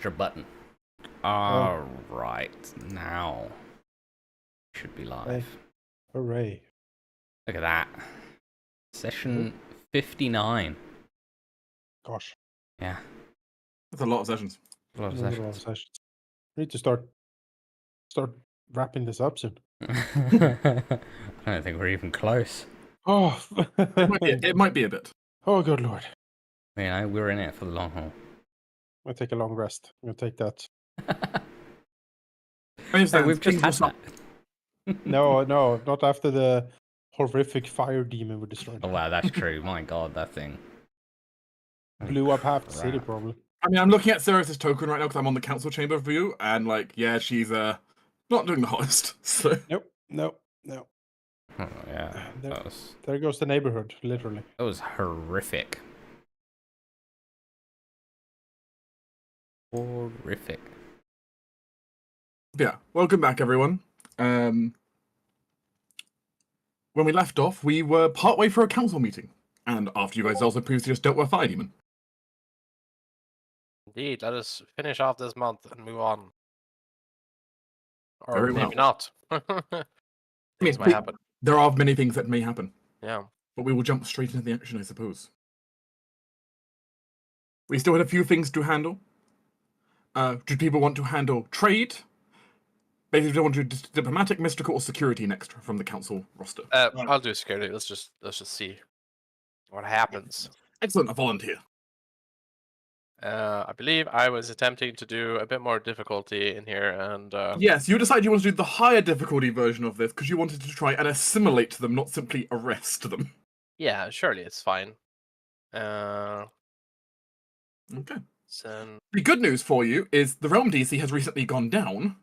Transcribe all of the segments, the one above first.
extra button. All right, now should be live. Hooray! Look at that. Session 59. Gosh, Yeah, That's a lot of sessions. a lot of another lot of sessions. sessions. We need to start wrapping this up soon. I don't think we're even close. Oh, It might be a bit. oh, good lord! You know, we're in it for the long haul. I'm gonna take a long rest. I'm gonna take that. Hey, we've just had that. No, not after the horrific fire demon we destroyed. Oh wow, that's true. My god, that thing Blew up half the city, crap. probably. I mean, I'm looking at Sirius's token right now because I'm on the council chamber view, and like, yeah, she's not doing the hottest. So Nope. Oh yeah, There goes the neighborhood, literally. that was horrific. Horrific. yeah, welcome back, everyone. When we left off, we were partway through a council meeting, and after you guys also previously just dealt with a fire demon. Indeed, let us finish off this month and move on. Or Very maybe well. not. Things might happen. There are many things that may happen, Yeah. but we will jump straight into the action, I suppose. We still had a few things to handle. Do people want to handle trade? Basically, do they want to do diplomatic, mystical, or security next from the council roster? I'll do security. Let's just see what happens. Excellent, a volunteer. I believe I was attempting to do a bit more difficulty in here, and Yes, you decided you wanted to do the higher difficulty version of this because you wanted to try and assimilate them, not simply arrest them. yeah, surely it's fine. Okay. So, The good news for you is the realm DC has recently gone down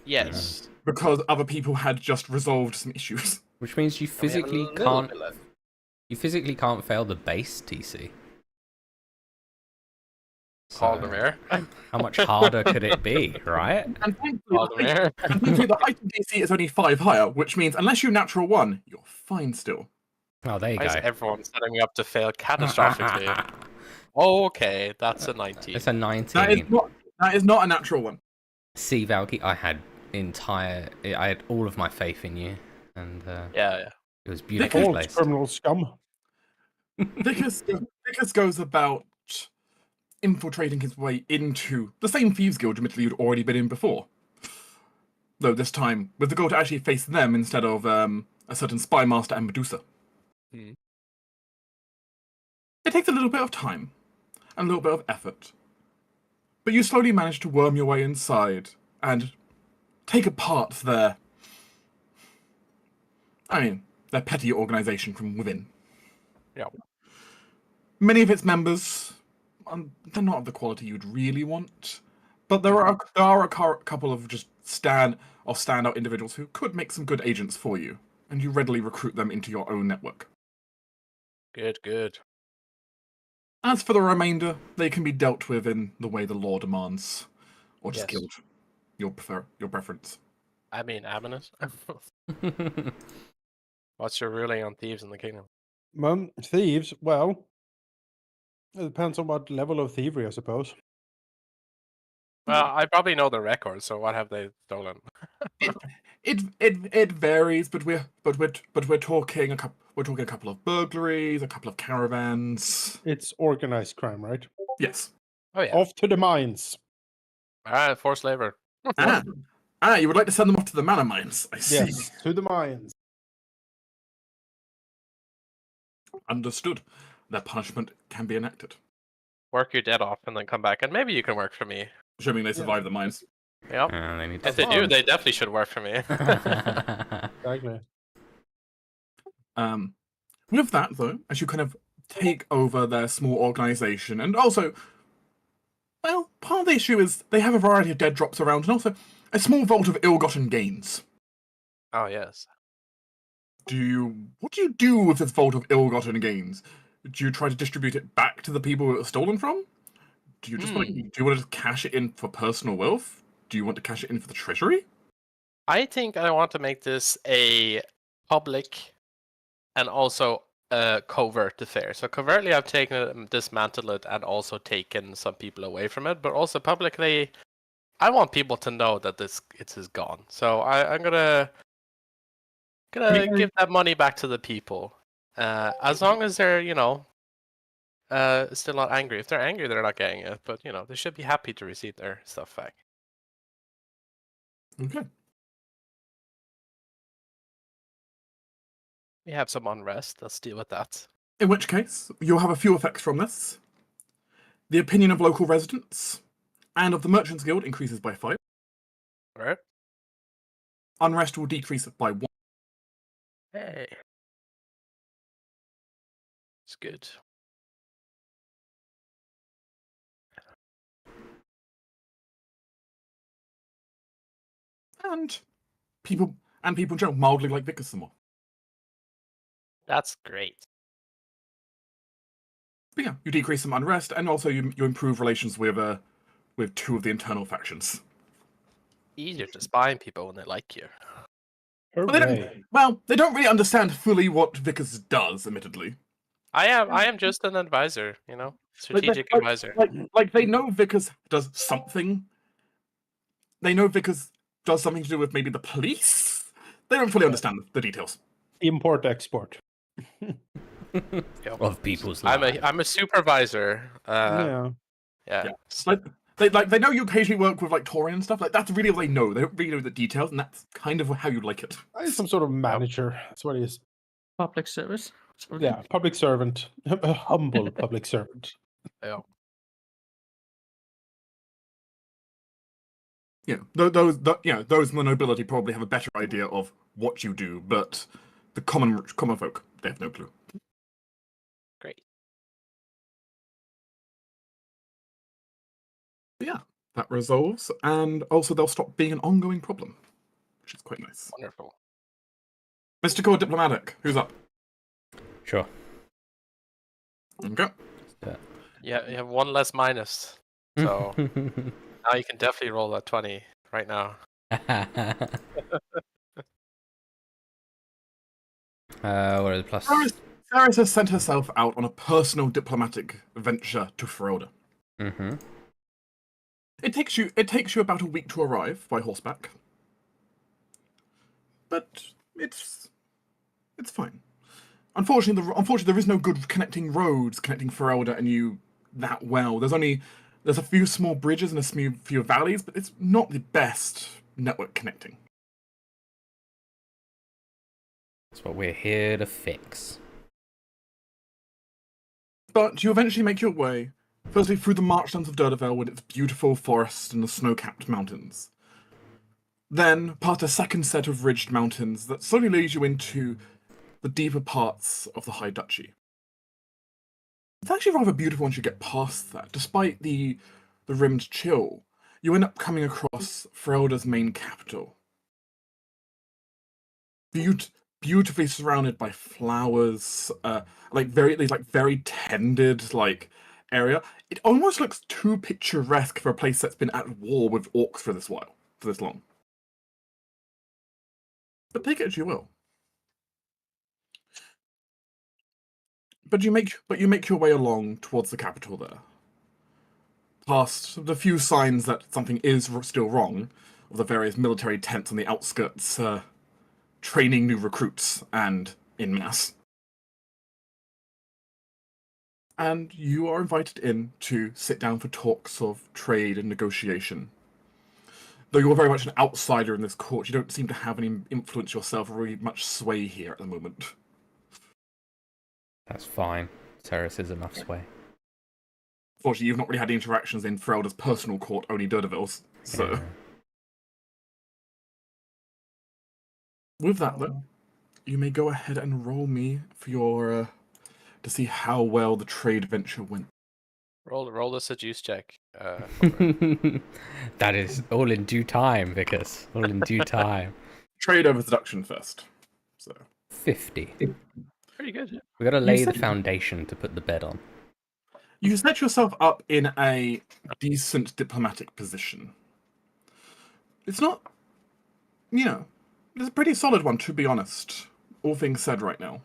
yes, because other people had just resolved some issues. Which means you and we have a physically little can't. bit left. You physically can't fail the base TC. So, Halldamir. how much harder could it be, right? And Halldamir. thankfully the height of DC is only 5 higher, which means unless you natural 1, you're fine still. Oh, there you Why is go. everyone setting me up to fail catastrophically? Okay, that's a 19. It's a 19. That is not a natural 1. See, Valky, I had all of my faith in you, and Yeah. it was beautifully False placed. criminal scum. Vickers goes about infiltrating his way into the same Thieves Guild, admittedly, you'd already been in before. Though this time, with the goal to actually face them instead of a certain Spy Master and Medusa. Hmm. It takes a little bit of time, and a little bit of effort. But you slowly manage to worm your way inside, and take apart their petty organization from within. Yeah. Many of its members, they're not of the quality you'd really want, but there are a couple of just standout individuals who could make some good agents for you, and you readily recruit them into your own network. Good. As for the remainder, they can be dealt with in the way the law demands, or just Yes. killed. Your preference. I mean, ominous. What's your ruling on thieves in the kingdom? Thieves, well, it depends on what level of thievery, I suppose. Well, I probably know the record, so what have they stolen? It varies, but we're talking a couple of burglaries, a couple of caravans. It's organized crime, right? Yes. Oh yeah. Off to the mines. Alright, forced labor. You would like to send them off to the manor mines. I see. Yes, to the mines. Understood. Their punishment can be enacted. Work your dead off and then come back, and maybe you can work for me. Assuming they survive the mines. Yep. They need If to they do, they definitely should work for me. Exactly. With that, though, as you kind of take over their small organization, and also, well, part of the issue is they have a variety of dead drops around, and also a small vault of ill-gotten gains. Oh yes. What do you do with this vault of ill-gotten gains? Do you try to distribute it back to the people it was stolen from? Do you just want to cash it in for personal wealth? Do you want to cash it in for the treasury? I think I want to make this a public and also covert affair. So covertly, I've taken it, dismantled it, and also taken some people away from it. But also publicly, I want people to know that it is gone. So I'm gonna give that money back to the people. As long as they're still not angry. If they're angry, they're not getting it. But they should be happy to receive their stuff back. Okay. We have some unrest. Let's deal with that. In which case, you'll have a few effects from this. The opinion of local residents and of the Merchants Guild increases by 5. All right. Unrest will decrease by 1. Hey. It's good. And people in general mildly like Vickers some more. That's great. But yeah, you decrease some unrest, and also you improve relations with 2 of the internal factions. Easier to spy on people when they like you. Hooray. They don't really understand fully what Vickers does, admittedly. I am just an advisor, strategic advisor. Like they know Vickers does something. They know Vickers does something to do with maybe the police. They don't fully understand the details. Import export. Of people's lives. I'm a supervisor. Yeah. Yeah. They know you occasionally work with like Taurian and stuff. Like that's really all they know. They don't really know the details, and that's kind of how you like it. He's some sort of manager. That's what he is. Public service. Yeah, public servant. A humble public servant. Yeah. Yeah, those in the nobility probably have a better idea of what you do, but the common folk, they have no clue. Great. But yeah, that resolves, and also they'll stop being an ongoing problem, which is quite nice. Wonderful. Mystical Diplomatic, who's up? Sure. Okay. Yeah, you have 1 less minus. So now you can definitely roll that 20 right now. What are the plus? Saris has sent herself out on a personal diplomatic venture to Ferelda. Mm-hmm. It takes you about a week to arrive by horseback, but it's fine. Unfortunately, there is no good connecting roads connecting Ferelda and you that well. There's a few small bridges and a few valleys, but it's not the best network connecting. That's what we're here to fix. But you eventually make your way, firstly through the marshlands of Durdavel with its beautiful forests and the snow-capped mountains. Then past a second set of ridged mountains that slowly leads you into the deeper parts of the High Duchy. It's actually rather beautiful once you get past that. Despite the rimmed chill, you end up coming across Ferelda's main capital. Beautifully surrounded by flowers, very tended area. It almost looks too picturesque for a place that's been at war with orcs for this long. But take it as you will. But you make your way along towards the capital there. Past the few signs that something is still wrong, of the various military tents on the outskirts, training new recruits and en masse. And you are invited in to sit down for talks of trade and negotiation. Though you're very much an outsider in this court, you don't seem to have any influence yourself or really much sway here at the moment. That's fine. Terrace is enough sway. Fortunately, you've not really had any interactions in Ferelda's personal court, only Durdavil's. So, Yeah. With that, though, you may go ahead and roll me for your to see how well the trade venture went. Roll a seduce check. That is all in due time, Vickers. All in due time. Trade over seduction first. So 50. Pretty good. We gotta lay the foundation to put the bed on. you set yourself up in a decent diplomatic position. It's not, it's a pretty solid one, to be honest. All things said right now.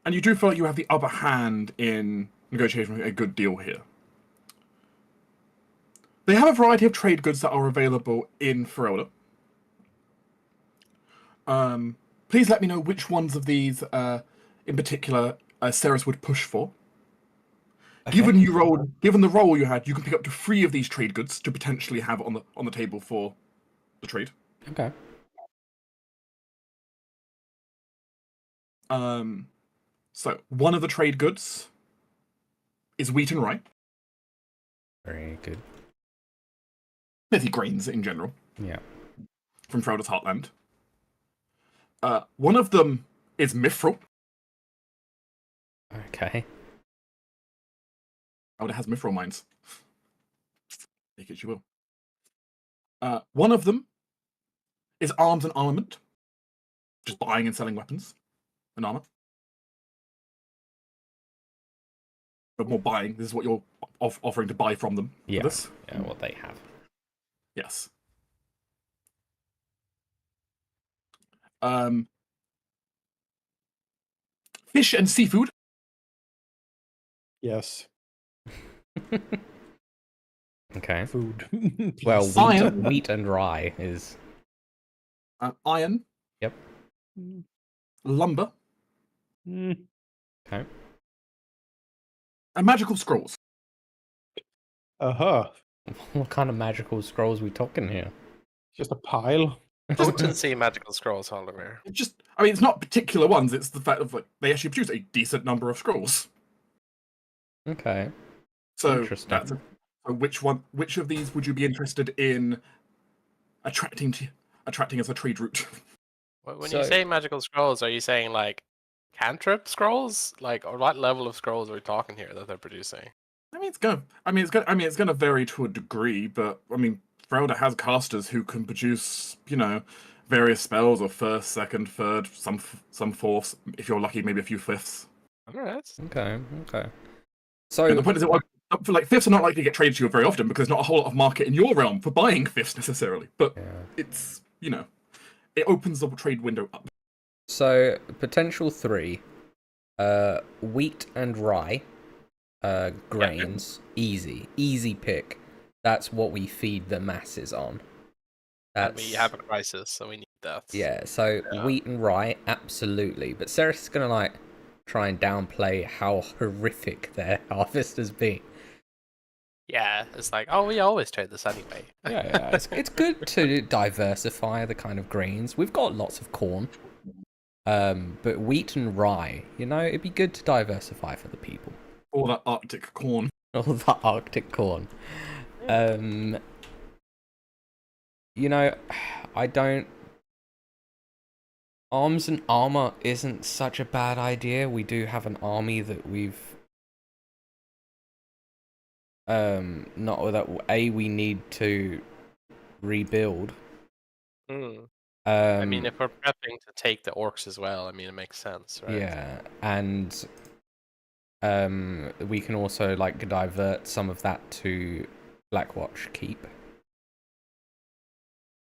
And you do feel like you have the upper hand in negotiating a good deal here. They have a variety of trade goods that are available in Ferelda. Please let me know which ones of these, in particular, Ceres would push for. Okay. Given the role you had, you can pick up to 3 of these trade goods to potentially have on the table for the trade. Okay. So one of the trade goods is wheat and rye. Very good. Basically grains in general. Yeah. From Ferelda's Heartland. One of them is mithril. Okay. Ferelda has mithril mines. Take it you will. One of them is arms and armament. Just buying and selling weapons and armor. But more buying. This is what you're offering to buy from them. Yeah. For this. Yeah, what they have. Yes. Fish and seafood. Yes. Okay. Food. Well, Please. Iron. wheat and rye is... Iron. Yep. Lumber. Mm, Okay. And magical scrolls. uh-huh. What kind of magical scrolls we talking here? Just a pile. Potency magical scrolls, Halldamir. It's not particular ones. It's the fact of like they actually produce a decent number of scrolls. Okay. So Interesting. which of these would you be interested in attracting as a trade route? When So- you say magical scrolls, are you saying like cantrip scrolls? Like, or what level of scrolls are we talking here that they're producing? It's gonna vary to a degree, but Ferelda has casters who can produce, various spells of first, second, third, some fourths. If you're lucky, maybe a few fifths. All right. Okay. And So, the point is, for like fifths are not likely to get traded to you very often because there's not a whole lot of market in your realm for buying fifths necessarily. But yeah. it's it opens the trade window up. So potential 3, wheat and rye, grains, easy pick. That's what we feed the masses on. And we have a crisis, so we need that. Yeah. So wheat and rye, absolutely. But Ceres is gonna try and downplay how horrific their harvest has been. Yeah, it's like, oh, we always trade this anyway. Yeah. It's good to diversify the kind of grains. We've got lots of corn. But wheat and rye, it'd be good to diversify for the people. All that Arctic corn. All the Arctic corn. I don't... Arms and armor isn't such a bad idea. We do have an army that we've... not that we need to rebuild. I mean, if we're prepping to take the orcs as well, it makes sense, right? Yeah, and we can also divert some of that to Blackwatch Keep.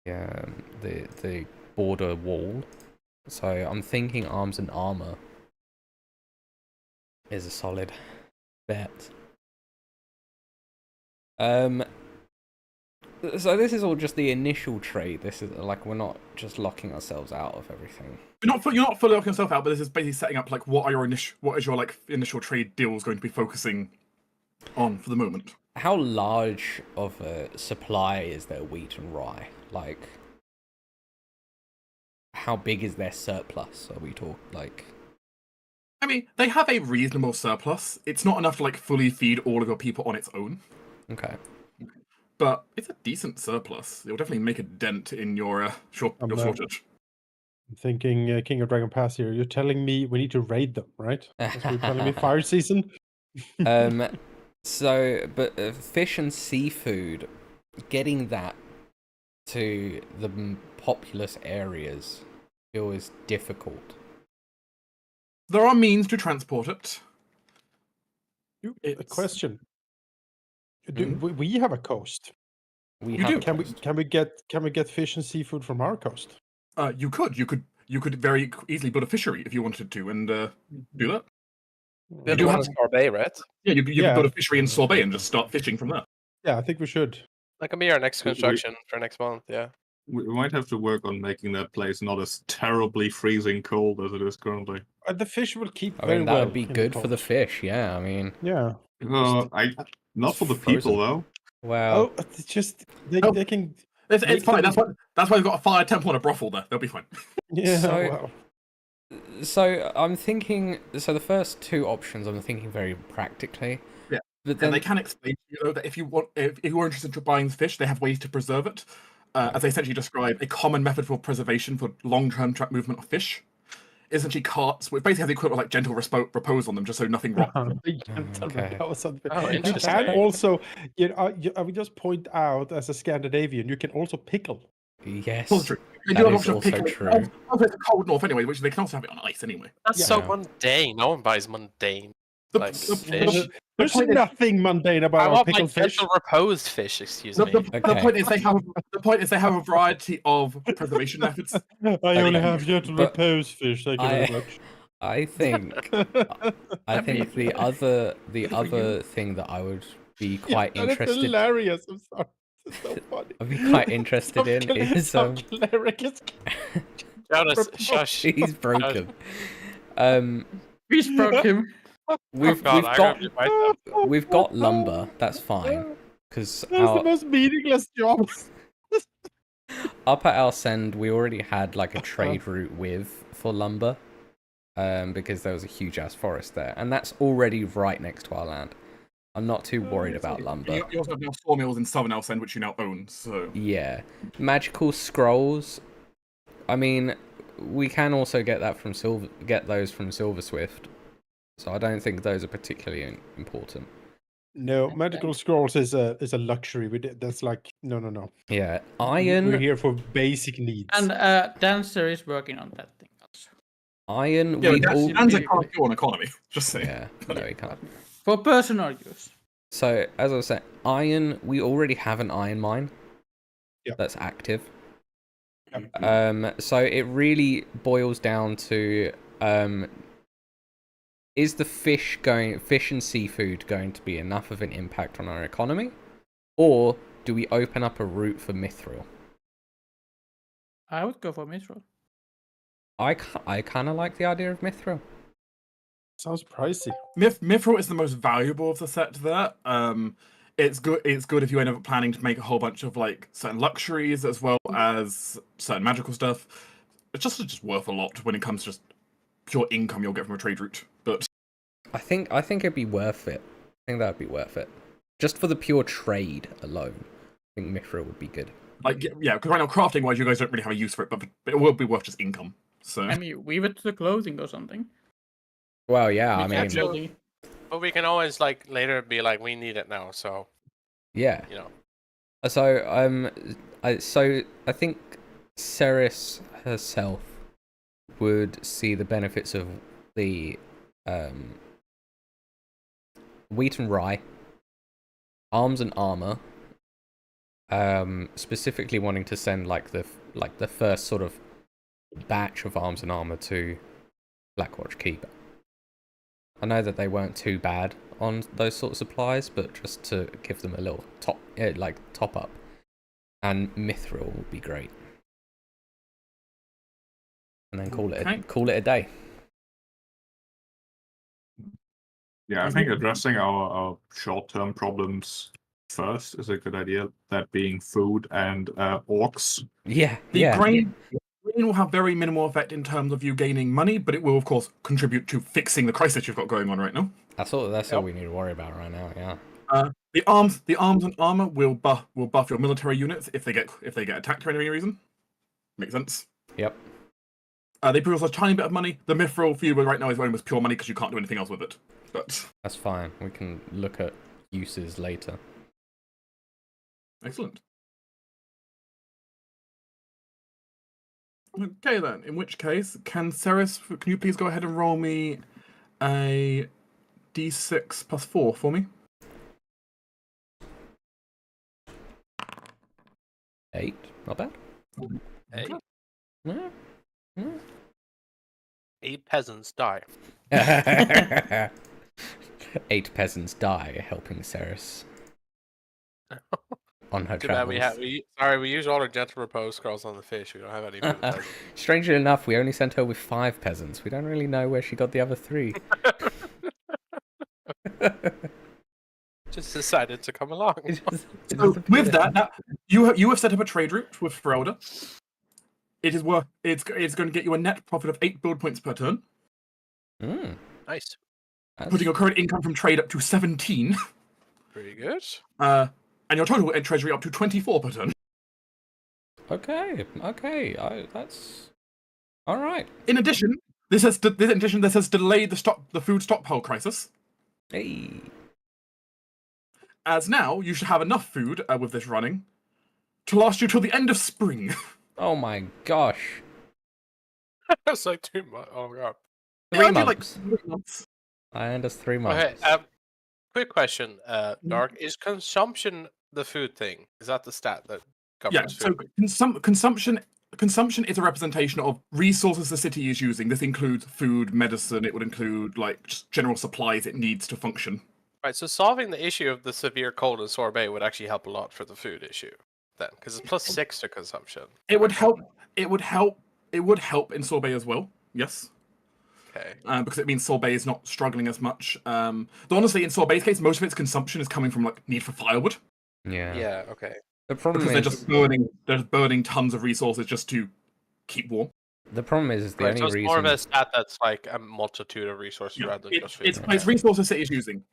Yeah, the border wall. So I'm thinking arms and armor is a solid bet. So this is all just the initial trade. This is we're not just locking ourselves out of everything. You're not fully locking yourself out, but this is basically setting up what is your initial trade deals going to be focusing on for the moment. How large of a supply is their wheat and rye? How big is their surplus? Are we talking They have a reasonable surplus. It's not enough to fully feed all of your people on its own. Okay. But it's a decent surplus. It'll definitely make a dent in your shortage. I'm thinking King of Dragon Pass here. You're telling me we need to raid them, right? That's what you're telling me fire season? So, but fish and seafood, getting that to the populous areas is difficult. There are means to transport it. A question. We have a coast. We You have do. a coast. Can we get fish and seafood from our coast? You could you could very easily build a fishery if you wanted to, and do that. Build do one have- in Sorbet, right? Yeah, you Yeah. could build a fishery in Sorbet and just start fishing from there. Yeah, I think we should. That can be our next We- construction for next month. Yeah. We might have to work on making that place not as terribly freezing cold as it is currently. The fish will keep I very mean, that well. would be in good for the pot. fish. Yeah, I mean, Yeah. Not for the frozen. people though. well, Oh, it's just they, Oh. they can. It's Make fine. them- That's why they've got a fire temple and a brothel there. They'll be fine. Yeah. So- well. so I'm thinking. So the first two options, I'm thinking very practically. Yeah. But And then they can explain to you though that if you are interested in buying fish, they have ways to preserve it. As they essentially describe, a common method for preservation for long-term track movement of fish is essentially carts, which basically has the equivalent of like gentle repose on them, just so nothing rots. Okay. Oh, You interesting. can also, I would just point out as a Scandinavian, you can also pickle. yes, Also true. They That do have is option of also pickling. true. Also, it's the cold north anyway, which they can also have it on ice anyway. That's Yeah. so Yeah. mundane. No one buys mundane. Like fish. There's point is- nothing mundane I about want my pickled fish. gentle reposed fish. Excuse The, me. the, Okay. the point is they have a variety of preservation methods. I only yeah. have gentle But repose fish. Thank you I- very much. I think the other thing that I would be quite That is interested. hilarious. I'm sorry. It's so funny. I'd be quite interested in is Some cleric is Jonas, shush. he's broken. Fish broke him. We've God, I gotta be right we've got lumber. That's fine because That's the most meaningless job. up at our send we already had like a trade route for lumber, because there was a huge ass forest there, and that's already right next to our land. I'm not too worried about lumber. You also have now sawmills in Southern Elsend, which you now own. So Yeah, magical scrolls. I mean, we can also get those from Silver Swift, so I don't think those are particularly important. No, magical scrolls is a luxury. That's like no. Yeah, We're iron. here for basic needs. And Dancer is working on that thing also. Iron. yeah, We that's, all. that's a can't go on economy. Just saying. Yeah, no, we can't. For personal use. So as I was saying, iron. We already have an iron mine. Yep. That's active. Yep. So it really boils down to is the fish and seafood going to be enough of an impact on our economy, or do we open up a route for mithril? I would go for Mithril. I kind of like the idea of mithril. Sounds pricey. Mithril is the most valuable of the set there. It's good if you end up planning to make a whole bunch of like certain luxuries as well as certain magical stuff. It's just worth a lot when it comes to just pure income you'll get from a trade route. But I think it'd be worth it. I think that'd be worth it. Just for the pure trade alone, I think mithril would be good. like yeah, because right now crafting wise you guys don't really have a use for it, but it will be worth just income. So I mean, weave it to the clothing or something. Well, yeah, I Make mean, actually- But we can always like later be like, we need it now. So yeah. you know. So I think Ceres herself would see the benefits of the wheat and rye, arms and armor. Specifically wanting to send like the first sort of batch of arms and armor to Blackwatch Keep. I know that they weren't too bad on those sort of supplies, but just to give them a little top up, and mithril would be great. And then call it a day. Yeah, I think addressing our short-term problems first is a good idea. That being food and orcs. Yeah, the yeah. grain will have very minimal effect in terms of you gaining money, but it will of course contribute to fixing the crisis you've got going on right now. That's all we need to worry about right now. Yeah. The arms and armor will buff your military units if they get attacked for any reason. Makes sense. Yep. They produce a tiny bit of money. The mithril for you right now is almost pure money because you can't do anything else with it. But That's fine. We can look at uses later. excellent. Okay then. In which case, can you please go ahead and roll me a d6 plus 4 for me? 8. Not bad. Hey. Yeah. Yeah. peasants die. 8 peasants die helping Ceres on her Too bad travels. we use all our gentle repose scrolls on the fish. We don't have any for the peasants. Strangely enough, we only sent her with 5 peasants. We don't really know where she got the other 3. Just decided to come along. So with that, you have set up a trade route with Ferelda. It's going to get you a net profit of 8 build points per turn, Nice. putting your current income from trade up to 17. Pretty good. And your total treasury up to 24 per turn. Okay, that's all right. In addition, this has delayed the food stockpile crisis. Hey, As now, you should have enough food with this running to last you till the end of spring. oh my gosh, That's like 2 months. Oh my god. 3 I'd do, months. 3 months. And us 3 Okay. months. Quick question, Dark. Is consumption the food thing? Is that the stat that Yeah. covers So food? consumption is a representation of resources the city is using. This includes food, medicine. It would include like just general supplies it needs to function. Right. So solving the issue of the severe cold in Sorbet would actually help a lot for the food issue, then, because it's +6 to consumption. It would help. It would help in Sorbet as well. Yes. Okay. Because it means Sorbet is not struggling as much. Though honestly, in Sorbet's case, most of its consumption is coming from like need for firewood. Yeah. Yeah. Okay. The problem Because is they're just burning tons of resources just to keep warm. the problem is the Right, only so it's reason. more of a stat that's like a multitude of resources Yeah, rather than just food. it's resources it is using.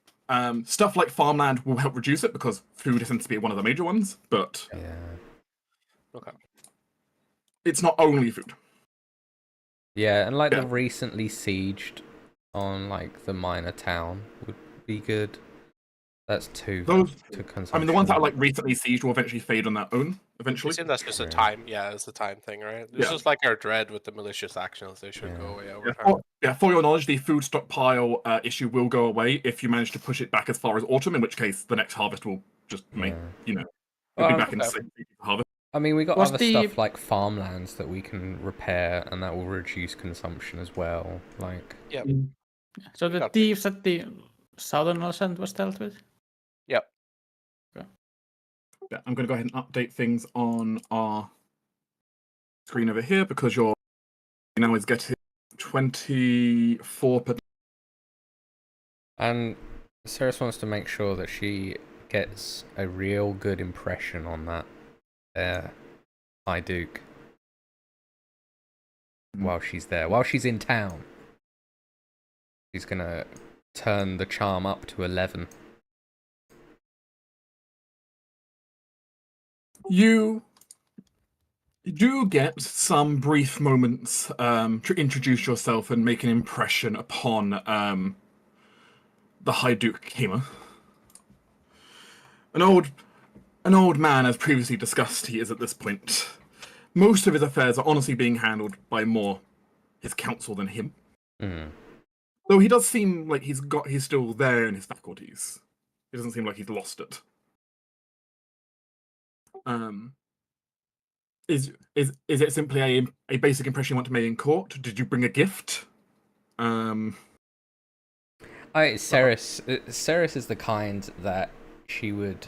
Stuff like farmland will help reduce it because food tends to be one of the major ones, but Yeah. Okay. it's not only food. Yeah, and like Yeah. the recently sieged on like the minor town would be good. That's 2 Those, to consumption. I mean, the ones that are like recently sieged will eventually fade on their own. I Eventually, assume that's just a Yeah. time. Yeah, it's a time thing, right? It's Yeah. just like our dread with the malicious actions. They should Yeah. go away over time. for your knowledge, the food stockpile issue will go away if you manage to push it back as far as autumn. In which case, the next harvest will just make Yeah. it'll be Well, back in the okay. same harvest. I mean, we got Was other the- stuff like farmlands that we can repair, and that will reduce consumption as well. Like, So the got thieves at the southern ascent was dealt with? Yep. Yeah, I'm going to go ahead and update things on our screen over here because your now is getting 24 per. and Ceres wants to make sure that she gets a real good impression on that High Duke while she's there, while she's in town. She's gonna turn the charm up to 11. You do get some brief moments to introduce yourself and make an impression upon the High Duke Kema. An old man, as previously discussed, he is at this point. Most of his affairs are honestly being handled by more his council than him. Mm. Though he does seem like he's still there in his faculties. It doesn't seem like he's lost it. Is it simply a basic impression you want to make in court? Did you bring a gift? Ceres is the kind that she'd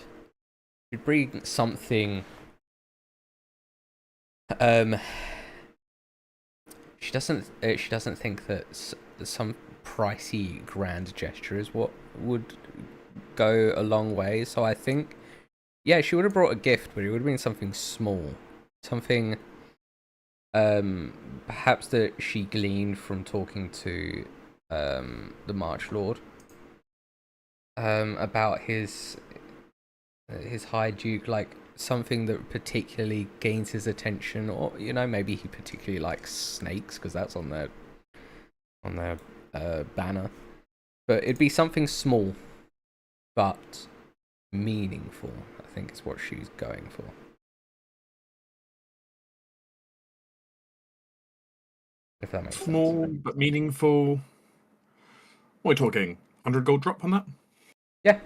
bring something. She doesn't think that some pricey grand gesture is what would go a long way. So I think, yeah, she would have brought a gift, but it would have been something small, something perhaps that she gleaned from talking to the March Lord about his High Duke, like something that particularly gains his attention, or maybe he particularly likes snakes because that's on their banner. But it'd be something small but meaningful, I think is what she's going for. If that makes Small sense. but meaningful. What are we talking? 100 gold drop on that? Yeah.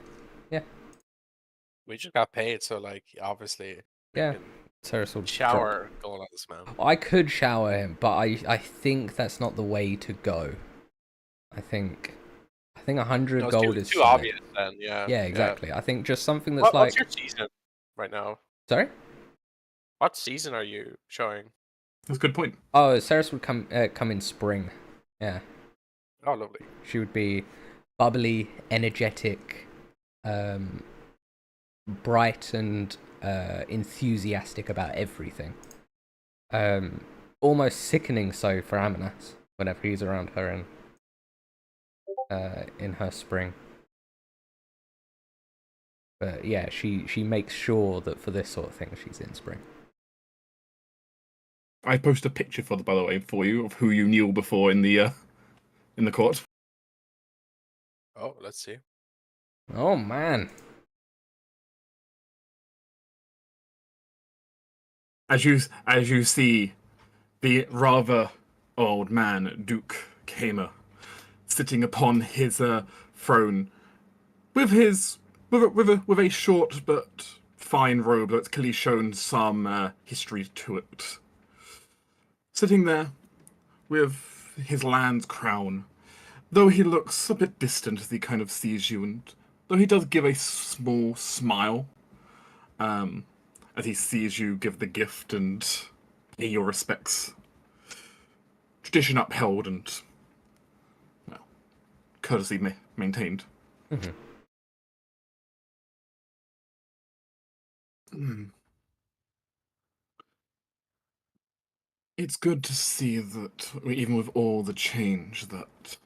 We just got paid, so like obviously. Yeah. Ceres will drop. Shower going on this man. I could shower him, but I think that's not the way to go. I think 100 No, it's gold too, is too solid. obvious then. Yeah. Yeah, exactly. I think just something that's What's like. your season right now? Sorry. What season are you showing? That's a good point. Oh, Ceres would come in spring. Yeah. Oh, lovely. She would be bubbly, energetic, bright, and enthusiastic about everything. Almost sickening so for Amanas whenever he's around her in her spring. But yeah, she makes sure that for this sort of thing she's in spring. I post a picture by the way, for you of who you knew before in the court. Oh, let's see. Oh man. As you see, the rather old man, Duke Kamer, sitting upon his throne, with a short but fine robe that's clearly shown some history to it. Sitting there, with his land's crown, though he looks a bit distant as he kind of sees you, and though he does give a small smile, as he sees you give the gift and pay your respects. Tradition upheld and, well, courtesy maintained. It's good to see that, even with all the change, that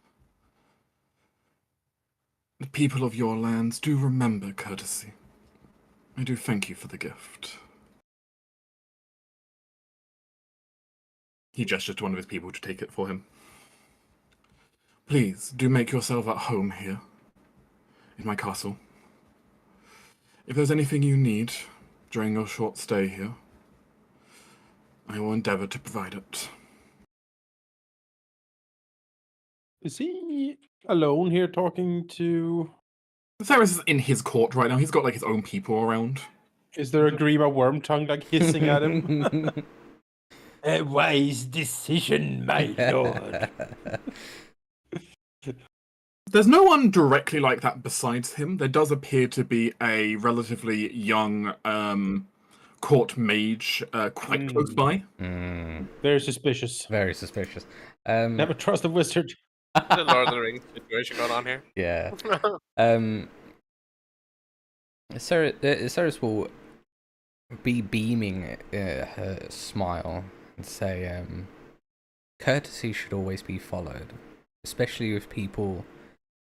the people of your lands do remember courtesy. I do thank you for the gift. He gestures to one of his people to take it for him. Please, do make yourself at home here, in my castle. If there's anything you need during your short stay here, I will endeavor to provide it. Is he alone here talking to... Cyrus is in his court right now. He's got like his own people around. Is there a Grima worm tongue like hissing at him? A wise decision, my lord. There's no one directly like that besides him. There does appear to be a relatively young court mage quite close by. Very suspicious. Very suspicious. Never trust a wizard. The Lord of the Rings situation going on here. Yeah. Ceres will be beaming her smile and say, courtesy should always be followed, especially with people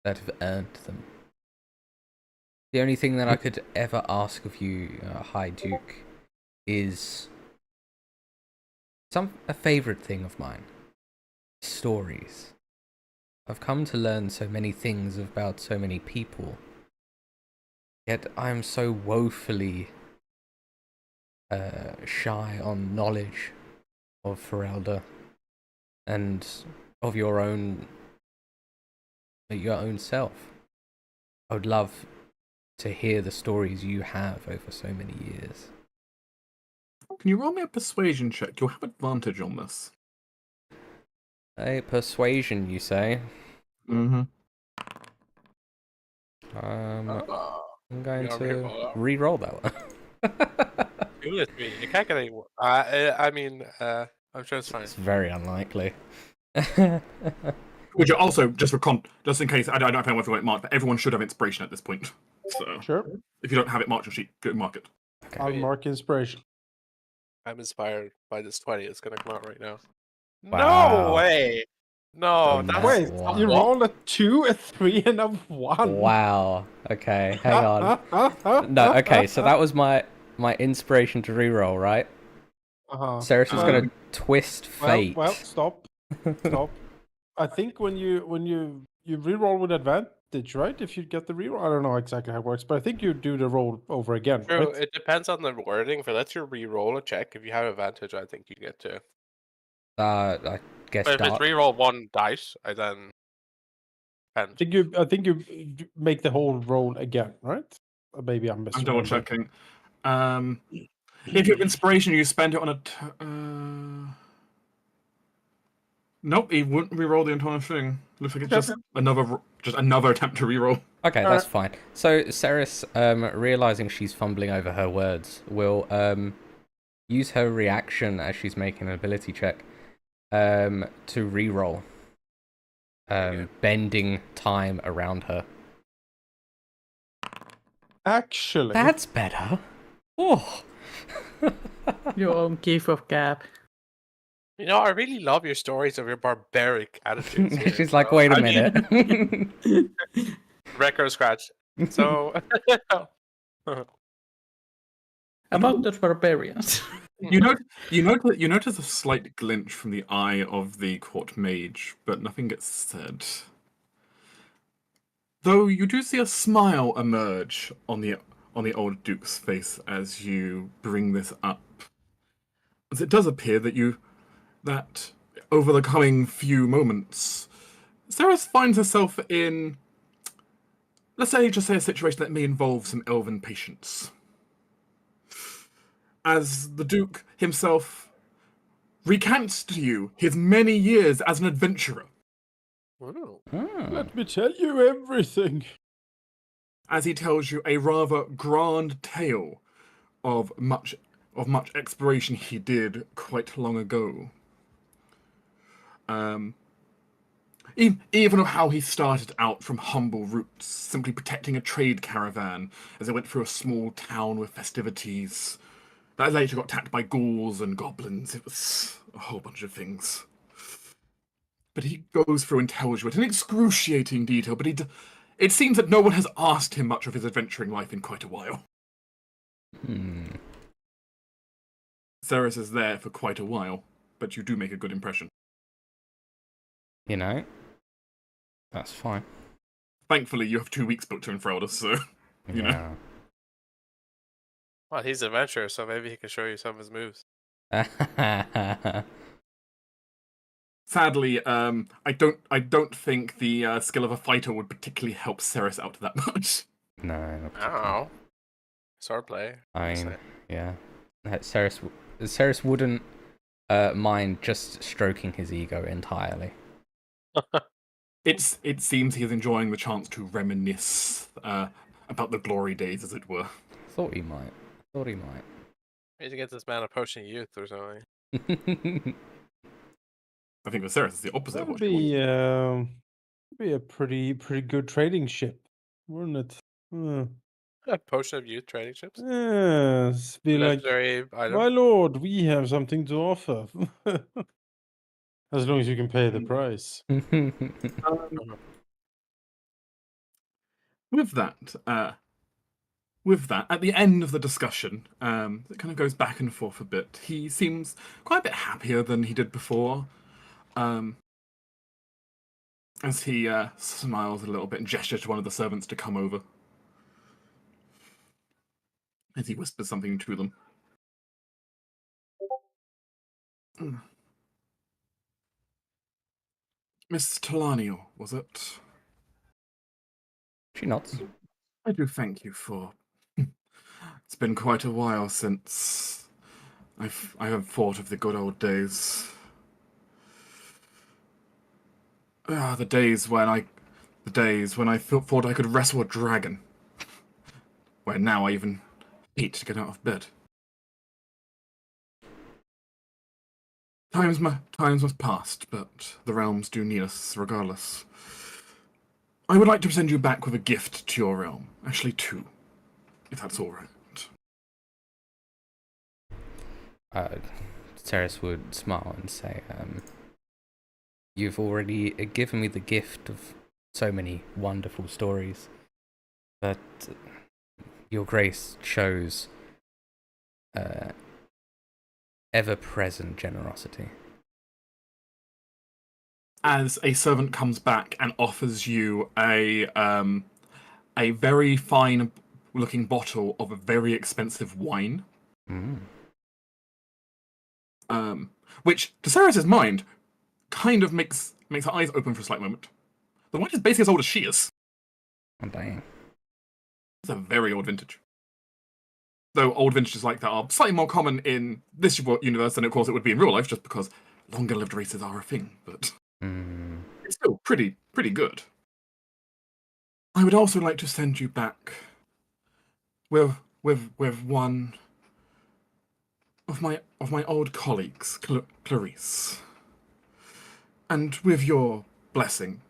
that have earned them. The only thing that I could ever ask of you, High Duke, is a favorite thing of mine. Stories. I've come to learn so many things about so many people, yet I am so woefully shy on knowledge of Ferelda and of your own self. I would love to hear the stories you have over so many years. Can you roll me a persuasion check? You'll have advantage on this. A persuasion, you say? Mm-hmm. I'm going Yeah, to re-roll that one. Do it me. You can't get any. I mean, I'm sure it's fine. It's very unlikely. Which also, just in case, I don't know if anyone went marked, but everyone should have inspiration at this point. So, Sure. if you don't have it marked on your sheet, go mark it. Okay. I'll mark inspiration. I'm inspired by this 20. It's gonna come out right now. Wow. No way! No, Oh, that's Wait, wow. you rolled a 2, a 3, and a 1. Wow. Okay, hang on. No, okay, so that was my inspiration to reroll, right? Ceres is gonna twist fate. Well, stop. Stop. I think when you reroll with advantage, right? If you get the reroll, I don't know exactly how it works, but I think you do the roll over again, true. right? It depends on the wording. If it lets you re-roll a check, if you have advantage, I think you get to. I guess But if it's dark. re-roll one dice, I then. I think you make the whole roll again, right? Or maybe I'm I'm double misremembering. checking. If you have inspiration, you spend it on a. Nope, he wouldn't re-roll the entire thing. Looks like it's just another attempt to re-roll. Okay, that's fine. So Ceres, realizing she's fumbling over her words, will use her reaction as she's making an ability check to re-roll, bending time around her. Actually, That's better. Oh. Your own gift of gab. You know, I really love your stories of your barbaric attitudes. Here, She's like, so- wait a minute. Record scratch. So, About those barbarians. You notice a slight glint from the eye of the court mage, but nothing gets said. Though you do see a smile emerge on the old duke's face as you bring this up. As it does appear that over the coming few moments, Ceres finds herself in, let's say, a situation that may involve some elven patience. As the Duke himself recants to you his many years as an adventurer. Ooh. let me tell you everything. As he tells you a rather grand tale of much exploration he did quite long ago. Even of how he started out from humble roots, simply protecting a trade caravan as they went through a small town with festivities. That later got attacked by ghouls and goblins. It was a whole bunch of things. But he goes through and tells you it in excruciating detail, but it seems that no one has asked him much of his adventuring life in quite a while. Ceres is there for quite a while, but you do make a good impression. You know, that's fine. Thankfully, you have 2 weeks booked to Enfreld us, so, you know. Well, he's an adventurer, so maybe he can show you some of his moves. Sadly, I don't think the skill of a fighter would particularly help Ceres out that much. No, not I don't particularly. know. Swordplay. I mean, yeah. Ceres wouldn't mind just stroking his ego entirely. It seems he is enjoying the chance to reminisce about the glory days, as it were. Thought he might. Maybe to get this man a potion of youth or something. I think with Ceres, it's the opposite of That'd what she wants. be a pretty good trading ship, wouldn't it? A potion of youth trading chips? Yes, be like, Legendary my item. lord, we have something to offer. As long as you can pay the price. With that, at the end of the discussion, it kind of goes back and forth a bit. He seems quite a bit happier than he did before. As he smiles a little bit and gestures to one of the servants to come over. As he whispers something to them. Miss Talanio, was it? She nods. I do thank you for... It's been quite a while since I have thought of the good old days. The days when I thought I could wrestle a dragon. Where now I even hate to get out of bed. Times must past, but the realms do need us regardless. I would like to send you back with a gift to your realm. Actually, 2, if that's all right. Ceres would smile and say, you've already given me the gift of so many wonderful stories, but your grace shows ever-present generosity. As a servant comes back and offers you a very fine-looking bottle of a very expensive wine, which, to Ceres' mind, kind of makes her eyes open for a slight moment. The wine is basically as old as she is. Oh, dang. It's a very old vintage. though old vintages like that are slightly more common in this universe than, of course, it would be in real life, just because longer-lived races are a thing. But it's still pretty good. I would also like to send you back with one of my old colleagues, Clarice, and with your blessing,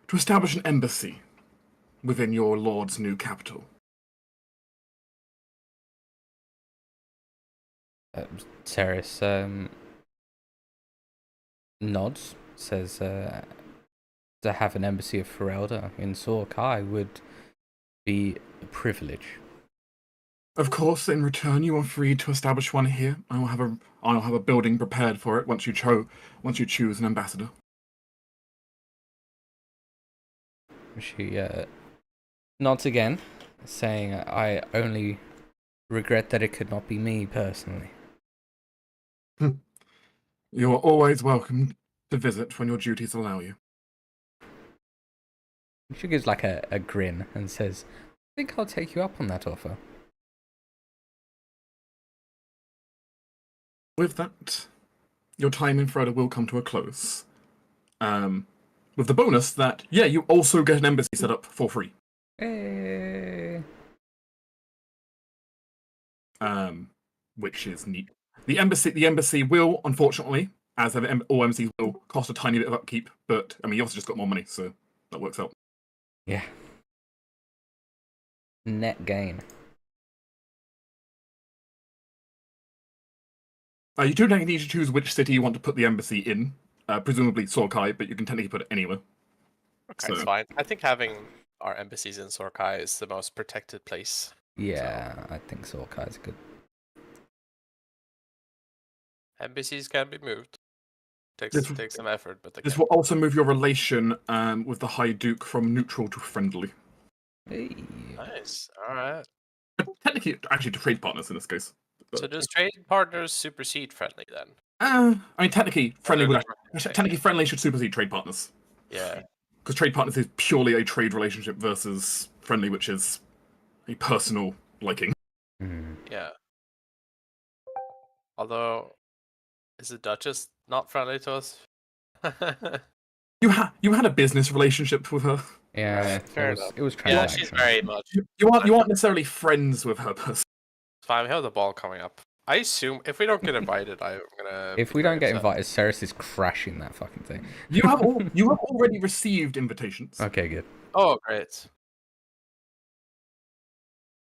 to establish an embassy within your lord's new capital. Ceres nods, says to have an embassy of Ferelda in Sorkai would be a privilege. Of course, in return, you are free to establish one here. I'll have a building prepared for it once you choose an ambassador. She nods again, saying, I only regret that it could not be me personally. You are always welcome to visit when your duties allow you. She gives like a grin and says, I think I'll take you up on that offer. With that, your time in Frodo will come to a close. With the bonus that, yeah, you also get an embassy set up for free. Hey. Which is neat. The embassy will, unfortunately, as all embassies will, cost a tiny bit of upkeep, but I mean, you also just got more money, so that works out. Yeah. Net gain. You do technically need to choose which city you want to put the embassy in. Presumably Sorkai, but you can technically put it anywhere. Okay, it's fine. I think having our embassies in Sorkai is the most protected place. Yeah, I think Sorkai is good. Embassies can be moved. Takes some effort, but this will also move your relation with the High Duke from neutral to friendly. Hey. Nice. All right. Technically, actually, to trade partners in this case. So does trade partners supersede friendly then? I mean, technically, friendly Technically friendly should supersede trade partners. Yeah. Because trade partners is purely a trade relationship versus friendly, which is a personal liking. Yeah. Although, is the Duchess not friendly to us? You had a business relationship with her. Yeah, Fair enough. It was Yeah, transactional. she's very much. You aren't necessarily friends with her person. Fine, we have the ball coming up. I assume if we don't get invited, I'm gonna. If we don't get invited, Ceres is crashing that fucking thing. You have already received invitations. Okay, good. Oh, great.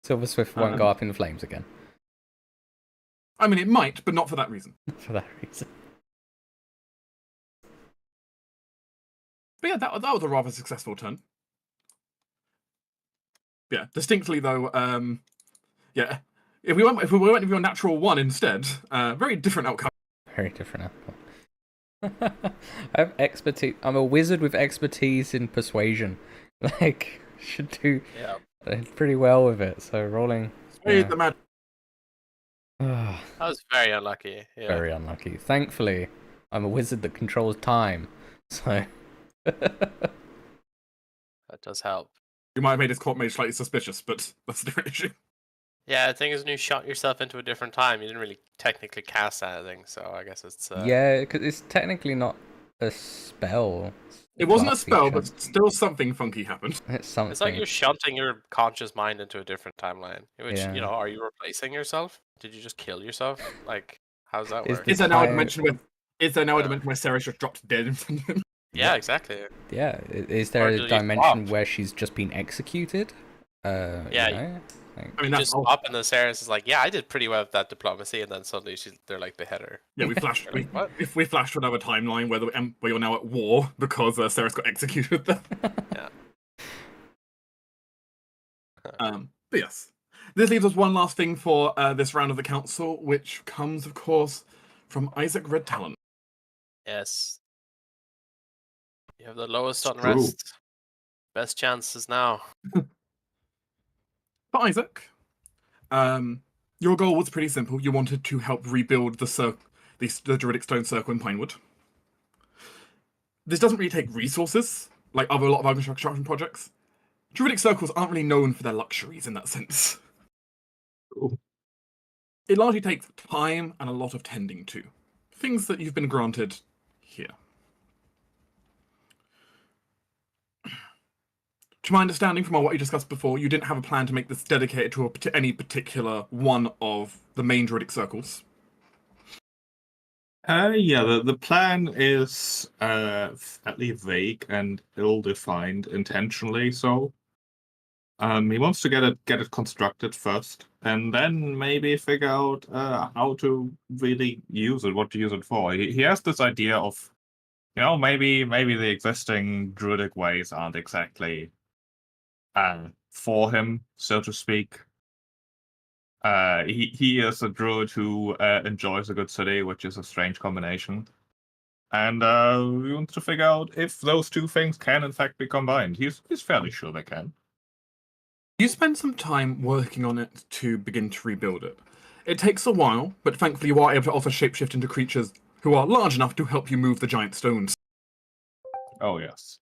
Silver Swift won't go up in flames again. I mean, it might, but not for that reason. For that reason. But yeah, that was a rather successful turn. Yeah, distinctly though. Yeah, if we went with your natural one instead, very different outcome. Very different outcome. I have expertise. I'm a wizard with expertise in persuasion. Like, should do pretty well with it. So rolling. The man. That was very unlucky. Yeah. Very unlucky. Thankfully, I'm a wizard that controls time. So. That does help. You might have made his court mage slightly suspicious, but that's a different issue. Yeah, the thing is, when you shot yourself into a different time, you didn't really technically cast anything, so I guess it's... Yeah, because it's technically not a spell. It wasn't a spell, but still something funky happened. It's something. It's like you're shunting your conscious mind into a different timeline. Which, Yeah. you know, are you replacing yourself? Did you just kill yourself? Like, how does that Is work? the Is there now a time- dimension where Ceres just dropped dead in front of him? Yeah, exactly. Yeah, is there Or a do you dimension swap? where she's just been executed? Yeah, You know? Like, I mean, You that's just up and then Ceres is like, yeah, I did pretty well with that diplomacy, and then suddenly they're like, behead her. yeah. We flashed. Like, what? If we flashed to another timeline where you're now at war because Ceres got executed there. Yeah. But yes, this leaves us one last thing for this round of the council, which comes, of course, from Isaac Red Talon. Yes. You have the lowest True. unrest. Best chances now. For Isaac, your goal was pretty simple. You wanted to help rebuild the Druidic Stone Circle in Pinewood. This doesn't really take resources, like a lot of other construction projects. Druidic circles aren't really known for their luxuries in that sense. It largely takes time and a lot of tending to. Things that you've been granted here. To my understanding from what you discussed before, you didn't have a plan to make this dedicated to any particular one of the main druidic circles. Yeah, the plan is fairly vague and ill-defined intentionally. So, he wants to get it constructed first, and then maybe figure out how to really use it, what to use it for. He has this idea of, maybe the existing druidic ways aren't exactly for him, so to speak. He is a druid who enjoys a good city, which is a strange combination. And he wants to figure out if those two things can in fact be combined. He's fairly sure they can. You spend some time working on it to begin to rebuild it. It takes a while, but thankfully you are able to also shapeshift into creatures who are large enough to help you move the giant stones. Oh yes.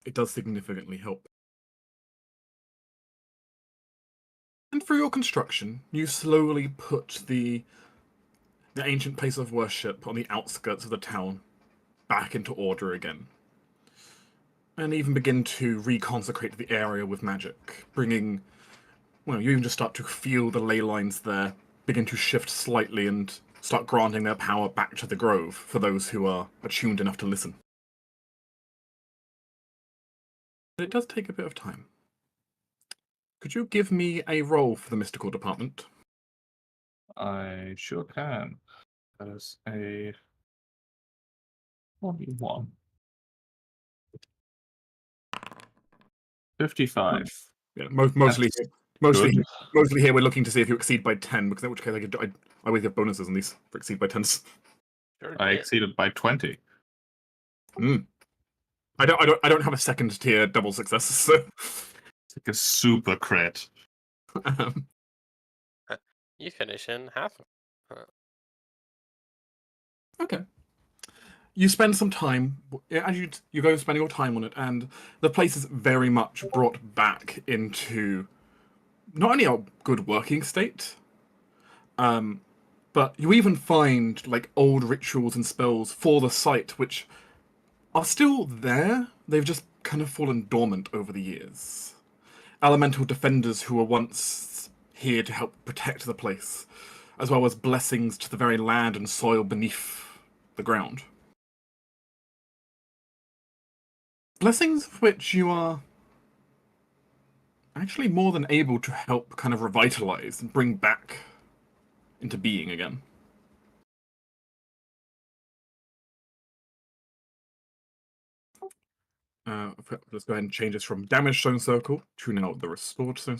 It does significantly help. And through your construction, you slowly put the ancient place of worship on the outskirts of the town back into order again. And even begin to reconsecrate the area with magic, bringing... Well, you even just start to feel the ley lines there begin to shift slightly and start granting their power back to the grove for those who are attuned enough to listen. But it does take a bit of time. Could you give me a roll for the mystical department? I sure can. That is a 21. 55. Yeah, mostly Good. here we're looking to see if you exceed by 10, because in which case I always get bonuses on these for exceed by 10s. Sure I did. exceeded by 20. I don't have a second tier double success, so It's like a super crit. You finish in half. Okay. You spend some time as you go spending your time on it, and the place is very much brought back into not only a good working state, but you even find like old rituals and spells for the site which are still there. They've just kind of fallen dormant over the years. Elemental defenders who were once here to help protect the place, as well as blessings to the very land and soil beneath the ground. Blessings which you are actually more than able to help kind of revitalize and bring back into being again. Let's go ahead and change this from damaged stone circle to now the restored stone.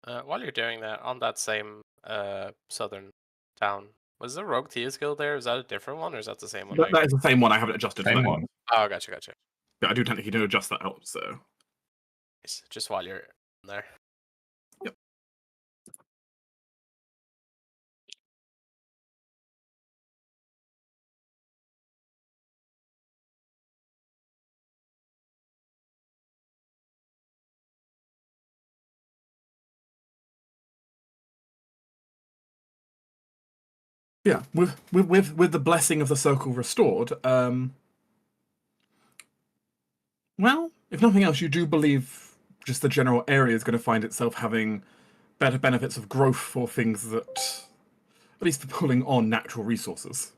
While you're doing that, on that same southern town, was the Rogue Tia skill there? Is that a different one, or is that the same one? That is the same one. I haven't adjusted. Same for that. one. Oh, gotcha. Yeah, I do technically do adjust that out. So Nice. Just while you're there. Yep. Yeah, with the blessing of the circle restored, well, if nothing else, you do believe just the general area is going to find itself having better benefits of growth for things that, at least for pulling on natural resources.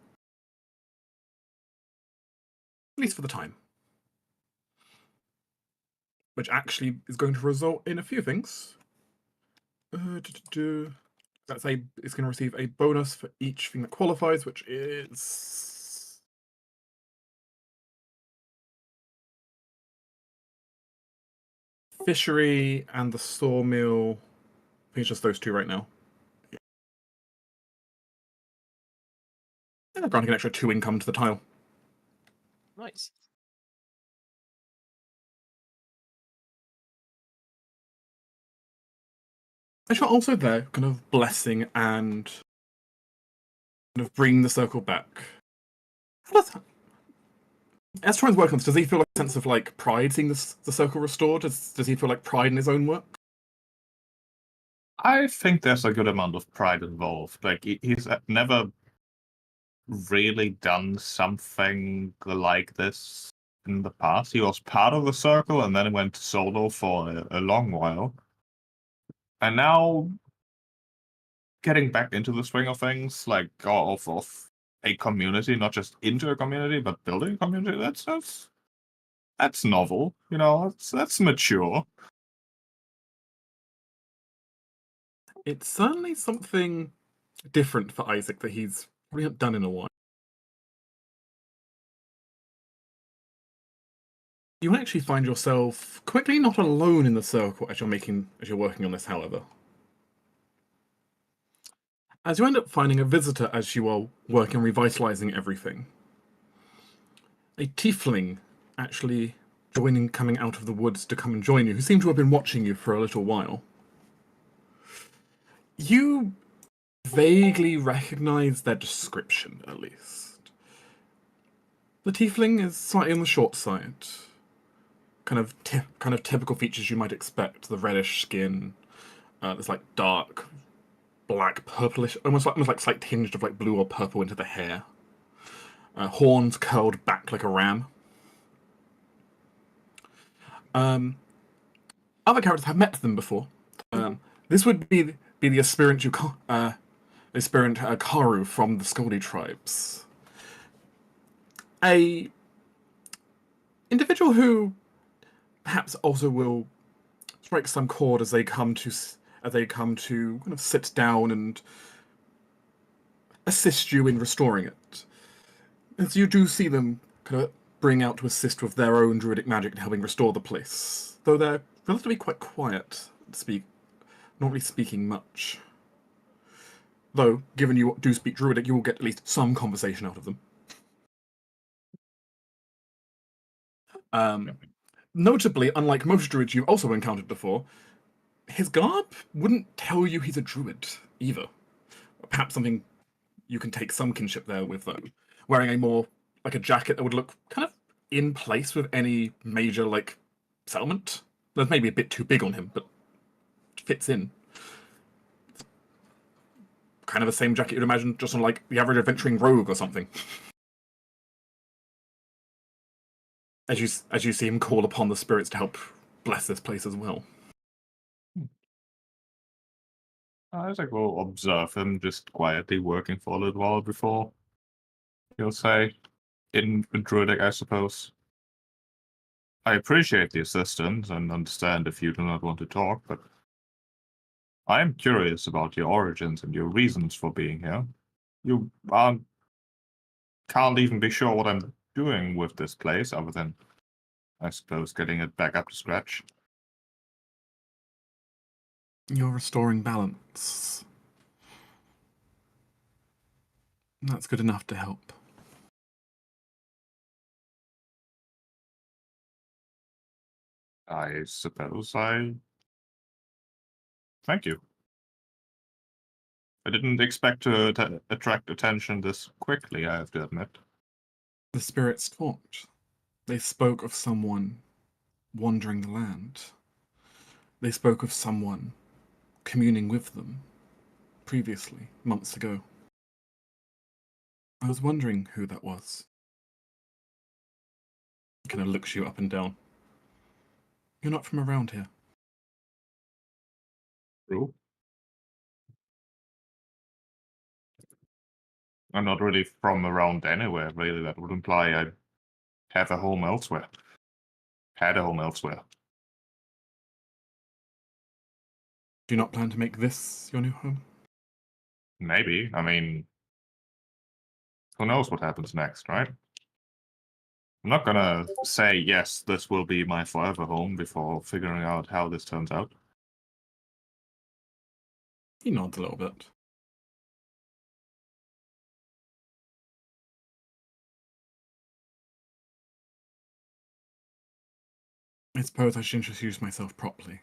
At least for the time. Which actually is going to result in a few things. It's going to receive a bonus for each thing that qualifies, which is fishery and the sawmill. I think it's just those two right now. And granting an extra 2 income to the tile. Nice. I shall also there kind of blessing and kind of bring the circle back. As Troy's working on this, does he feel like a sense of like pride seeing this, the circle restored? Does he feel like pride in his own work? I think there's a good amount of pride involved. Like he's never really done something like this in the past. He was part of the circle and then went solo for a long while. And now getting back into the swing of things, like of a community, not just into a community, but building a community, that's novel, you know, that's mature. It's certainly something different for Isaac that he's probably not done in a while. You actually find yourself quickly not alone in the circle as you're working on this, however. As you end up finding a visitor as you are working on revitalizing everything. A tiefling actually coming out of the woods to come and join you, who seem to have been watching you for a little while. You vaguely recognize their description, at least. The tiefling is slightly on the short side. Kind of typical features you might expect. The reddish skin, there's like dark, black, purplish, almost like slight tinge of like blue or purple into the hair. Horns curled back like a ram. Other characters have met them before. This would be the aspirant Karu from the Skaldi tribes. A individual who perhaps also will strike some chord as they come to kind of sit down and assist you in restoring it. As you do see them kind of bring out to assist with their own druidic magic in helping restore the place, though they're relatively quite quiet, not really speaking much. Though, given you do speak druidic, you will get at least some conversation out of them. Notably, unlike most druids you've also encountered before, his garb wouldn't tell you he's a druid either. Perhaps something you can take some kinship there with, though. Wearing a more like a jacket that would look kind of in place with any major like settlement. That's maybe a bit too big on him, but fits in. Kind of the same jacket you'd imagine just on like the average adventuring rogue or something. As you see him call upon the spirits to help bless this place as well. Isaac will observe him just quietly working for a little while before he'll say, in Druidic, I suppose, I appreciate the assistance and understand if you do not want to talk, but I am curious about your origins and your reasons for being here. You can't even be sure what I'm doing with this place, other than, I suppose, getting it back up to scratch. You're restoring balance. That's good enough to help. I suppose I... Thank you. I didn't expect to attract attention this quickly, I have to admit. The spirits talked. They spoke of someone wandering the land. They spoke of someone communing with them previously, months ago. I was wondering who that was. Kind of looks you up and down. You're not from around here. True. I'm not really from around anywhere, really. That would imply I have a home elsewhere. Had a home elsewhere. Do you not plan to make this your new home? Maybe. I mean, who knows what happens next, right? I'm not gonna say, yes, this will be my forever home before figuring out how this turns out. He nods a little bit. I suppose I should introduce myself properly.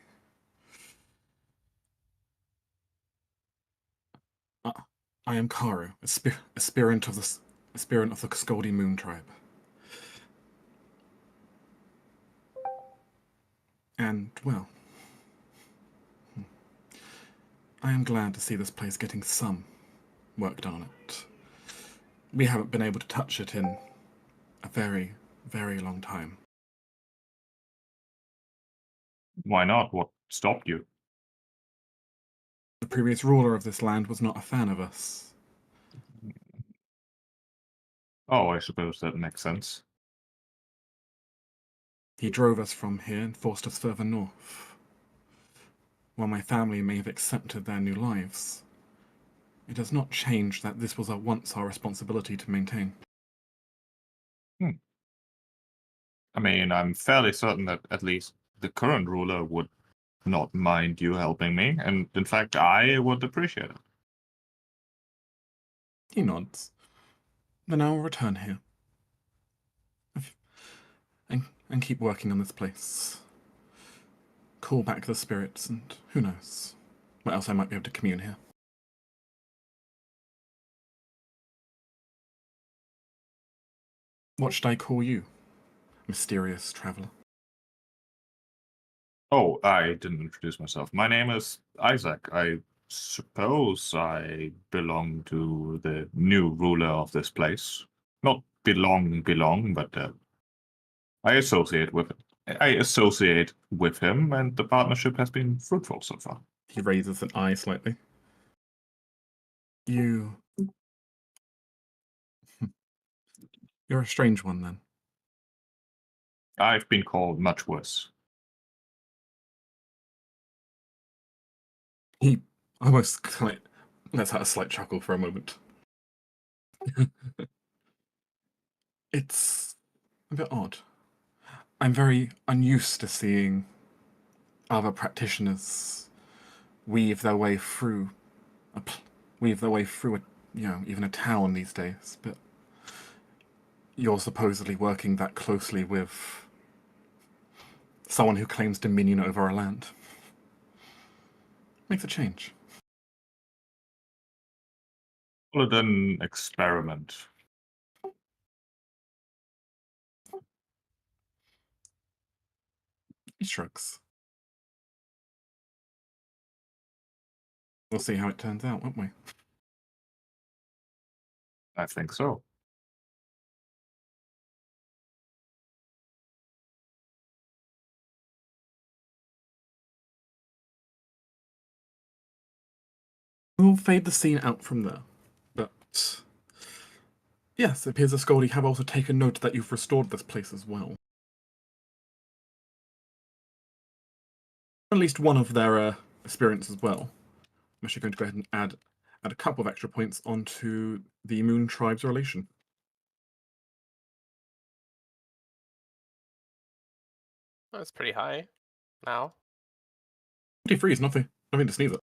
I am Karu, aspirant of the Skaldi Moon tribe. And, well, I am glad to see this place getting some work done on it. We haven't been able to touch it in a very, very long time. Why not? What stopped you? The previous ruler of this land was not a fan of us. Oh, I suppose that makes sense. He drove us from here and forced us further north. While my family may have accepted their new lives, it does not change that this was once our responsibility to maintain. I mean, I'm fairly certain that at least the current ruler would not mind you helping me, and in fact, I would appreciate it. He nods. Then I will return here. And keep working on this place. Call back the spirits, and who knows what else I might be able to commune here. What should I call you, mysterious traveler? Oh, I didn't introduce myself. My name is Isaac. I suppose I belong to the new ruler of this place. Not belong, but I associate with it. I associate with him, and the partnership has been fruitful so far. He raises an eye slightly. You're a strange one, then. I've been called much worse. He almost kind of lets out a slight chuckle for a moment. It's a bit odd. I'm very unused to seeing other practitioners weave their way through even a town these days. But you're supposedly working that closely with someone who claims dominion over our land. Makes a change. Call it an experiment. He shrugs. We'll see how it turns out, won't we? I think so. We'll fade the scene out from there. But yes, it appears the Skaldi have also taken note that you've restored this place as well. At least one of their experience as well. I'm actually going to go ahead and add a couple of extra points onto the Moon Tribe's relation. That's pretty high now. 23 is nothing to sneeze at.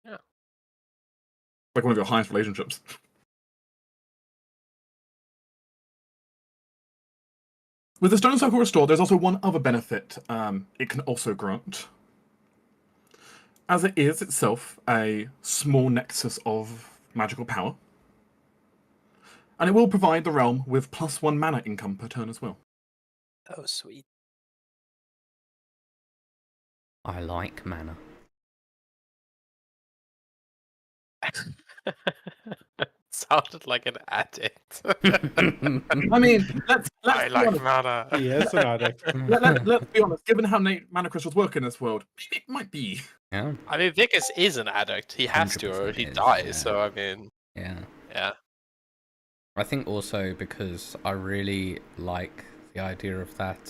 Yeah. Like one of your highest relationships. With the Stone Circle restored, there's also one other benefit it can also grant. As it is itself a small nexus of magical power, and it will provide the realm with +1 mana income per turn as well. Oh, sweet. I like mana. Sounded like an addict. I mean, let's I be like honest. mana. Yes, an addict. Let's be honest. Given how mana crystals work in this world, maybe it might be. Yeah, I mean, Vickers is an addict. He has to, or 100% he is, dies. yeah. So I mean, yeah. yeah. I think also because I really like the idea of that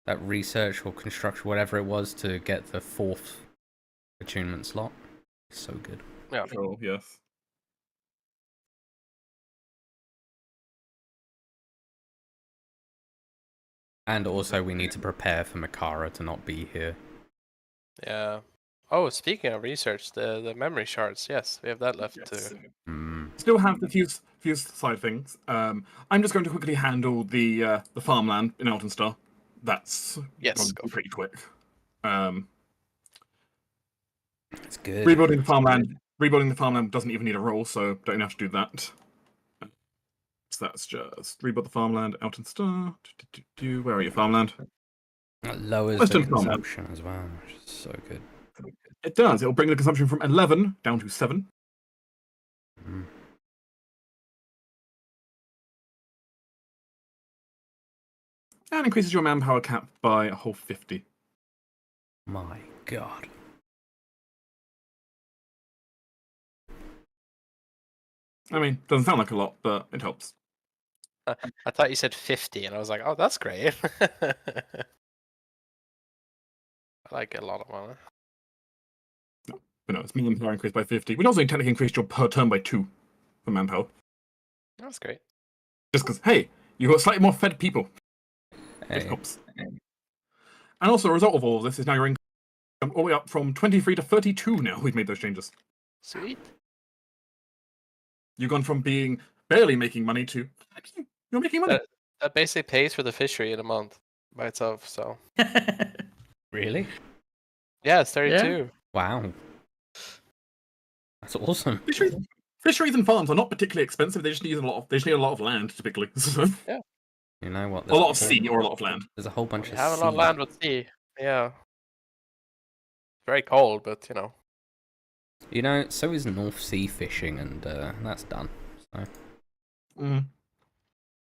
that research or construction, whatever it was, to get the 4th attunement slot. So good. Yeah. Oh yes. And also we need to prepare for Makara to not be here. Yeah. Oh, speaking of research, the memory shards. Yes, we have that left too. Still have the fuse side of things. I'm just going to quickly handle the farmland in Eltonstar. That's Yes, going to go be for pretty quick. It's good. Rebuilding the farmland doesn't even need a roll, so don't even have to do that. So that's just rebuild the farmland, Eltonstar. Where are you, farmland? It lowers Western the combat. consumption as well, which is so good. It does. It'll bring the consumption from 11 down to 7. Mm. And increases your manpower cap by a whole 50. My God. I mean, doesn't sound like a lot, but it helps. I thought you said 50, and I was like, oh, that's great. I like a lot of money. But no, it's manpower increased by 50. We'd also technically increase your per turn by 2 for manpower. That's great. Just because, hey, you've got slightly more fed people. It Hey, helps. And also, a result of all of this is now your income all the way up from 23 to 32 now. We've made those changes. Sweet. You've gone from being barely making money to you're making money. That basically pays for the fishery in a month by itself. So really? yeah, it's 32. Wow. That's awesome. Fisheries and farms are not particularly expensive. They just need a lot of land typically. So, You know what? a lot of sea or a lot of land. There's a whole bunch We of have a lot of sea. land with sea. Yeah. Very cold, but you know. You know, so is North Sea fishing, and that's done. So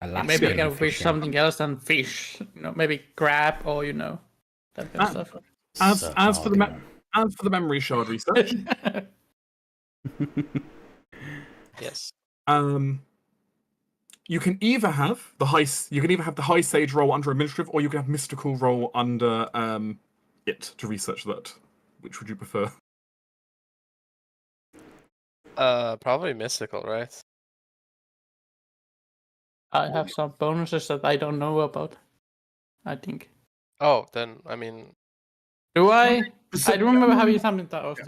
Alaskan Maybe I can fish fishing. something else than fish. You know, maybe crab or that kind of stuff. As for the memory shard research, Yes. you can either have the high sage roll under administrative, or you can have mystical roll under it to research that. Which would you prefer? Probably mystical, right? I have some bonuses that I don't know about. I think. Oh, then I mean, Do I? I don't remember having something that was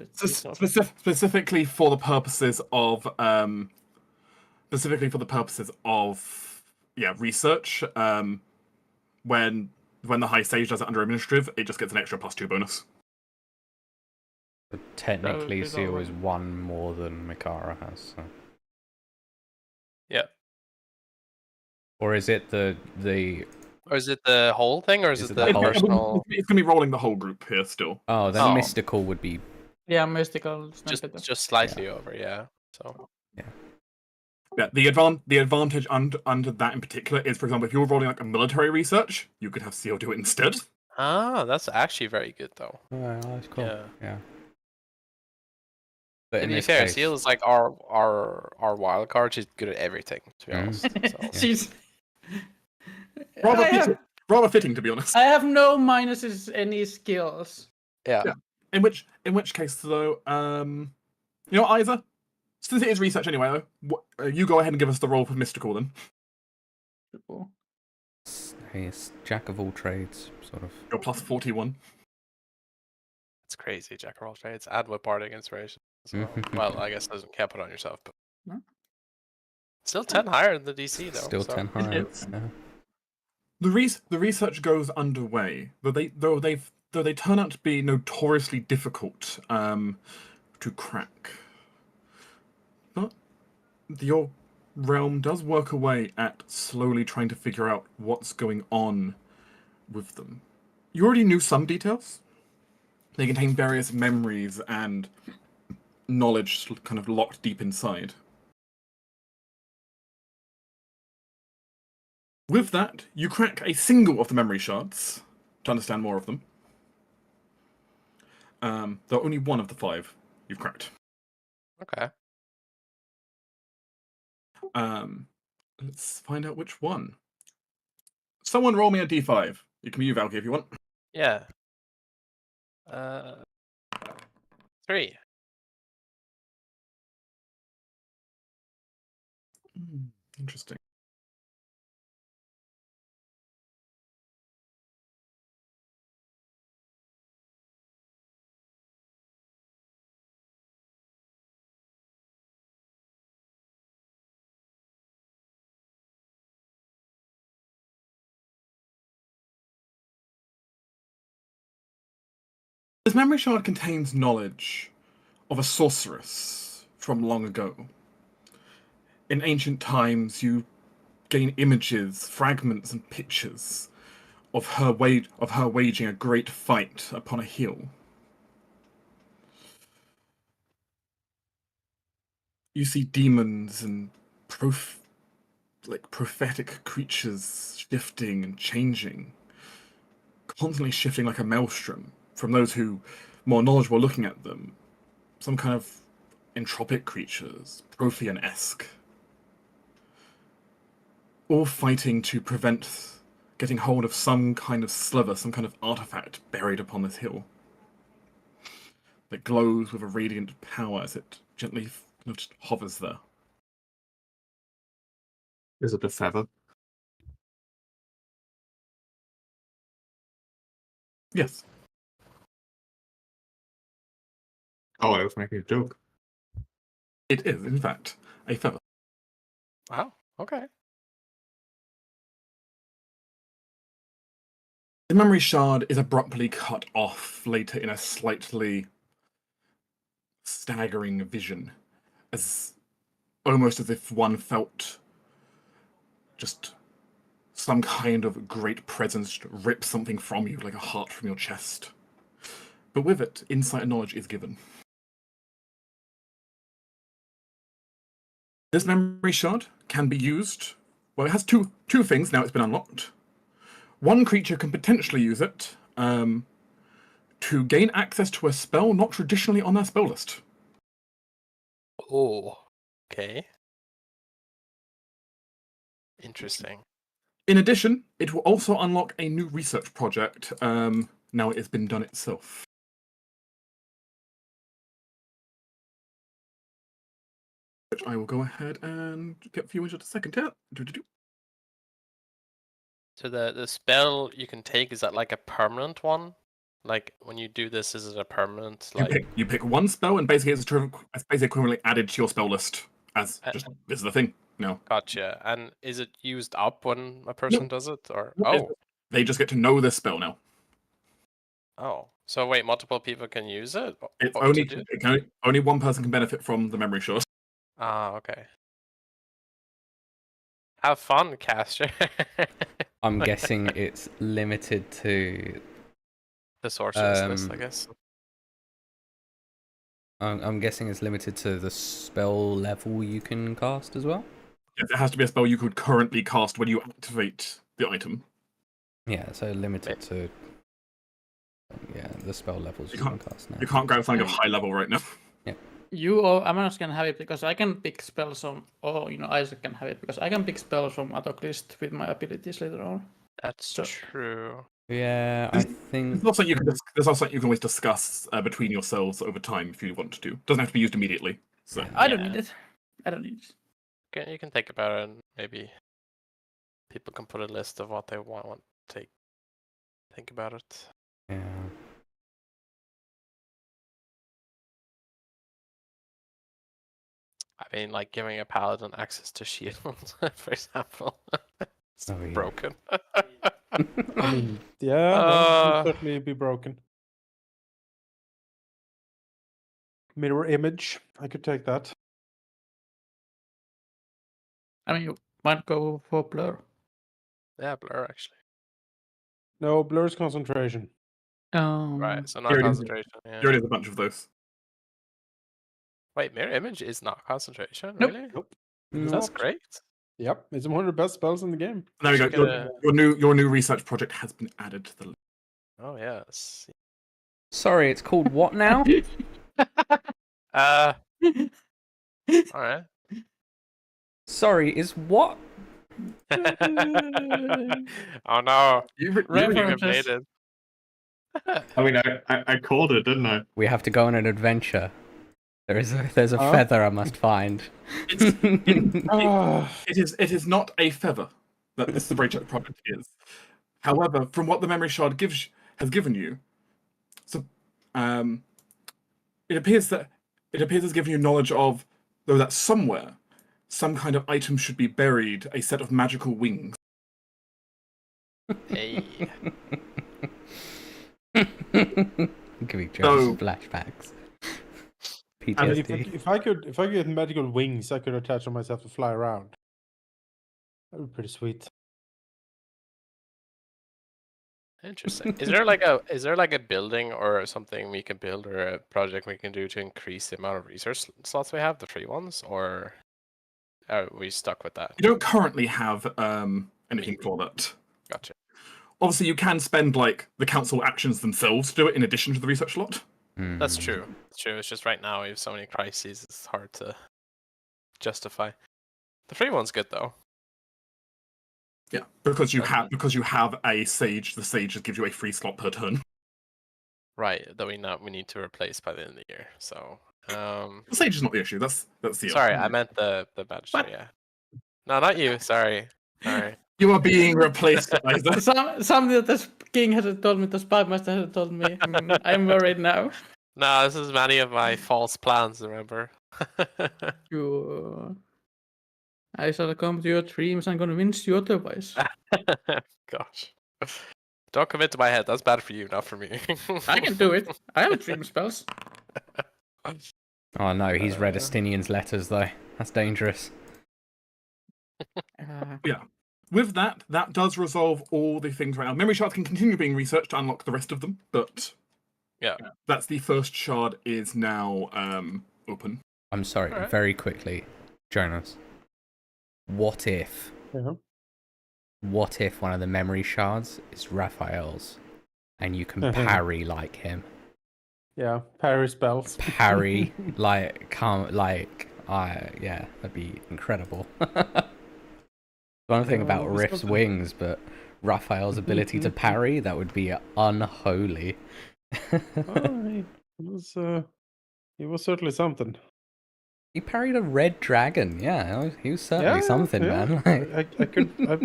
Specifically for the purposes of research. When the high sage does it under administrative, it just gets an extra +2 bonus. But technically, That would be Seal all is one more than Mikara has. So. yeah. Or is it the Or is it the whole thing, or is Is it it the the whole- personal? It's going to be rolling the whole group here still. Oh, then Oh. mystical would be Yeah, mystical. Is not better. Just slightly over, yeah. So Yeah, the advantage under that in particular is, for example, if you're rolling like a military research, you could have Seal do it instead. that's actually very good though. Oh, that's cool. Yeah. But To in be this fair, case, Seal is like our wild card. She's good at everything, to be honest. So. She's. Rather fitting, to be honest. I have no minuses any skills. Yeah. In which case, though, Isa, since it is research anyway, though, you go ahead and give us the roll for mystical then. he's jack of all trades, sort of. You're +41. It's crazy, Jack of all trades. Add whip bardic inspiration. So, well, I guess doesn't can't put on yourself, but No. still 10 higher than the DC though. Still so. 10 higher. is. Yeah. The research goes underway, though they turn out to be notoriously difficult to crack. But your realm does work away at slowly trying to figure out what's going on with them. You already knew some details. They contain various memories and knowledge kind of locked deep inside. With that, you crack a single of the memory shards to understand more of them. Though only one of the 5 you've cracked. Okay. Let's find out which one. Someone roll me a d5. It can be you, Valky, if you want. Yeah. 3. Interesting. This memory shard contains knowledge of a sorceress from long ago. In ancient times, you gain images, fragments, and pictures of her waging a great fight upon a hill. You see demons and prophetic creatures shifting and changing, constantly shifting like a maelstrom from those who more knowledgeable looking at them. Some kind of entropic creatures, Prothean-esque. All fighting to prevent getting hold of some kind of sliver, some kind of artifact buried upon this hill that glows with a radiant power as it gently just hovers there. Is it a feather? Yes. Oh, I was making a joke. It is, in fact, a feather. Wow. Okay. The memory shard is abruptly cut off later in a slightly staggering vision, almost as if one felt just some kind of great presence rip something from you, like a heart from your chest. But with it, insight and knowledge is given. This memory shard can be used. Well, it has two things now it's been unlocked. One creature can potentially use it to gain access to a spell not traditionally on their spell list. Oh. Okay. Interesting. In addition, it will also unlock a new research project. Now it has been done itself. Which I will go ahead and get for you in just a second. So the spell you can take, is that like a permanent one? Like when you do this, is it a permanent You pick one spell, and basically it's basically equivalently added to your spell list as just this is the thing. No. Gotcha. And is it used up when a person does it, or They just get to know this spell now. Oh, so wait, multiple people can use it? It's Or only to do- only one person can benefit from the memory shard. Ah, okay. Have fun, caster. I'm guessing it's limited to. The sorceress list, I guess. I'm guessing it's limited to the spell level you can cast as well. Yes, it has to be a spell you could currently cast when you activate the item. Yeah, so limited to. Yeah, the spell levels you can cast now. You can't grab something of high level right now. You or Amanos can have it because I can pick spells from, or Isaac can have it because I can pick spells from Atok list with my abilities later on. That's true. Yeah, I think There's also something you can always discuss between yourselves over time if you want to. Doesn't have to be used immediately. So I don't need it. I don't need it. You can think about it, and maybe people can put a list of what they want to think about it. yeah. I mean, like giving a paladin access to shields, for example. It's broken. I mean, yeah, that would certainly be broken. Mirror image, I could take that. I mean, you might go for blur. Yeah, blur actually. No, blur's concentration. Right, so not Here it is. concentration. Yeah. Here it is, a bunch of those. Wait, mirror image is not concentration, Nope. really? Nope. That's Not. great. Yep, it's one of the best spells in the game. There we go. Should Your new research project has been added to the list. Oh yes. Sorry, it's called what now? All right. Sorry, is what? Oh no, You you References. made it. I mean, I called it, didn't I? We have to go on an adventure. There's a Huh? feather I must find. It is not a feather that this research project is. However, from what the memory shard has given you, so it appears it's giving you knowledge of, though, that somewhere some kind of item should be buried, a set of magical wings. Hey. Giving Jones flashbacks. I mean, PTSD. if I could get magical wings, I could attach on myself to fly around. That would be pretty sweet. Interesting. Is there like a building or something we can build or a project we can do to increase the amount of research slots we have, the free ones, or are we stuck with that? You don't currently have anything for that. Gotcha. Obviously, you can spend like the council actions themselves to do it in addition to the research slot. That's true. It's true. It's just right now we have so many crises. It's hard to justify. The free one's good though. Yeah, because you have a sage. The sage just gives you a free slot per turn. Right. That we need to replace by the end of the year. So. The sage is not the issue. That's the. Sorry, I meant the magistrate. Yeah. No, not you. Sorry. You are being replaced, Isaac. Something that the king hasn't told me, the spy master hasn't told me. I'm worried now. No, this is many of my false plans. Remember. I shall come to your dreams and convince you otherwise. Gosh. Don't commit to my head. That's bad for you, not for me. I can do it. I have dream spells. Oh no, he's read Estinian's letters though. That's dangerous. Yeah. With that does resolve all the things right now. Memory shards can continue being researched to unlock the rest of them, but yeah, that's the first shard is now open. I'm sorry, very quickly, Jonas. What if one of the memory shards is Raphael's, and you can parry like him? Yeah, parry spells. Parry yeah, that'd be incredible. One thing about Rift's wings, but Raphael's ability to parry, that would be unholy. He was certainly something. He parried a red dragon, yeah. He was certainly something, man. I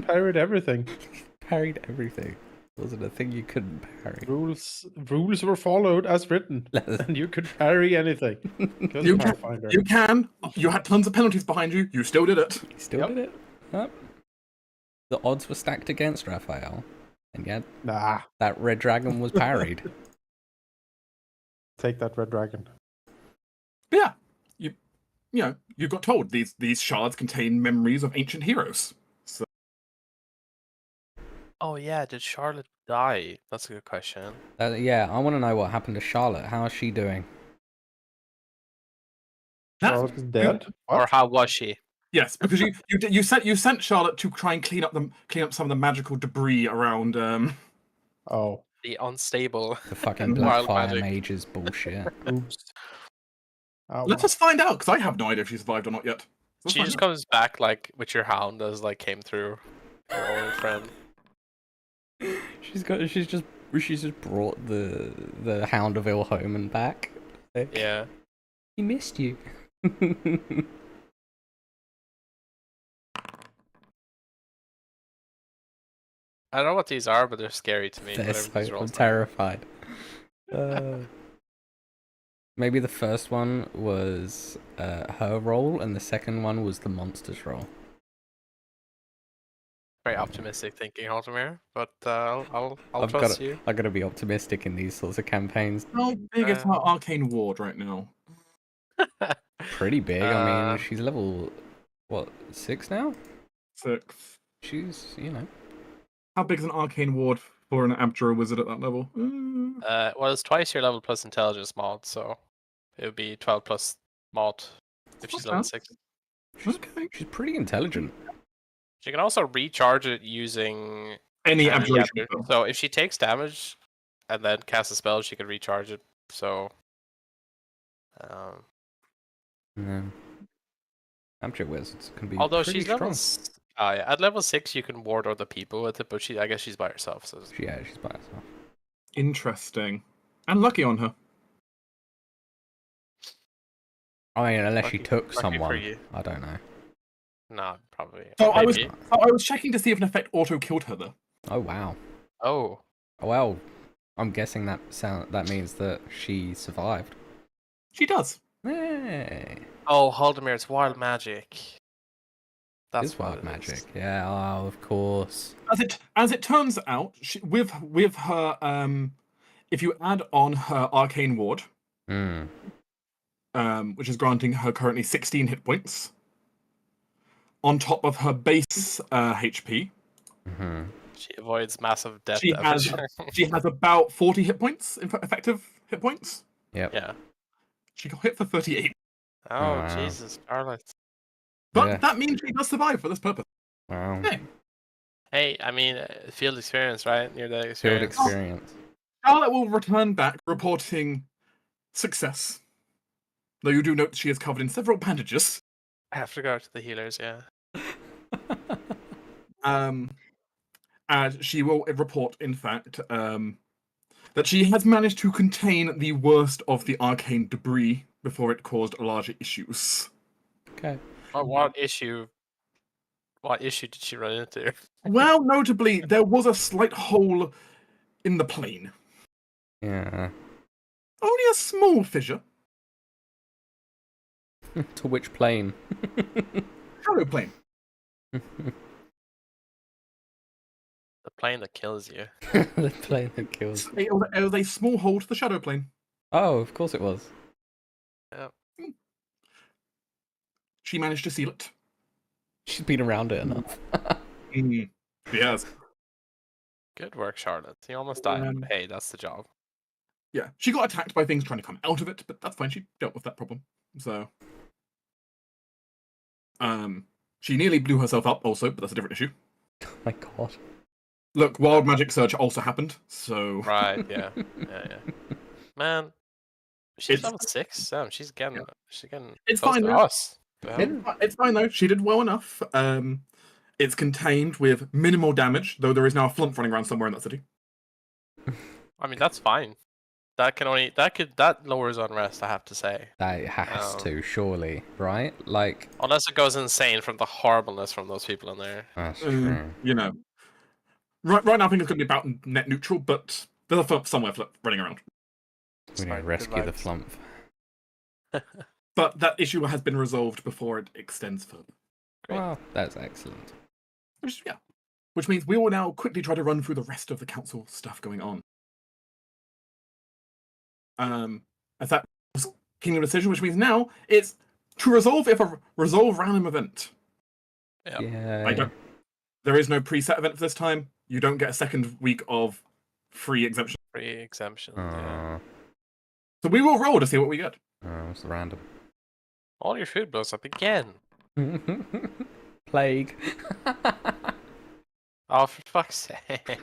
parried everything. Parried everything. Wasn't a thing you couldn't parry. Rules were followed as written, and you could parry anything. You can. You had tons of penalties behind you. You still did it. You still did it. Yep. The odds were stacked against Raphael, and yet that red dragon was parried. Take that red dragon. Yeah, you got told these shards contain memories of ancient heroes. So. Oh yeah, did Charlotte die? That's a good question. Yeah, I want to know what happened to Charlotte. How is she doing? Charlotte is dead. Or how was she? Yes, because you sent Charlotte to try and clean up some of the magical debris around. The unstable. The fucking Blackfire mages bullshit. Oops. Let us find out, because I have no idea if she survived or not yet. She just comes back like with your hound as like came through your old friend. She's just brought the Hound of Ilhomen back. Yeah. He missed you. I don't know what these are, but they're scary to me. I'm terrified. Maybe the first one was her role, and the second one was the monster's role. Very optimistic thinking, Halldamir, but I'll trust you. I've got to be optimistic in these sorts of campaigns. How big is her arcane ward right now? Pretty big. I mean, she's level, what, 6 now? 6. She's, How big is an arcane ward for an Abjurer wizard at that level? Well, it's twice your level plus intelligence mod, so it would be 12 plus mod if she's level 6. She's pretty intelligent. She can also recharge it using any abjuration. So if she takes damage and then casts a spell, she can recharge it. So, Abjure wizards can be. Although pretty she's strong. at level 6, you can ward other people with it, but I guess she's by herself. So yeah, she's by herself. Interesting, and lucky on her. I mean, unless she took someone, I don't know. No, probably. So I was checking to see if an effect auto killed her though. Oh wow. Oh. Well, I'm guessing that means that she survived. She does. Hey. Oh, Halldamir, it's wild magic. That's wild magic. Yeah, oh, of course. As it turns out, with her if you add on her arcane ward, which is granting her currently 16 hit points, on top of her base HP, She avoids massive death She has damage. she has about 40 hit points, effective hit points. Yep. Yeah. She got hit for 38. Oh, wow. Jesus, Scarlet. But Yeah. that means she does survive for this purpose. Wow. Hey, Hey, I mean, field experience, right? Near the Field experience. experience. Charlotte will return back, reporting success. Though you do note she is covered in several bandages. I have to go to the healers, yeah. And she will report, in fact, that she has managed to contain the worst of the arcane debris before it caused larger issues. Okay. What issue? What issue did she run into? Well, notably, there was a slight hole in the plane. Yeah. Only a small fissure. To which plane? Shadow plane. The plane that kills you. The plane that kills. It was a small hole to the shadow plane. Oh, of course it was. She managed to seal it. She's been around it enough. Yes. Good work, Charlotte. You almost died. Um, Hey, that's the job. Yeah. She got attacked by things trying to come out of it, but that's fine. She dealt with that problem. So. She nearly blew herself up also, but that's a different issue. Oh my god. Look, Wild Magic Surge also happened, so. Right, yeah. Yeah. Man, she's It's- level 6? Damn, she's getting It's close fine to now. us. Yeah. It's fine though. She did well enough. It's contained with minimal damage, though there is now a flump running around somewhere in that city. I mean, that's fine. That lowers unrest, I have to say. That has to, surely, right? Like, Unless it goes insane from the horribleness from those people in there. that's true. You know. Right now I think it's going to be about net neutral, but there's a flump somewhere running around. We need to Good rescue the vibes. flump. But that issue has been resolved before it extends further. Great. Well, that's excellent. Which means we will now quickly try to run through the rest of the council stuff going on. As that was Kingdom Decision, which means now it's to resolve if a resolve random event. Yeah. Yeah. There is no preset event for this time. You don't get a second week of free exemption. Free exemption. Yeah. So we will roll to see what we get. It's random. All your food blows up again. Plague. Oh, for fuck's sake.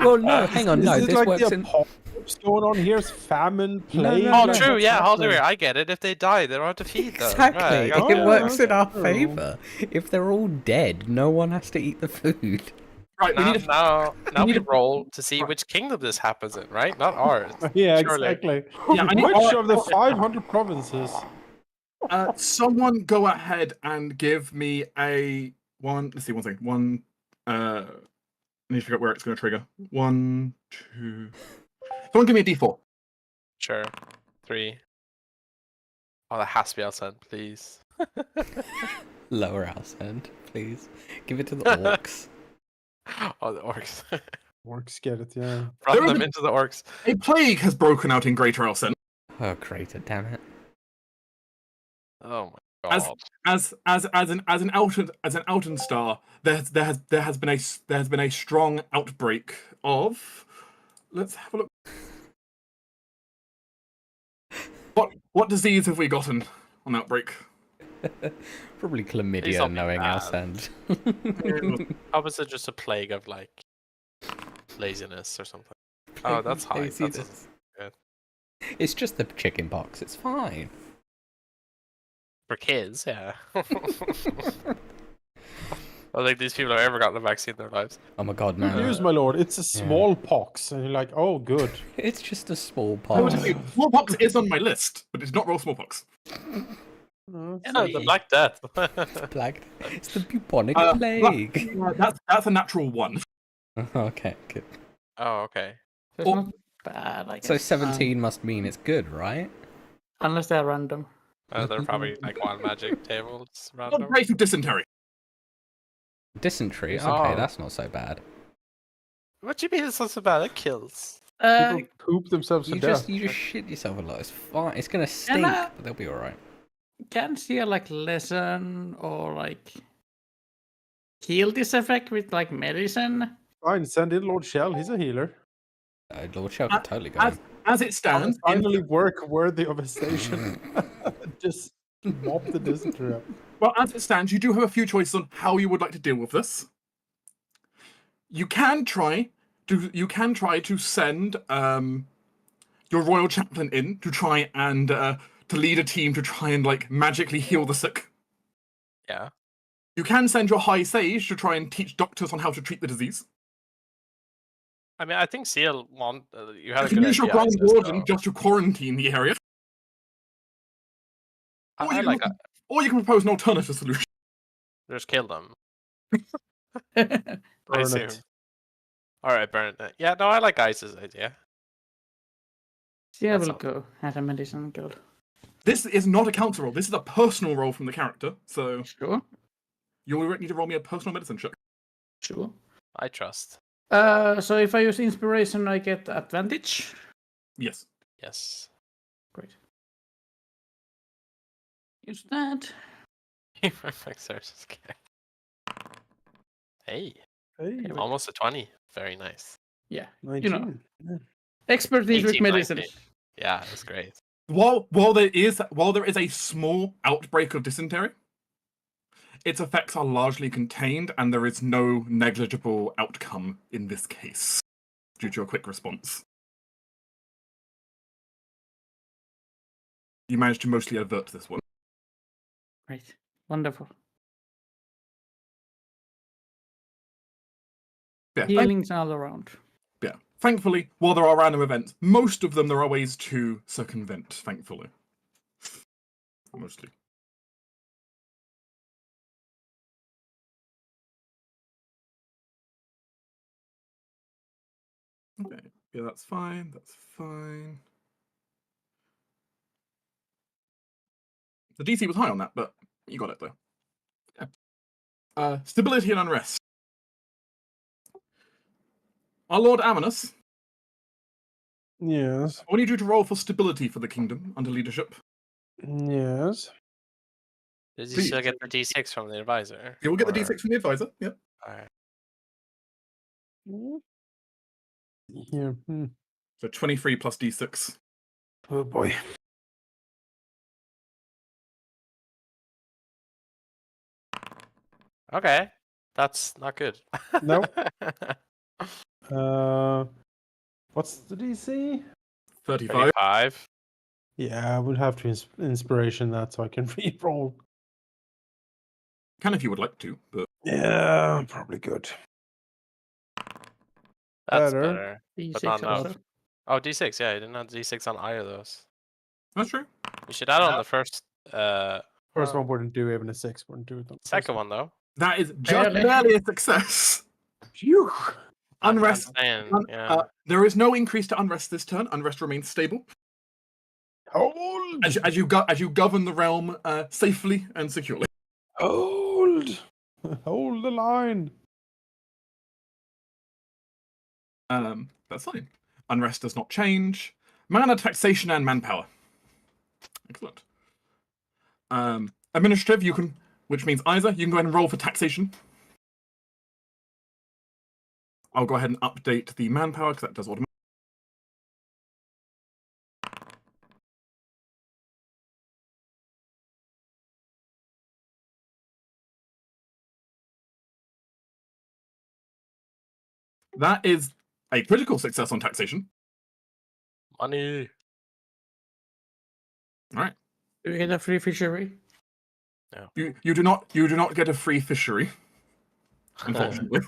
Well, no, hang on, no, Is it this like works the in. apocalypse going on here? Is famine, No, plague? no, Oh, no. true, yeah, What's Halldamir, happening? I get it. If they die, they don't have to feed them. Exactly. Right, I got It yeah, works in our true. favour. If they're all dead, no one has to eat the food. Right, we Now, need to now we need to- roll to see which kingdom this happens in, right? Not ours. Yeah, Surely. exactly. Yeah, I need Which of the 500 provinces? someone go ahead and give me a one. Let's see, one thing. One. I need to figure out where it's going to trigger. 1, 2. Someone give me a D4. Sure. 3. Oh, that has to be outside, please. Lower house end, please. Give it to the orcs. Oh, the orcs. Orcs get it, yeah. Run There is them a- into the orcs. A plague has broken out in Greater Alcen. Oh, crater, damn it. Oh my As- god. As an Alten star, there has been a strong outbreak of. Let's have a look. What disease have we gotten on outbreak? Probably Please chlamydia, don't be knowing our bad. send. How was it just a plague of like laziness or something? Oh, that's high. That's Laziness. good. It's just the chicken pox. It's fine. For kids, yeah. I don't think these people have ever gotten a vaccine in their lives. Oh my god, no. News, my lord. It's a smallpox. And you're like, oh, good. It's just a small I would pox. say smallpox is on my list, but it's not real smallpox. Yeah, the Black Death. Plague. It's the bubonic Uh, plague. That's a natural one. Okay, good. Oh, okay. It's Oh. not bad, I guess. So 17 must mean it's good, right? Unless they're random. They're probably like wild magic tables Not random. great for dysentery. Dysentery. Okay, Oh. that's not so bad. What do you mean it's not so bad? It kills. People poop themselves to You death. just shit yourself a lot. It's fine. It's gonna stink, but they'll be all right. Can see a like lesson or like heal this effect with like medicine? Fine, send in Lord Shell. He's a healer. Lord Shell could totally go. As it stands, Finally, work worthy of a station. Just mop the dysentery up. well, as it stands, you do have a few choices on how you would like to deal with this. You can try to send your royal chaplain in to try and to lead a team to try and like magically heal the sick. Yeah. You can send your high sage to try and teach doctors on how to treat the disease. I mean, I think Seal want you had You a can good use your idea. grand Isis, warden though. just to quarantine the area. I like Or you can propose an alternative solution. just kill them. Burn assume. it. All right, burn it. Yeah, no, I like Ice's idea. Yeah, That's will all. go at a medicine guild. This is not a council roll. This is a personal roll from the character. So Sure. you'll need to roll me a personal medicine check. Sure. I trust. So if I use inspiration, I get advantage. Yes. Yes. Great. Use that. Perfect search. Okay. Hey, Hey, Here we go. almost a 20. Very nice. Yeah. 19. You know, expertise with 18, medicine. 19. Yeah, that's great. While there is a small outbreak of dysentery, its effects are largely contained, and there is no negligible outcome in this case due to a quick response. You managed to mostly avert this one. Great. Wonderful. Yeah, Healings all around. yeah. Thankfully, while there are random events, most of them there are ways to circumvent. Thankfully, mostly. Okay. Yeah, that's fine. That's fine. The DC was high on that, but you got it though. Yeah. Stability and unrest. Our Lord Amanus, Yes. I need you to roll for stability for the kingdom under leadership. Yes. Did you Please. still get the D6 from the advisor? You will get the Or- D6 from the advisor. Yep. Alright. Here. So 23 plus D6. Oh boy. Okay. That's not good. Nope. What's the DC? 35. 35. Yeah, I would have to inspiration that so I can re-roll. Can if you would like to, but Yeah, probably good. That's Better. better. D6 But not enough. also. Oh, D6. Yeah, I didn't have D6 on either of those. that's true. You should add on the first. First one wouldn't do, even a 6 wouldn't do it. on the first Second one though. That is just Barely. barely a success. Phew. Unrest. I'm saying, yeah. There is no increase to unrest this turn. Unrest remains stable Hold. as you govern the realm safely and securely. Hold. Hold the line. That's fine. Unrest does not change. Mana, taxation, and manpower. Excellent. Administrative, you can, which means either you can go ahead and roll for taxation. I'll go ahead and update the manpower because that does automatically. That is a critical success on taxation. Money. All right. Do we get a free fishery? You do not get a free fishery, unfortunately.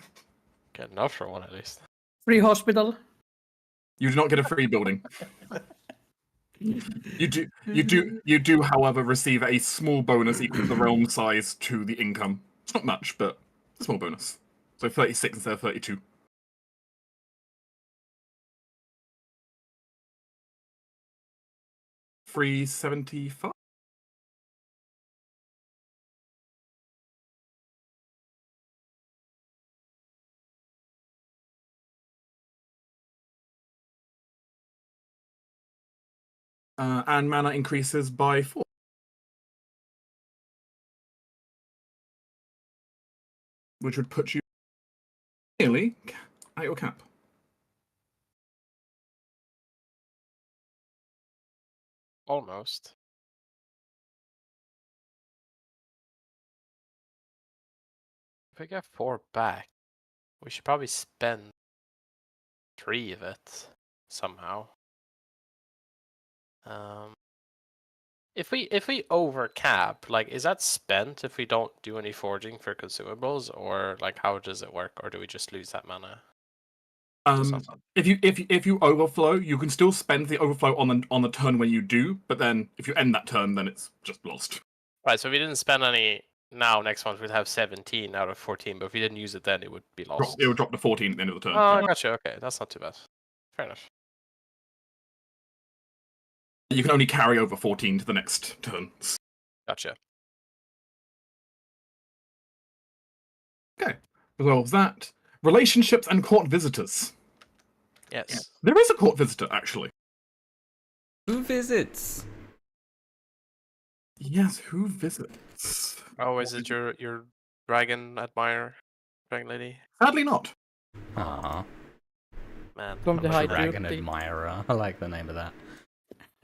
Get enough for one at least. Free hospital? You do not get a free building. You do, however, receive a small bonus equal to the realm size to the income. It's not much, but it's a small bonus. So 36 instead of 32. Free 75. And mana increases by 4. which would put you nearly at your cap. Almost. If we get 4 back, we should probably spend 3 of it somehow. If we overcap, like, is that spent if we don't do any forging for consumables, or like how does it work, or do we just lose that mana? If you overflow, you can still spend the overflow on the turn when you do, but then if you end that turn, then it's just lost. Right, so if we didn't spend any now, next month we'd have 17 out of 14, but if we didn't use it then, it would be lost. It would drop to 14 at the end of the turn. Oh, I gotcha. Okay, that's not too bad. Fair enough. You can only carry over 14 to the next turn. Gotcha. Okay. Well, that relationships and court visitors. Yes. There is a court visitor, actually. Who visits? Yes, who visits? Oh, is it your dragon admirer, dragon lady? Sadly not. Aww. Man. From the I'm high a dragon duty. admirer. I like the name of that.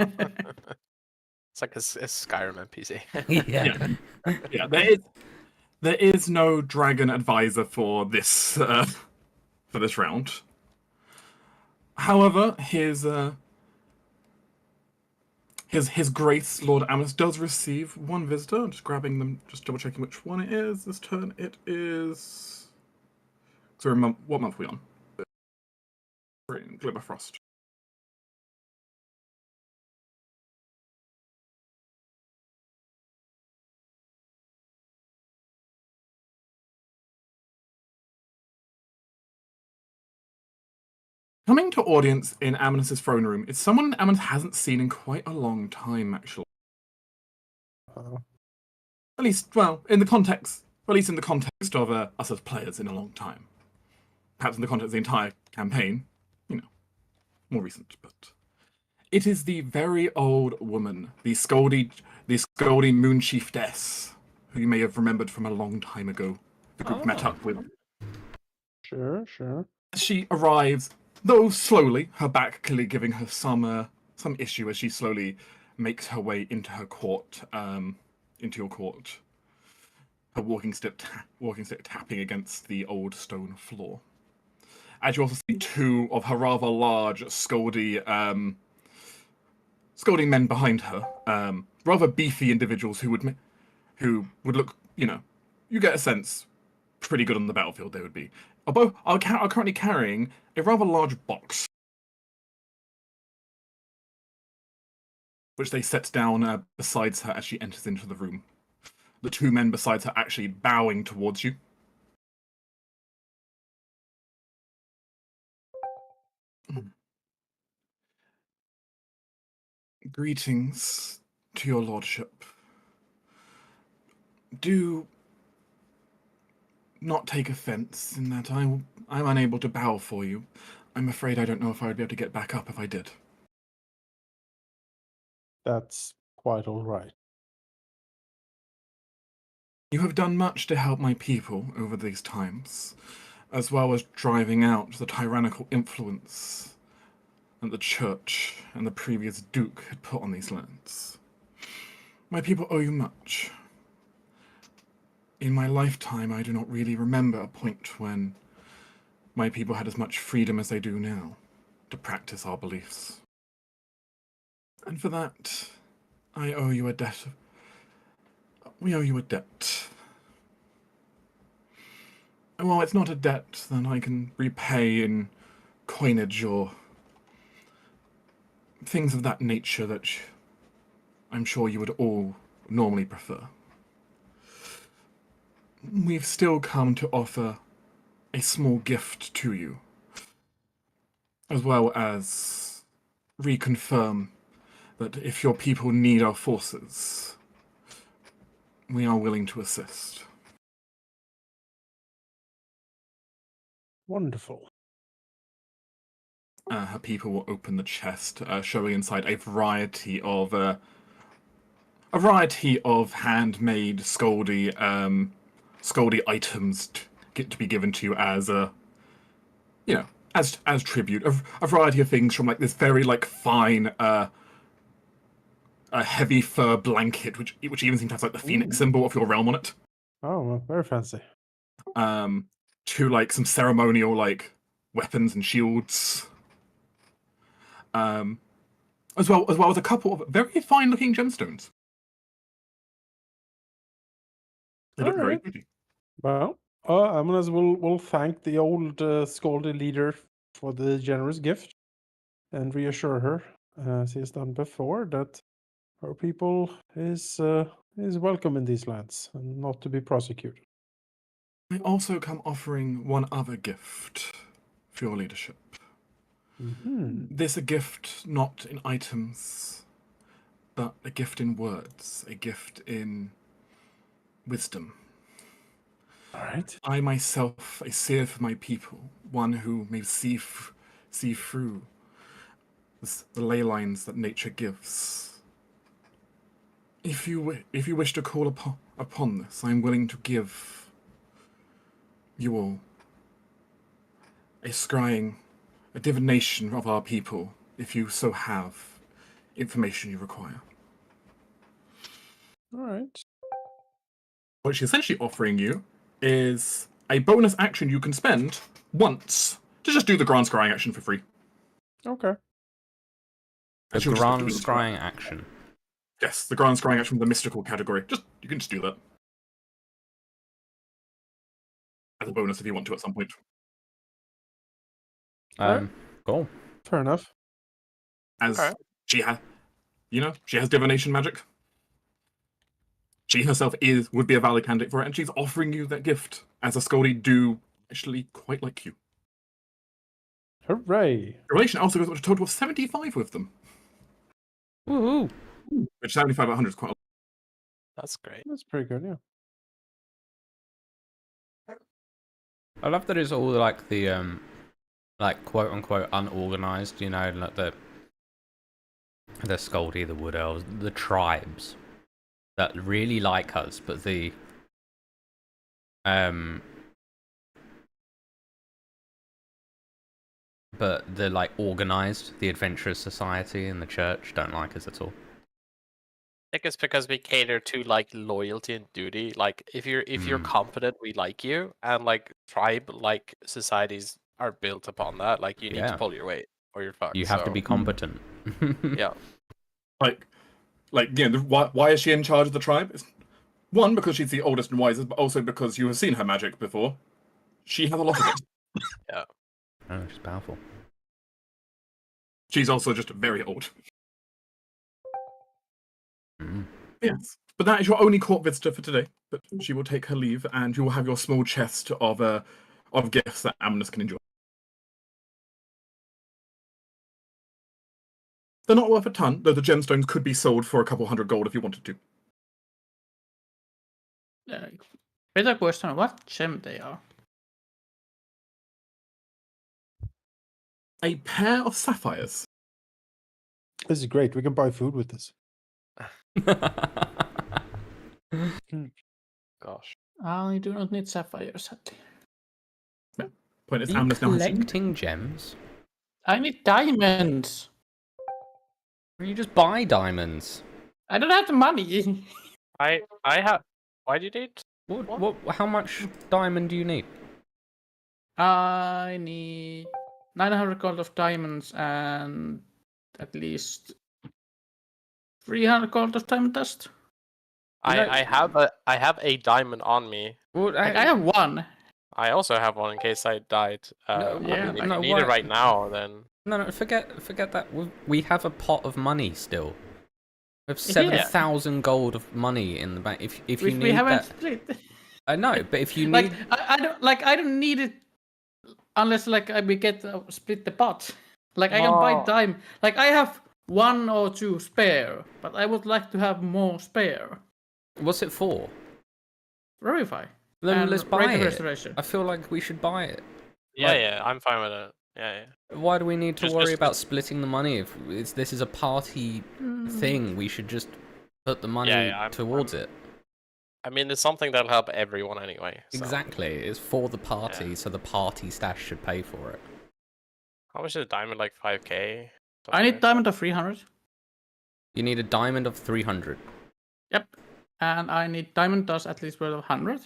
It's like a Skyrim NPC. Yeah. Yeah, there is no dragon advisor for this round. However, his Grace Lord Amos does receive one visitor. I'm just grabbing them, just double checking which one it is this turn. It is. Sorry, what month are we on? Glimmerfrost. Coming to audience in Amonis's throne room is someone Amonis hasn't seen in quite a long time, actually. At least, well, in the context of us as players in a long time. Perhaps in the context of the entire campaign, more recent, but it is the very old woman, the Scoldy Moon Chieftess, who you may have remembered from a long time ago. The group met up with. Sure. She arrives, though slowly, her back clearly giving her some issue as she slowly makes her way into her court, into your court. Her walking stick tapping against the old stone floor. As you also see 2 of her rather large, scoldy men behind her, rather beefy individuals who would look, you get a sense, pretty good on the battlefield they would be. Both are currently carrying a rather large box, which they set down beside her as she enters into the room. The 2 men beside her actually bowing towards you. Greetings to your lordship. Do not take offense in that I'm unable to bow for you. I'm afraid I don't know if I would be able to get back up if I did. That's quite all right. You have done much to help my people over these times, as well as driving out the tyrannical influence that the church and the previous duke had put on these lands. My people owe you much. In my lifetime, I do not really remember a point when my people had as much freedom as they do now to practice our beliefs. And for that, I owe you a debt. We owe you a debt. And while it's not a debt, then I can repay in coinage or things of that nature that I'm sure you would all normally prefer. We've still come to offer a small gift to you, as well as reconfirm that if your people need our forces, we are willing to assist. Wonderful. Her people will open the chest, showing inside a variety of handmade Scoldy items to be given to you as a, as tribute. A variety of things from like this very like fine, a heavy fur blanket, which even seems to have like the phoenix symbol of your realm on it. Oh, well, very fancy. To like some ceremonial like weapons and shields. As well as a couple of very fine looking gemstones. They look very pretty. Well, Amanas will thank the old Scaldy leader for the generous gift and reassure her, as he has done before, that her people is welcome in these lands and not to be prosecuted. I also come offering one other gift for your leadership. This a gift not in items, but a gift in words, a gift in wisdom. All right. I myself, a seer for my people, one who may see through the ley lines that nature gives. If you wish to call upon this, I am willing to give you all a scrying, a divination of our people, if you so have information you require. All right. What she's essentially offering you is a bonus action you can spend once to just do the grand scrying action for free. Okay. The She'll just have to grand do the scrying action. Yes, the grand scrying action from the mystical category. You can just do that as a bonus if you want to at some point. Cool. Fair enough. As Alright. she has divination magic. She herself would be a valid candidate for it, and she's offering you that gift, as a Scaldy do actually quite like you. Hooray! Your relation also goes up to a total of 75 with them. Woohoo! Which 75 out of 100 is quite a lot. That's great. That's pretty good, yeah. I love that it's all like the like quote unquote unorganized, you know, like the Scaldy, the Wood Elves, the tribes that really like us, but the like organized, the adventurous society and the church don't like us at all. I think it's because we cater to like loyalty and duty. Like if you're competent, we like you, and like tribe like societies are built upon that. Like you need to pull your weight or you're fucked. You have to be competent. Yeah. Why is she in charge of the tribe? One, because she's the oldest and wisest, but also because you have seen her magic before. She has a lot of it. Yeah. Oh, she's powerful. She's also just very old. Mm. Yes. But that is your only court visitor for today. But she will take her leave, and you will have your small chest of gifts that Amnes can enjoy. They're not worth a ton, though the gemstones could be sold for a couple hundred gold if you wanted to. Better question, what gem they are? A pair of sapphires. This is great. We can buy food with this. Gosh. I do not need sapphires, sadly. Point is, Are you Amnes now has collecting gems? I need diamonds. Or you just buy diamonds? I don't have the money. I have. Why do you need? What? How much diamond do you need? I need 900 gold of diamonds and at least 300 gold of diamond dust. I have a diamond on me. Well, Like, I have one. I also have one in case I died. No, yeah, if like, you no, need why- it right now, then No, forget that. We have a pot of money still. We have Yeah. 7,000 gold of money in the bank. If you Which need we haven't that, split. I know. But if you Like need, I don't need it unless we get split the pot. Like I can buy No. time. Like I have 1 or 2 spare, but I would like to have more spare. what's it for? Verify. Then and let's buy rate of it. restoration. I feel like we should buy it. yeah, I'm fine with it. Yeah. Why do we need to Just- worry just- about splitting the money? If this is a party thing, we should just put the money I'm- towards it. I mean, it's something that'll help everyone anyway. So. Exactly. It's for the party, Yeah. so the party stash should pay for it. How much is a diamond? Like 5k? I need diamond of 300. You need a diamond of 300. Yep. And I need diamond dust at least worth of 100.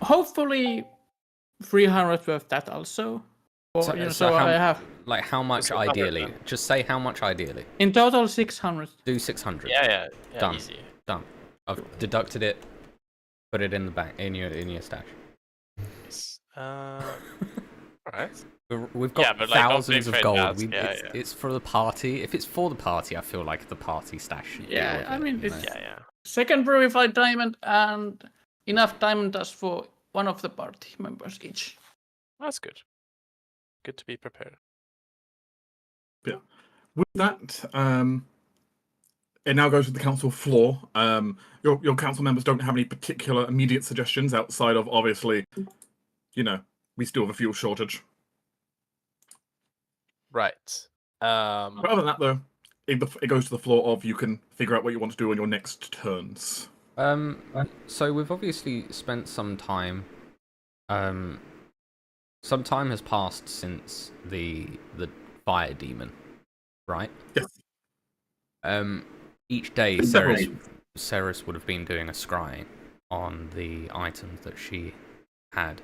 Hopefully 300 worth that also. Or, so I have... Like, how much 600 ideally? then. Just say how much ideally. In total, 600. Do 600. Yeah, Done. easy. Done. I've deducted it. Put it in the bank, in your stash. Alright. We've got but, like, don't thousands of big gold. trade ads. It's for the party. If it's for the party, I feel like the party stash should be Yeah, worth I it, mean, you it's- know? Yeah. Second verified diamond and enough diamond dust for one of the party members each. That's good. Good to be prepared. With that, it now goes to the council floor. Your council members don't have any particular immediate suggestions outside of, obviously, we still have a fuel shortage. Right. But other than that, though, it goes to the floor of you can figure out what you want to do on your next turns. So we've obviously spent some time. Some time has passed since the fire demon, right? Yes. Each day, Several Ceres would have been doing a scrying on the items that she had,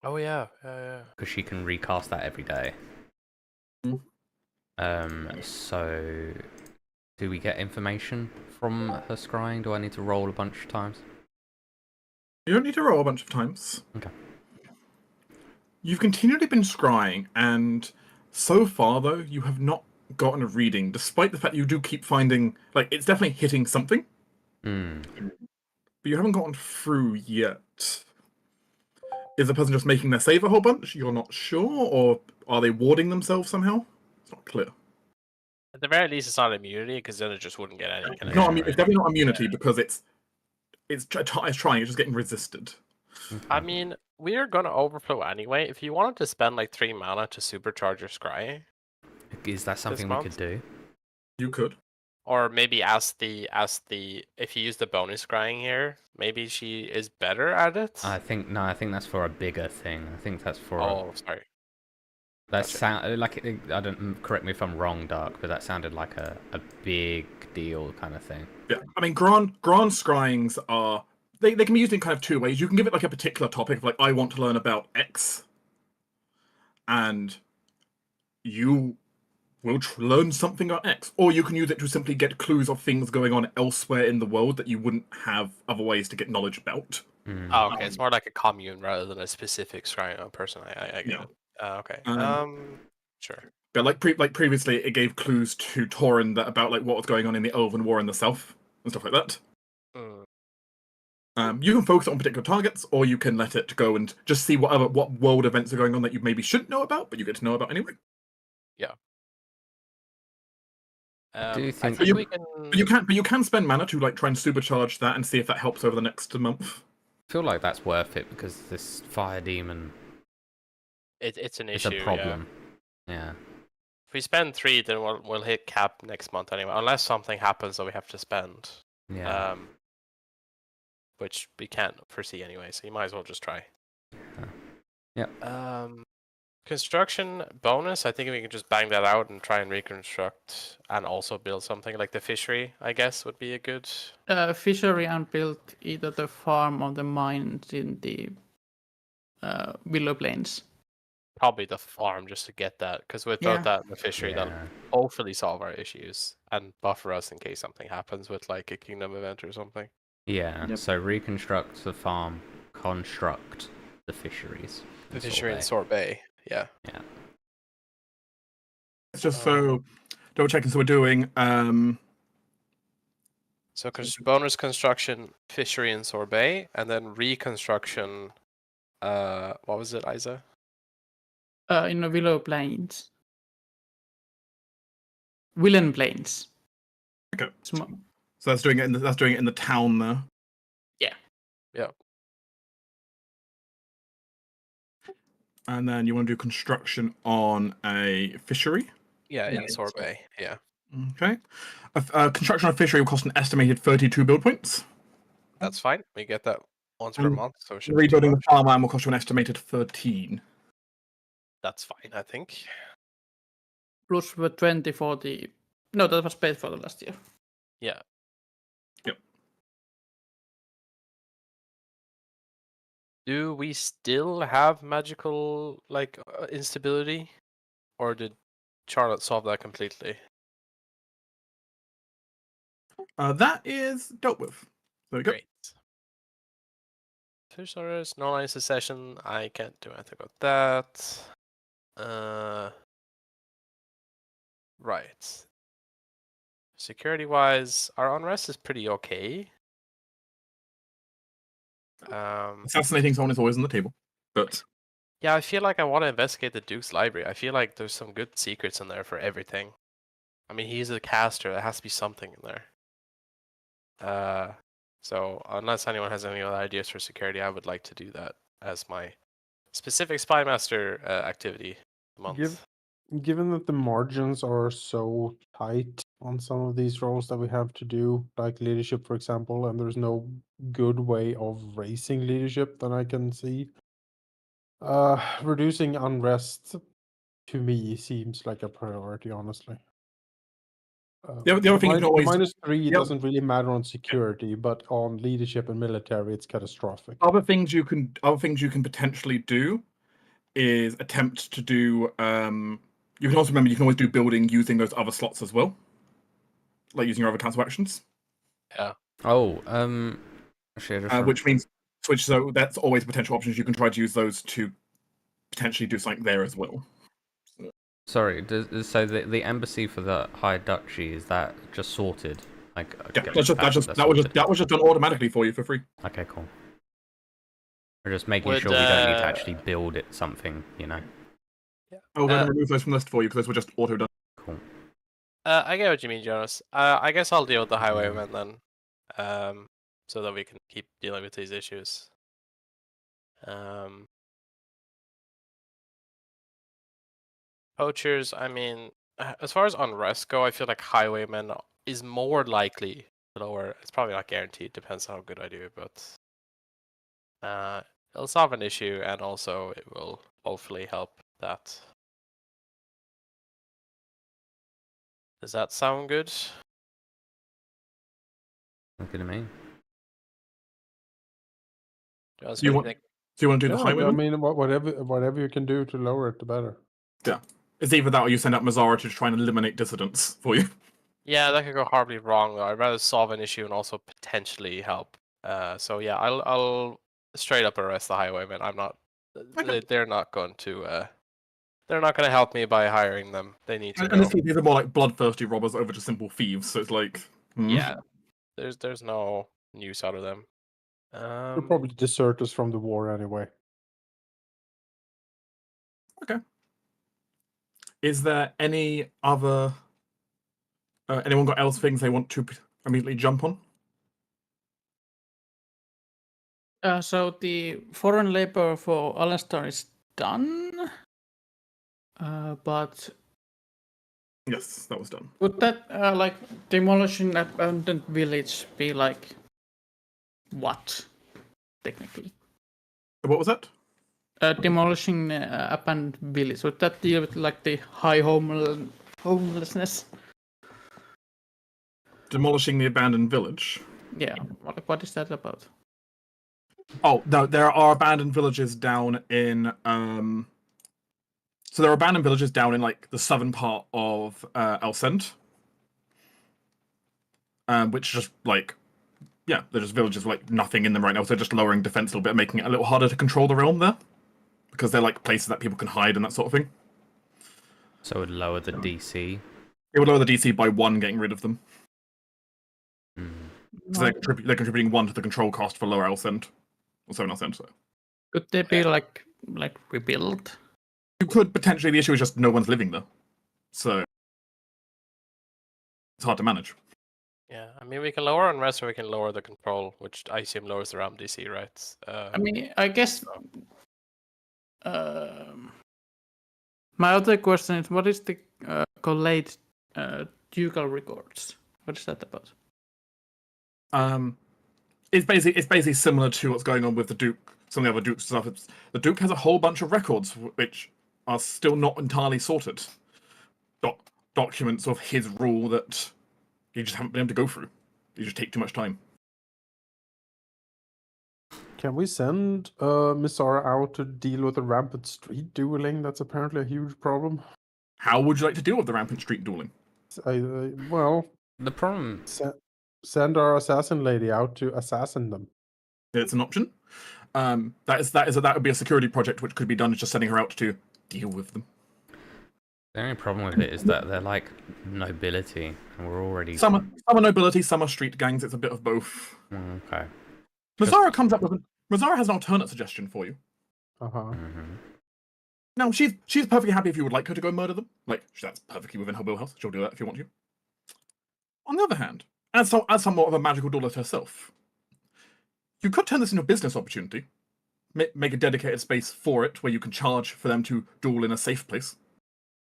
Oh yeah. because she can recast that every day. So do we get information from her scrying? Do I need to roll a bunch of times? You don't need to roll a bunch of times. Okay. You've continually been scrying, and so far, though, you have not gotten a reading, despite the fact you do keep finding, like, it's definitely hitting something, but you haven't gotten through yet. Is the person just making their save a whole bunch? You're not sure, or are they warding themselves somehow? It's not clear. At the very least, it's not immunity, because then it just wouldn't get any No, connection. it's definitely not immunity because it's trying. It's just getting resisted. I mean, we are gonna overflow anyway. If you wanted to spend like 3 mana to supercharge your scry, Is that something we could month? do? You could. or maybe ask the if you use the bonus scrying here, maybe she is better at it. I think that's for a bigger thing. I think that's for. Oh, sorry. That gotcha. sound like I don't. Correct me if I'm wrong, Dark, but that sounded like a big deal kind of thing. Yeah, I mean, Grand scryings are they can be used in kind of two ways. You can give it like a particular topic, like I want to learn about X, and you will learn something about X, or you can use it to simply get clues of things going on elsewhere in the world that you wouldn't have other ways to get knowledge about. Oh, okay. It's more like a commune rather than a specific scrying on person. I get Yeah. it. Okay. Sure. But like previously, it gave clues to Torin that about like what was going on in the Elven War in the South and stuff like that. You can focus on particular targets, or you can let it go and just see what world events are going on that you maybe shouldn't know about, but you get to know about anyway. Do you think But we can? But you can spend mana to like try and supercharge that and see if that helps over the next month. I feel like that's worth it because this fire demon It's an is issue. a problem. Yeah. If we spend 3, then we'll hit cap next month anyway, unless something happens that we have to spend. Yeah. Which we can't foresee anyway, so you might as well just try. Yep. Construction bonus, I think we can just bang that out and try and reconstruct and also build something like the fishery, I guess, would be a good. Fishery and build either the farm or the mines in the Willow Plains. Probably the farm just to get that, because without that in the fishery, that'll hopefully solve our issues and buffer us in case something happens with like a kingdom event or something. Yeah. Yep. So reconstruct the farm, construct the fisheries. The fishery in Sorbet, yeah. Yeah. It's just so double checking. So we're doing So bonus construction, fishery in Sorbet, and then reconstruction. What was it, Isa? In the Willow Plains. Willen Plains. Okay. Small. So that's doing it in the town there. Yeah. Yeah. And then you want to do construction on a fishery. Yeah, in Sorbet. Yeah. Okay. Construction on a fishery will cost an estimated 32 build points. That's fine. We get that once per And month, so it should be too Rebuilding the much. farmland will cost you an estimated 13. That's fine, I think. Plus the 20 for the. No, that was paid for the last year. Yeah. Yep. Do we still have magical instability, or did Charlotte solve that completely? That is dealt with. There we go. Great. Fish orders, no line secession. I can't do anything about that. Right. Security-wise, our unrest is pretty okay. Assassinating someone is always on the table, but Yeah, I feel like I want to investigate the Duke's library. I feel like there's some good secrets in there for everything. I mean, he's a caster. There has to be something in there. So unless anyone has any other ideas for security, I would like to do that as my specific spy master activity month. Given that the margins are so tight on some of these roles that we have to do, like leadership, for example, and there's no good way of raising leadership that I can see, reducing unrest to me seems like a priority, honestly. the other thing you can always -3 doesn't really matter on security, but on leadership and military, it's catastrophic. other things you can potentially do is attempt to do. You can also remember you can always do building using those other slots as well, like using your other council actions. Yeah. Oh, actually, I just Which means switch. So that's always potential options. You can try to use those to potentially do something there as well. sorry. So the embassy for the High Duchy, is that just sorted? Like, Yeah, okay, that was just done automatically for you for free. Okay, cool. We're just making Would, sure we don't need to actually build it something, you know. Oh, we're going to remove those from the list for you because those were just auto done. Cool. I get what you mean, Jonas. I guess I'll deal with the highwaymen then, so that we can keep dealing with these issues. Poachers, I mean, as far as unrest go, I feel like highwaymen is more likely to lower. It's probably not guaranteed, depends how good I do, but it'll solve an issue, and also it will hopefully help that. Does that sound good? Sounds good to me. Jonas, Do you what want? think? Do you want to do the Yeah, highway? I mean, whatever you can do to lower it, the better. Yeah. It's either that or you send out Mazzara to try and eliminate dissidents for you. Yeah, that could go horribly wrong though. I'd rather solve an issue and also potentially help. So yeah, I'll straight up arrest the highwaymen. I'm not. Okay. They're not going to. They're not going to help me by hiring them. They need to And go. these are more like bloodthirsty robbers over just simple thieves. So it's like, Yeah, there's no use out of them. They're probably deserters from the war anyway. Okay. Is there any other? Anyone got else things they want to immediately jump on? So the foreign labor for Alenstar is done, but Yes, that was done. would that like demolishing that abandoned village be like what technically? What was that? Demolishing abandoned village, would that deal with like the high homelessness? Demolishing the abandoned village. Yeah, what is that about? Oh no, there are abandoned villages down in So there are abandoned villages down in like the southern part of Elsend, which just like, yeah, they're just villages with like nothing in them right now. So they're just lowering defense a little bit, making it a little harder to control the realm there, because they're like places that people can hide and that sort of thing. So it would lower the DC. It would lower the DC by 1 getting rid of them. Mm. So they're contributing 1 to the control cost for lower Elsend, or 7 Elsend. So Could they be like rebuilt? you could potentially. The issue is just no one's living there, so it's hard to manage. Yeah, I mean we can lower unrest or we can lower the control, which I assume lowers the RAM DC, right? I mean, I guess. My other question is, what is the collate ducal records? What is that about? it's basically similar to what's going on with the Duke. Some of the other Duke stuff. The Duke has a whole bunch of records which are still not entirely sorted. Documents of his rule that you just haven't been able to go through. You just take too much time. Can we send Misara out to deal with the rampant street dueling? That's apparently a huge problem. How would you like to deal with the rampant street dueling? Well, The problem. send our assassin lady out to assassin them. It's an option. That would be a security project which could be done just sending her out to deal with them. The only problem with it is that they're like nobility, and we're already. Some are nobility, some are street gangs. It's a bit of both. Okay. Mazara has an alternate suggestion for you. Mm-hmm. Now she's perfectly happy if you would like her to go murder them. Like that's perfectly within her wheelhouse. She'll do that if you want to. On the other hand, as somewhat of a magical duelist herself, you could turn this into a business opportunity. Make a dedicated space for it where you can charge for them to duel in a safe place.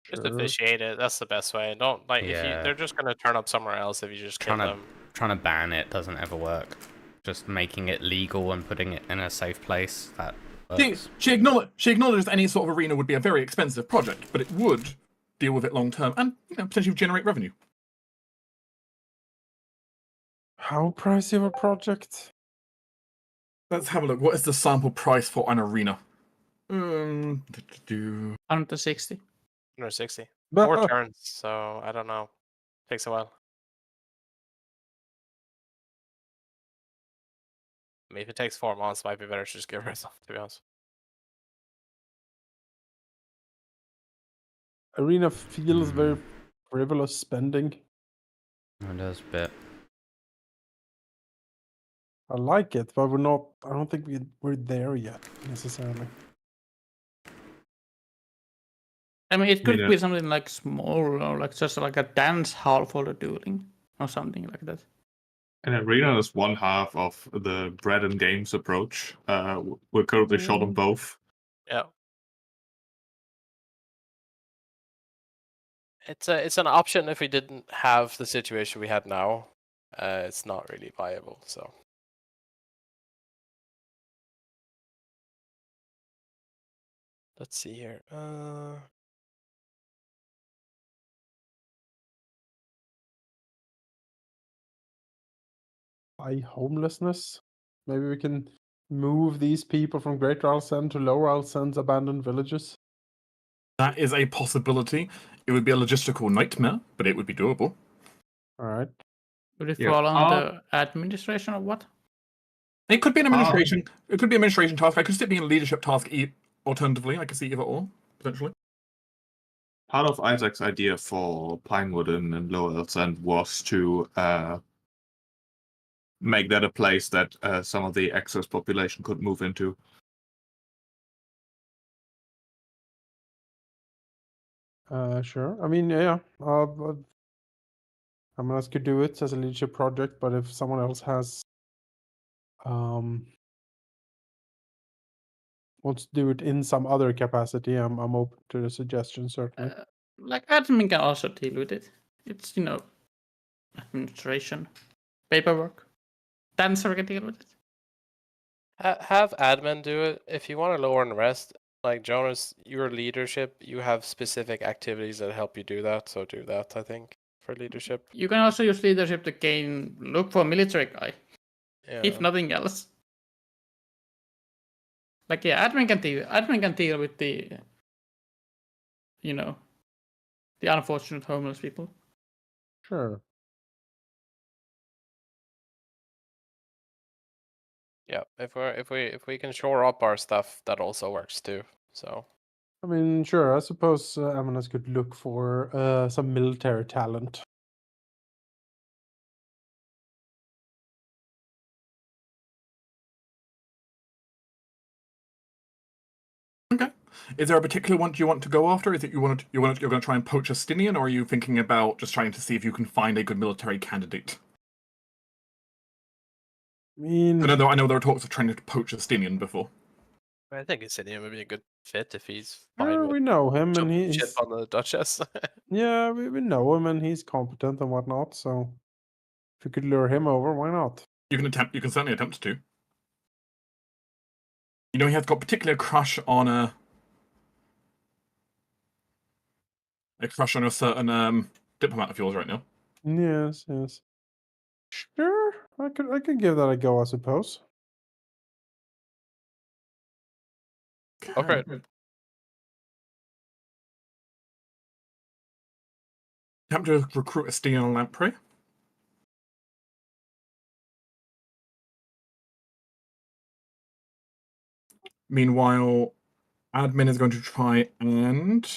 Just officiate it. That's the best way. Don't if they're just gonna turn up somewhere else if you just kill them. Trying to ban it doesn't ever work. Just making it legal and putting it in a safe place, that works. She acknowledges any sort of arena would be a very expensive project, but it would deal with it long term and potentially generate revenue. How pricey of a project? Let's have a look. What is the sample price for an arena? 160. 160. But, 4 turns, so I don't know. Takes a while. I mean, if it takes 4 months, it might be better to just get rid of them, to be honest. Arena feels very frivolous spending. It does a bit. I like it, but we're not. I don't think we're there yet necessarily. I mean, it could be something like small, or like just like a dance hall for the dueling, or something like that. An arena is one half of the bread and games approach. We're currently short on both. Yeah. It's an option if we didn't have the situation we had now. It's not really viable, so. Let's see here. By homelessness, maybe we can move these people from Great Ralsend to Lower Ralsend's abandoned villages. That is a possibility. It would be a logistical nightmare, but it would be doable. All right. Would it fall under administration or what? It could be an administration. It could be an administration task. I could see it being a leadership task. Alternatively, I could see either or potentially. Part of Isaac's idea for Pinewood and Lower Ralsend was to make that a place that some of the excess population could move into. Sure. I mean, yeah. Someone else could do it as a leadership project, but if someone else has wants to do it in some other capacity, I'm open to the suggestion, certainly. Like admin can also deal with it. It's administration, paperwork. Dancer can deal with it. Have admin do it. If you want to lower and rest, like Jonas, your leadership, you have specific activities that help you do that. So do that, I think, for leadership. You can also use leadership to look for a military guy, if nothing else. Like admin can deal with the the unfortunate homeless people. Sure. Yeah, if we can shore up our stuff, that also works too. So. I mean, sure. I suppose Amanas could look for some military talent. Okay. Is there a particular one you want to go after? Is it you're going to try and poach a Stinian, or are you thinking about just trying to see if you can find a good military candidate? I mean, I know there were talks of trying to poach a Stinian before. I think Istinian would be a good fit if he's we know him, and he's shit on the Duchess. yeah, we know him, and he's competent and whatnot. So if you could lure him over, why not? You can certainly attempt to. You know, he has got particular crush on a certain diplomat of yours right now. Yes, yes. Sure, I could give that a go, I suppose. Okay. Attempt to recruit a steel lamprey. Meanwhile, admin is going to try and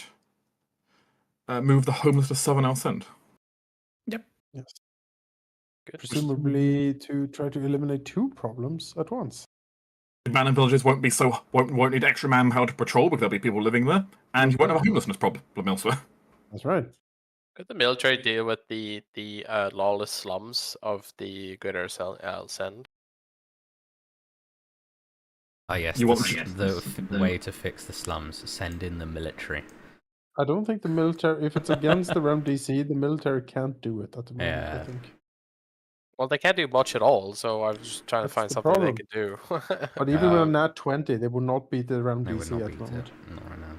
move the homeless to Southern Alcend. Yep. Yes. Good. Presumably to try to eliminate 2 problems at once. Abandoned villages won't need extra manpower to patrol because there'll be people living there, and you won't have a homelessness problem elsewhere. That's right. Could the military deal with the lawless slums of the Greater Alcend? Oh yes, You want the way to fix the slums: send in the military. I don't think the military, if it's against the realm DC, the military can't do it at the moment, I Yeah. think. Well, they can't do much at all, so I was just trying That's to find the something problem. they could do. But even with a nat 20, they would not beat the realm They would DC not at beat the it. moment. Not right now.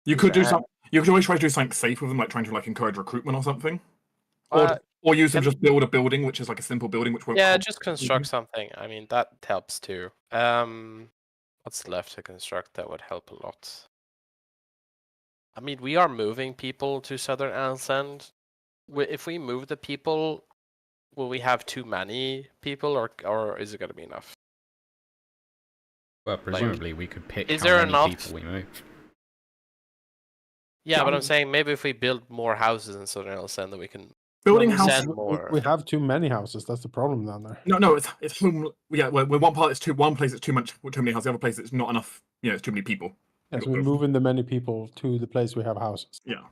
You could do some. You could always try to do something safe with them, like trying to encourage recruitment or something, or use them just build a building, which is like a simple building, which won't. Yeah, just construct something. I mean, that helps too. What's left to construct that would help a lot? I mean, we are moving people to Southern Alcend. If we move the people, will we have too many people, or is it going to be enough? Well, presumably we could pick is how there many enough- people we move. Yeah, but I'm saying maybe if we build more houses in Southern Alcend, then we can Building Well, houses. send more. We have too many houses. That's the problem down there. No, it's home. Yeah, well, one part it's one place it's too many houses. The other place it's not enough. You know, it's too many people. Yes, we're moving the many people to the place we have houses. Yeah.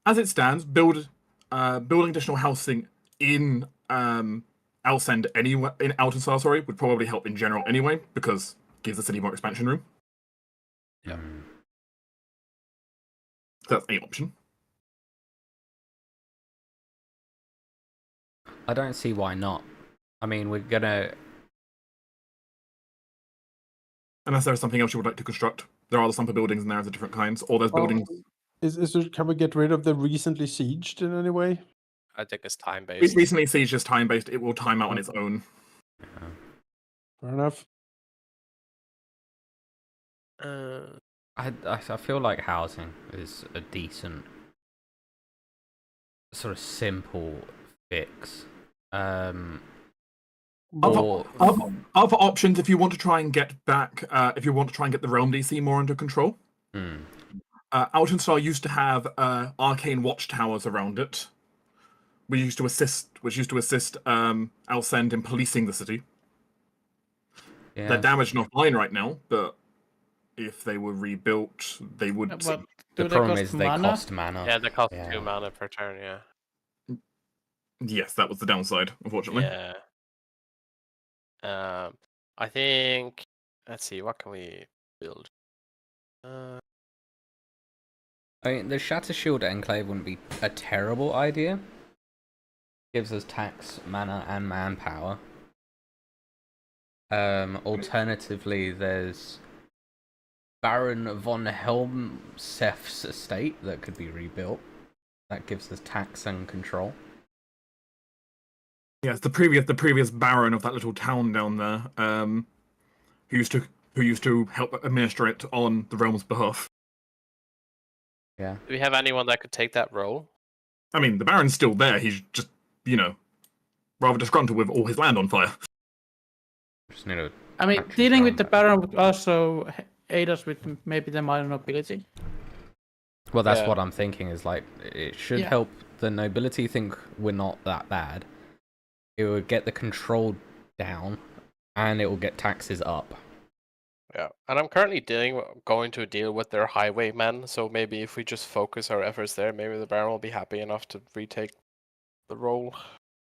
As it stands, building additional housing in Alcend anyway, in Altensar, sorry, would probably help in general anyway, because it gives the city more expansion room. Yeah. So that's an option. I don't see why not. I mean, we're gonna. Unless there's something else you would like to construct. There are the slumper buildings and there's of different kinds, or there's buildings. Can we get rid of the recently sieged in any way? I think it's time based. Recently, Siege is time based. It will time out on its own. Fair enough. I feel like housing is a decent, sort of simple fix. Other options, if you want to try and get back, if you want to try and get the Realm DC more under control. Altenstar used to have arcane watchtowers around it, which used to assist Alcend in policing the city. Yeah. They're damaged and offline right now, but if they were rebuilt, they would. But The do problem they is they cost mana. Yeah, they cost Yeah. 2 mana per turn. Yeah. Yes, that was the downside, unfortunately. Yeah. I think. Let's see. What can we build? I mean, the Shatter Shield Enclave wouldn't be a terrible idea. Gives us tax, mana, and manpower. Alternatively, there's Baron von Helmseth's estate that could be rebuilt. That gives us tax and control. Yes, the previous Baron of that little town down there, who used to help administer it on the realm's behalf. Yeah. Do we have anyone that could take that role? I mean, the Baron's still there. He's just, rather disgruntled with all his land on fire. Just need to. I mean, Actually, dealing with found the that. Baron would also aid us with maybe the minor nobility. Well, that's Yeah. what I'm thinking. Is like it should Yeah. help the nobility think we're not that bad. It would get the control down, and it will get taxes up. Yeah, and I'm currently going to deal with their highwaymen. So maybe if we just focus our efforts there, maybe the Baron will be happy enough to retake the role.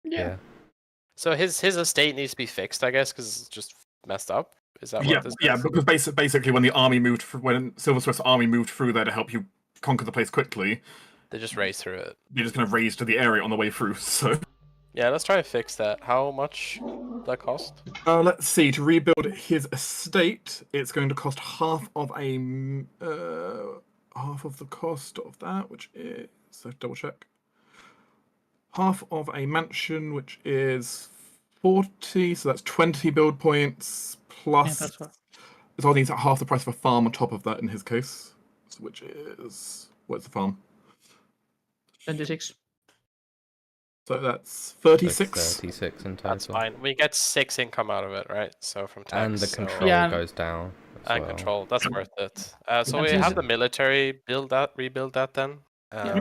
Yeah. So his estate needs to be fixed, I guess, because it's just messed up. Is that what this is? Because basically when Silverswift's army moved through there to help you conquer the place quickly, They just race through it. they just kind of raised to the area on the way through. So Yeah, let's try to fix that. How much that cost? Let's see. To rebuild his estate, it's going to cost half of the cost of that, which is double check. Half of a mansion, which is 40, so that's 20 build points plus. that's what. So I think it's half the price of a farm on top of that in his case, which is what's the farm? 26. So that's So 36. 36 in total. That's fine. We get 6 income out of it, right? So from tax. And the so- control Yeah. goes down. As And well. control. That's worth it. So And we since have it- the military rebuild that then. Yeah.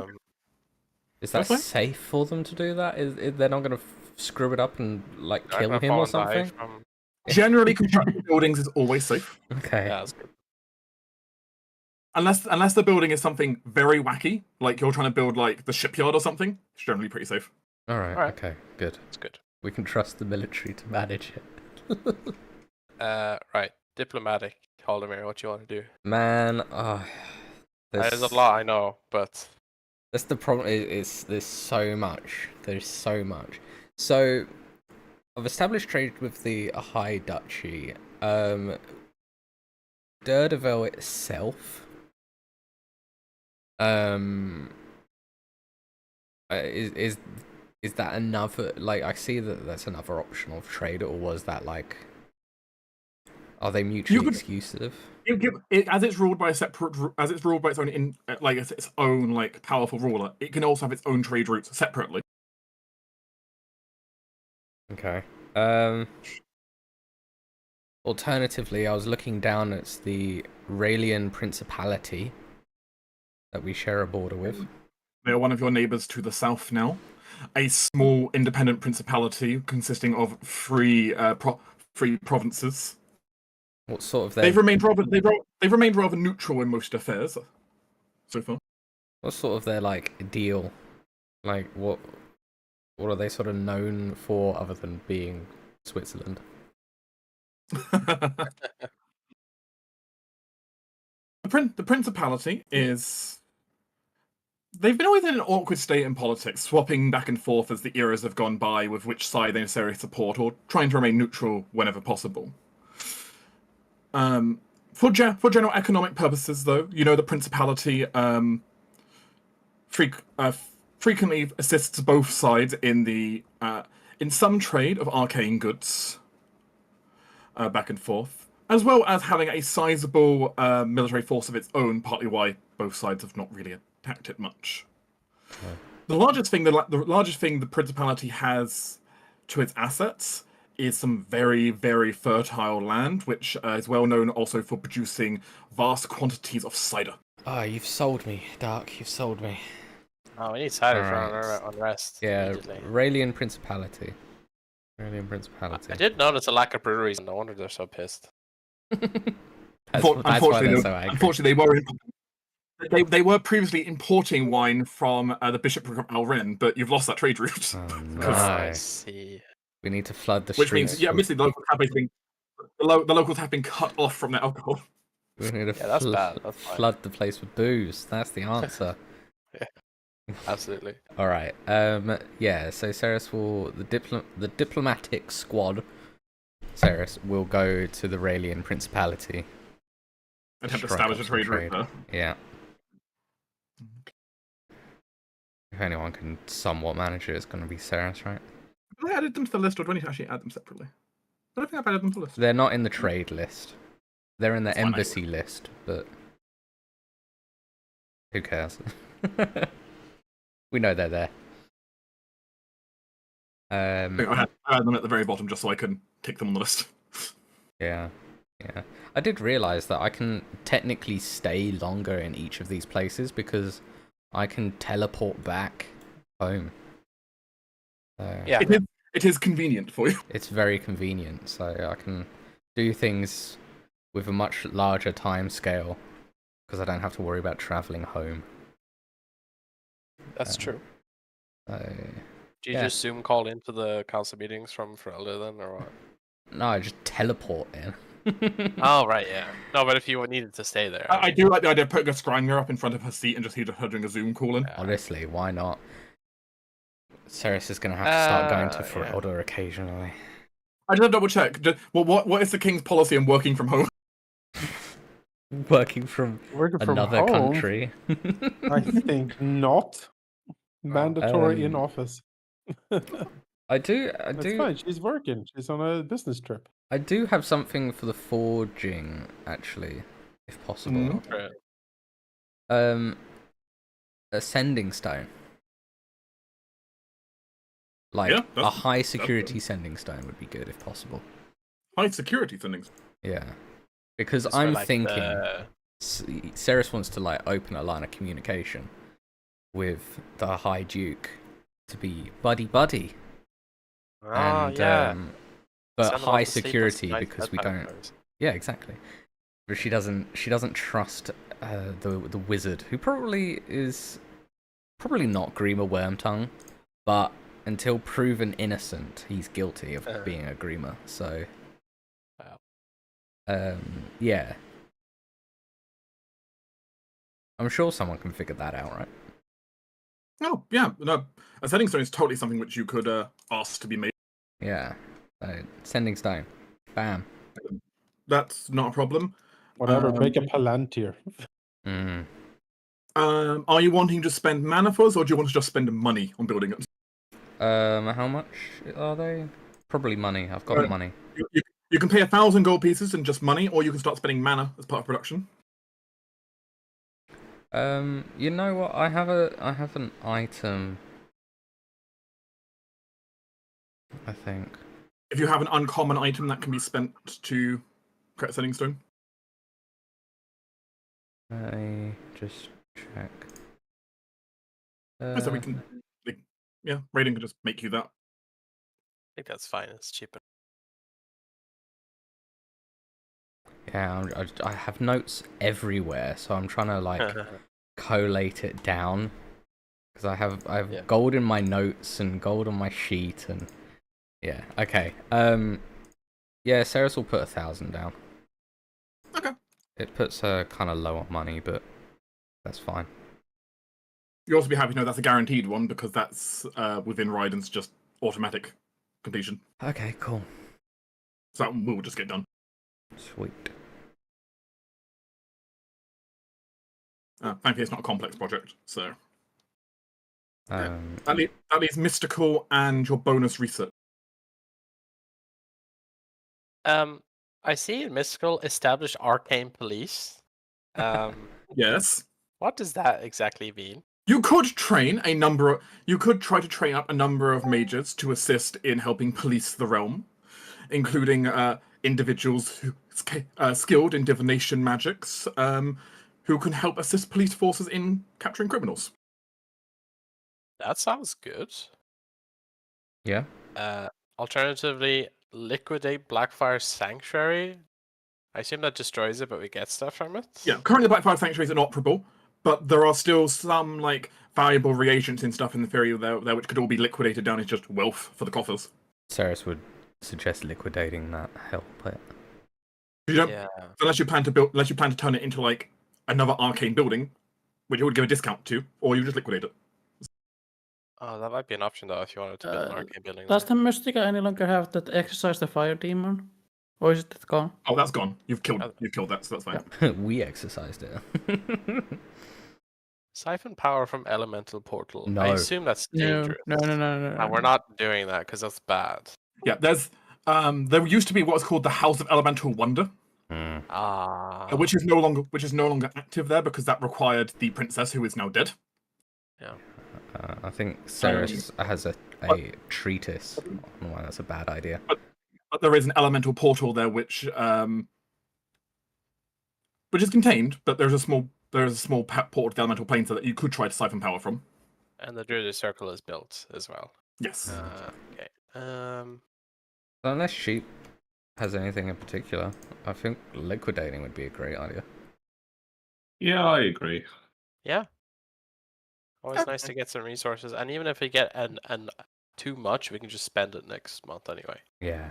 Is that That's fine. safe for them to do that? Is they're not going to screw it up and like I'm kill gonna him fall or and die something? from- Generally, constructing buildings is always safe, Okay. Yeah, that's good. unless the building is something very wacky, like you're trying to build like the shipyard or something. It's generally pretty safe. All right. Alright. Okay. Good. That's good. We can trust the military to manage it. Right. Diplomatic. Halldamir, what you want to do? Man, There's a lot, I know, but That's the problem. There's so much. There's so much. So, I've established trade with the High Duchy. Daredevil itself. Is that another? Like, I see that that's another option of trade, or was that like? Are they mutually exclusive? As it's ruled by its own its own like powerful ruler. It can also have its own trade routes separately. Okay. Alternatively, I was looking down at the Raelian Principality that we share a border with. They are one of your neighbors to the south now. A small independent principality consisting of three provinces. What sort of They've remained rather neutral in most affairs so far. What sort of their like deal? Like what are they sort of known for other than being Switzerland? The principality is. They've been always in an awkward state in politics, swapping back and forth as the eras have gone by with which side they necessarily support, or trying to remain neutral whenever possible. For general economic purposes, though, the principality frequently assists both sides in some trade of arcane goods, back and forth, as well as having a sizable military force of its own. Partly why both sides have not really attacked it much. Okay. The largest thing the principality has to its assets is some very, very fertile land, which is well known also for producing vast quantities of cider. Ah, you've sold me, Dark. You've sold me. oh, we need cider for Alright. our unrest. Yeah, immediately. Raelian Principality. Raelian Principality. I did notice a lack of breweries, and no wonder they're so pissed. That's why they're so angry. Unfortunately, they were previously importing wine from the bishopric of Alren, but you've lost that trade route. Oh, no. I see. We need to flood the Which streets. means, admittedly, the locals have been cut off from their alcohol. We need to Yeah, that's bad. That's fine. flood the place with booze. That's the answer. Absolutely. All right. Yeah. So Ceres will the diplomatic squad. Ceres will go to the Raelian Principality. Attempt to Strike establish a up some trade route there. Yeah. If anyone can somewhat manage it, it's going to be Ceres, right? Have I added them to the list, or do I need to actually add them separately? I don't think I've added them to the list. They're not in the trade list. They're in the That's fine, embassy list, but who cares? We know they're there. I think I had them at the very bottom just so I can tick them on the list. Yeah. I did realize that I can technically stay longer in each of these places because I can teleport back home. Yeah. It is convenient for you. It's very convenient, so I can do things with a much larger time scale because I don't have to worry about traveling home. That's true. So, Do you yeah. just Zoom call into the council meetings from Frelda then, or what? no, I just teleport in. Oh, right, yeah. No, but if you needed to stay there. I do like the idea of putting a scrying mirror up in front of her seat and just her doing a Zoom call in. Yeah. Honestly, why not? Ceres is going to have to start going to yeah. Ferelda occasionally. I just have to double check. What is the king's policy on working from home? Working from Working from another home? country. I think not. Mandatory in Um, office. I do. That's fine. She's working. She's on a business trip. I do have something for the forging, actually, if possible. Mm. A sending stone. Like Yeah, a high security sending stone would be good if possible. High security things. Yeah, because Just I'm for, like, thinking Ceres wants to like open a line of communication with the High Duke to be buddy, and but Send them high off to sleep security nice because we bedtime don't. stories. Yeah, exactly. But she doesn't trust the wizard, who probably not Grima Wormtongue, but until proven innocent, he's guilty of being a Grima. So, wow. Yeah, I'm sure someone can figure that out, right? Oh yeah, no. A sending stone is totally something which you could ask to be made. Yeah, sending stone, bam. That's not a problem. Whatever. Make a palantir. Mm. Are you wanting to spend mana for us, or do you want to just spend money on building it? How much are they? Probably money. I've got money. You can pay 1,000 gold pieces in just money, or you can start spending mana as part of production. You know what? I have an item. I think. If you have an uncommon item that can be spent to create a sending stone. I just check. So we can, Raiden can just make you that. I think that's fine. It's cheaper. Yeah, I have notes everywhere, so I'm trying to like collate it down because I have gold in my notes and gold on my sheet and yeah. Okay. Yeah, Ceres will put 1,000 down. Okay. It puts her kind of low on money, but that's fine. You'll also be happy to know that's a guaranteed one because that's within Raiden's just automatic completion. Okay, cool. So that will just get done. Sweet. Thankfully, it's not a complex project, so Um, that leaves mystical and your bonus research. I see in Mystical established arcane police. Yes. What does that exactly mean? You could train a number. You could try to train up a number of mages to assist in helping police the realm, including individuals who skilled in divination magics, who can help assist police forces in capturing criminals. That sounds good. yeah. Alternatively, liquidate Blackfire Sanctuary. I assume that destroys it, but we get stuff from it. Yeah, currently the Blackfire Sanctuary is inoperable, but there are still some like valuable reagents and stuff in the theory there which could all be liquidated down as just wealth for the coffers. Ceres would suggest liquidating that. Help it. You don't, unless you plan to turn it into like another arcane building, which you would give a discount to, or you just liquidate it. Oh, that might be an option though if you wanted to build an arcane building. Does the Mystica any longer have that exercise the fire demon? Or is it gone? Oh, that's gone. You've killed that, so that's fine. We exercised it. Siphon power from elemental portal. No. I assume that's dangerous. No. And we're not doing that because that's bad. Yeah, there's there used to be what's called the House of Elemental Wonder, which is no longer active there because that required the princess who is now dead. Yeah. I think Ceres has a treatise on why that's a bad idea. But there is an elemental portal there which is contained, but there's a small portal to the elemental plane so that you could try to siphon power from. And the Druid Circle is built as well. Yes. Okay. Unless Sheep has anything in particular, I think liquidating would be a great idea. Yeah, I agree. Yeah. Always nice to get some resources, and even if we get an too much, we can just spend it next month anyway. Yeah.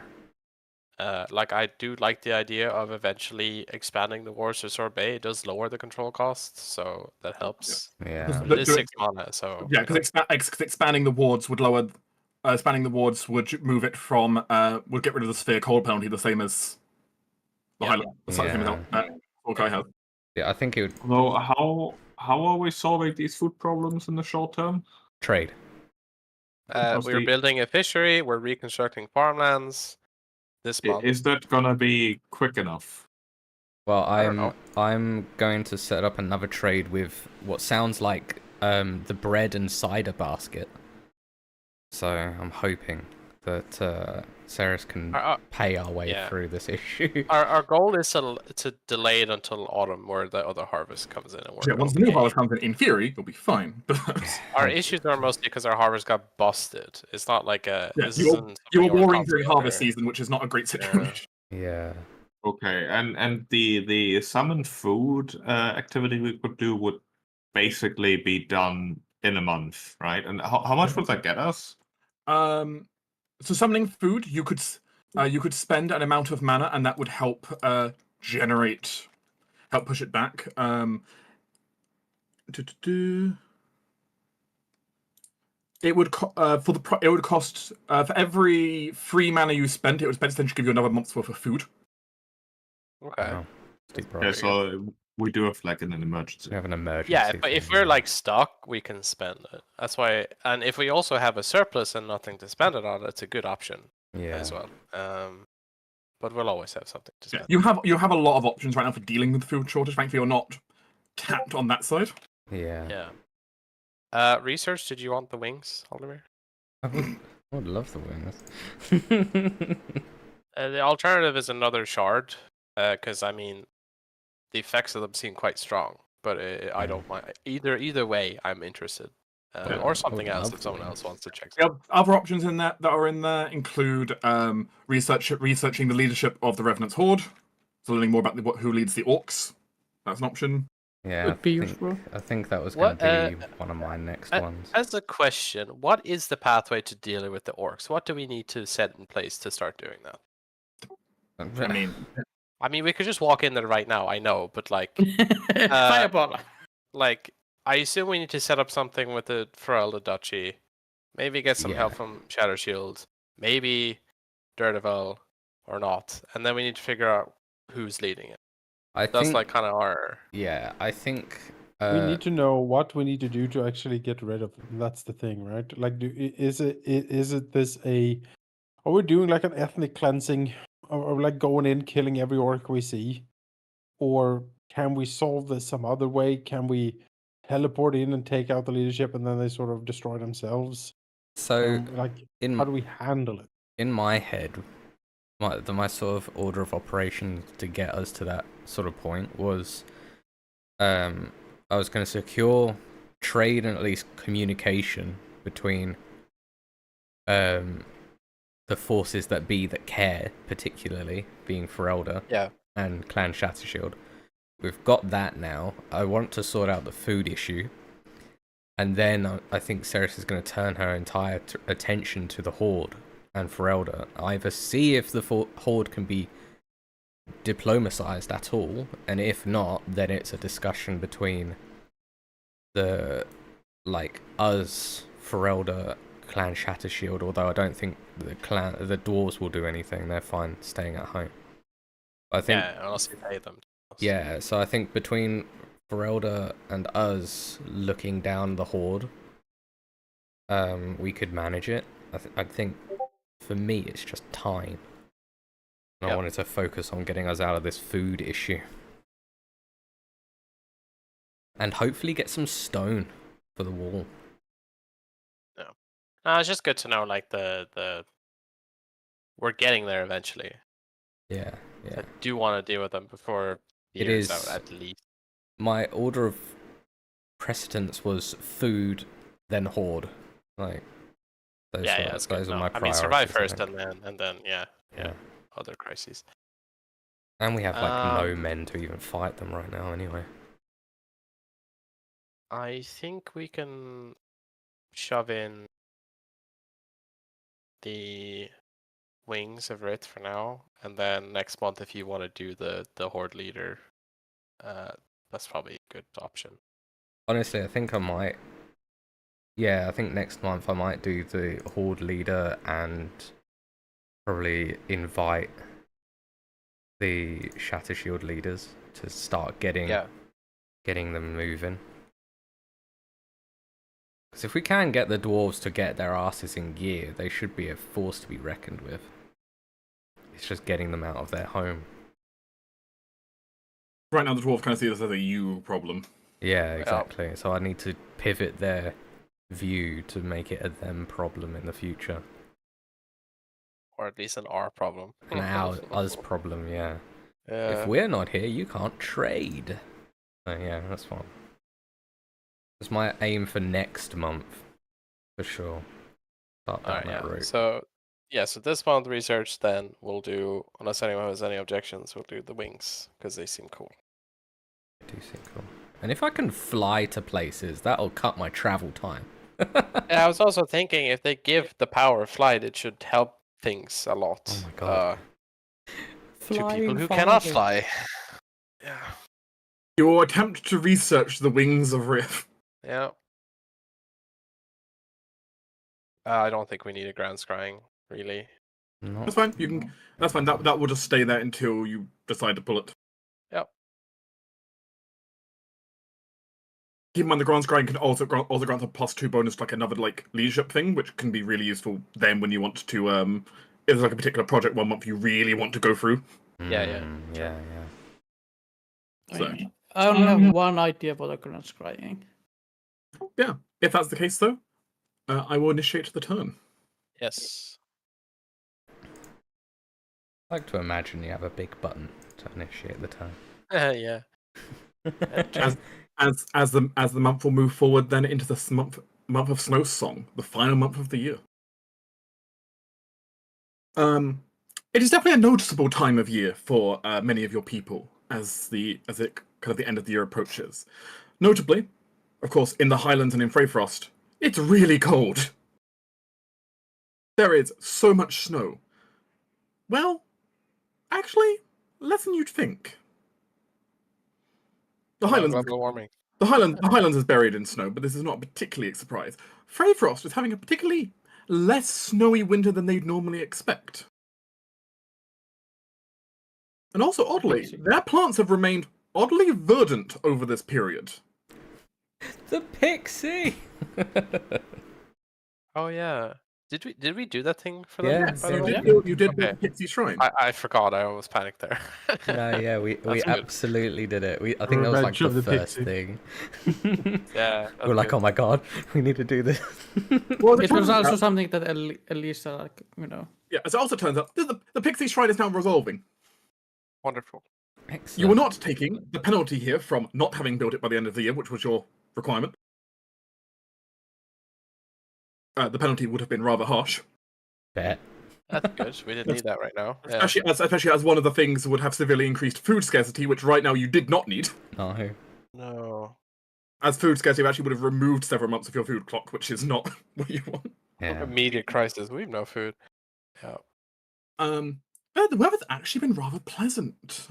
Like I do like the idea of eventually expanding the wars to Sorbet. It does lower the control costs, so that helps. Yeah. It is 6 mana, so Yeah, because expanding the wards would lower. Expanding the wards would move it from would get rid of the sphere cold penalty, the same as the Yeah. same as Hawkeye has. Yeah, I think it would Although, how are we solving these food problems in the short term? trade. We're building a fishery. We're reconstructing farmlands this month. Is that gonna be quick enough? Well, I don't know. I'm going to set up another trade with what sounds like the bread and cider basket. So I'm hoping that Ceres can pay our way through this issue. Our goal is to delay it until autumn, where the other harvest comes in. And Yeah, once the new harvest comes in theory, it'll be fine. Our issues are mostly because our harvest got busted. It's not like a. Yeah, this you isn't were something we're warring during constantly harvest aware. season, which is not a great situation. Yeah. Okay, and the summon food activity we could do would basically be done in a month, right? And how much would that get us? So summoning food, you could spend an amount of mana, and that would help help push it back. It would it would cost for every free mana you spent, it would essentially give you another month's worth of food. Okay. Wow. Steep Yeah, price. so we do have like an emergency. We have an emergency. Yeah, but if thing, we're yeah. like stuck, we can spend it. That's why, and if we also have a surplus and nothing to spend it on, it's a good option as well. But we'll always have something to spend. Yeah, you have a lot of options right now for dealing with the food shortage. Frankly, you're not capped on that side. Yeah. Research, did you want the wings, Halldamir? I would love the wings. The alternative is another shard, because I mean, the effects of them seem quite strong. But I don't mind either way. I'm interested, or something else if someone else wants to check. Other options in that are in there include researching the leadership of the Revenant's Horde, so learning more about who leads the Orcs. That's an option. Yeah, Would be useful. I think that was going to be one of my next ones. As a question, what is the pathway to dealing with the Orcs? What do we need to set in place to start doing that? I mean, we could just walk in there right now. I know, but like, Fireball. like, I assume we need to set up something with the Ferelda Duchy. Maybe get some help from Shadow Shield. Maybe Daredevil or not, and then we need to figure out who's leading it. That's like kind of our. Yeah, I think we need to know what we need to do to actually get rid of them. That's the thing, right? Like, is it this a? Are we doing like an ethnic cleansing, or like going in killing every orc we see, or can we solve this some other way? Can we teleport in and take out the leadership, and then they sort of destroy themselves? So, like, how do we handle it? In my head, my sort of order of operations to get us to that sort of point was, I was going to secure trade and at least communication between the forces that care, particularly being Ferelda and Clan Shattershield. We've got that now. I want to sort out the food issue, and then I think Ceres is going to turn her entire attention to the Horde and Ferelda. Either see if the Horde can be diplomatized at all, and if not, then it's a discussion between the us, Ferelda, Clan Shattershield. Although I don't think the dwarves will do anything. They're fine staying at home. I think unless we pay them. Yeah, so I think between Ferelda and us looking down the Horde, we could manage it. I think for me it's just time. I wanted to focus on getting us out of this food issue. And hopefully get some stone for the wall. No, it's just good to know, like, the we're getting there eventually. Yeah. I do want to deal with them before the year's out, at least. My order of precedence was food, then Horde. Like, those are my priorities. I mean, survive first, and then other crises. And we have no men to even fight them right now, anyway. I think we can shove in the Wings of Writ for now, and then next month if you want to do the Horde Leader, that's probably a good option. Honestly, I think I might. Yeah, I think next month I might do the Horde Leader and probably invite the Shatter Shield leaders to start getting them moving. Because if we can get the dwarves to get their asses in gear, they should be a force to be reckoned with. It's just getting them out of their home. Right now, the dwarves kind of see this as a you problem. Yeah, exactly. So I need to pivot their view to make it a them problem in the future. Or at least an our problem. An us problem, yeah. If Yeah. we're not here, you can't trade. So yeah, that's fine. That's my aim for next month, for sure. Start down that route. So this month research, then we'll do, unless anyone has any objections, we'll do the wings because they seem cool. They do seem cool. And if I can fly to places, that'll cut my travel time. And I was also thinking if they give the power of flight, it should help things a lot. Oh my god. To people who cannot fly. Yeah. Your attempt to research the wings of Rift. Yeah. I don't think we need a grand scrying, really. No. That's fine. You can. That's fine. That will just stay there until you decide to pull it. Yep. Keep in mind the Grand Scrying can also grant a +2 bonus to like another like leadership thing, which can be really useful then when you want to if there's like a particular project one month you really want to go through. Yeah. So I only have one idea for the grand scrying. yeah, if that's the case though, I will initiate the turn. Yes. I like to imagine you have a big button to initiate the turn. Yeah. As the month will move forward then into this month of Snow Song, the final month of the year. It is definitely a noticeable time of year for many of your people as it kind of the end of the year approaches. Notably, of course, in the Highlands and in Freyfrost, it's really cold. There is so much snow. Well, actually, less than you'd think. The Highlands. Global warming. The Highlands is buried in snow, but this is not particularly a surprise. Freyfrost is having a particularly less snowy winter than they'd normally expect. And also, oddly, their plants have remained oddly verdant over this period. The pixie! Oh yeah. Did we do that thing for Yeah, them? by the way? You did Okay. the Pixie Shrine. I forgot. I almost panicked there. No, yeah, we good. absolutely did it. I think that was like Revenge of the the first Pixie. thing. Yeah. We're like, oh my god, we need to do this. Well, It was also something that Elisa, like, yeah, as it also turns out, the Pixie Shrine is now resolving. Wonderful. Excellent. You were not taking the penalty here from not having built it by the end of the year, which was your requirement. The penalty would have been rather harsh. Bet. That's good. We didn't need that right now. Yeah. Especially as one of the things would have severely increased food scarcity, which right now you did not need. No. No. As food scarcity actually would have removed several months of your food clock, which is not what you want. Yeah. Immediate crisis. We've no food. Yeah. The weather's actually been rather pleasant.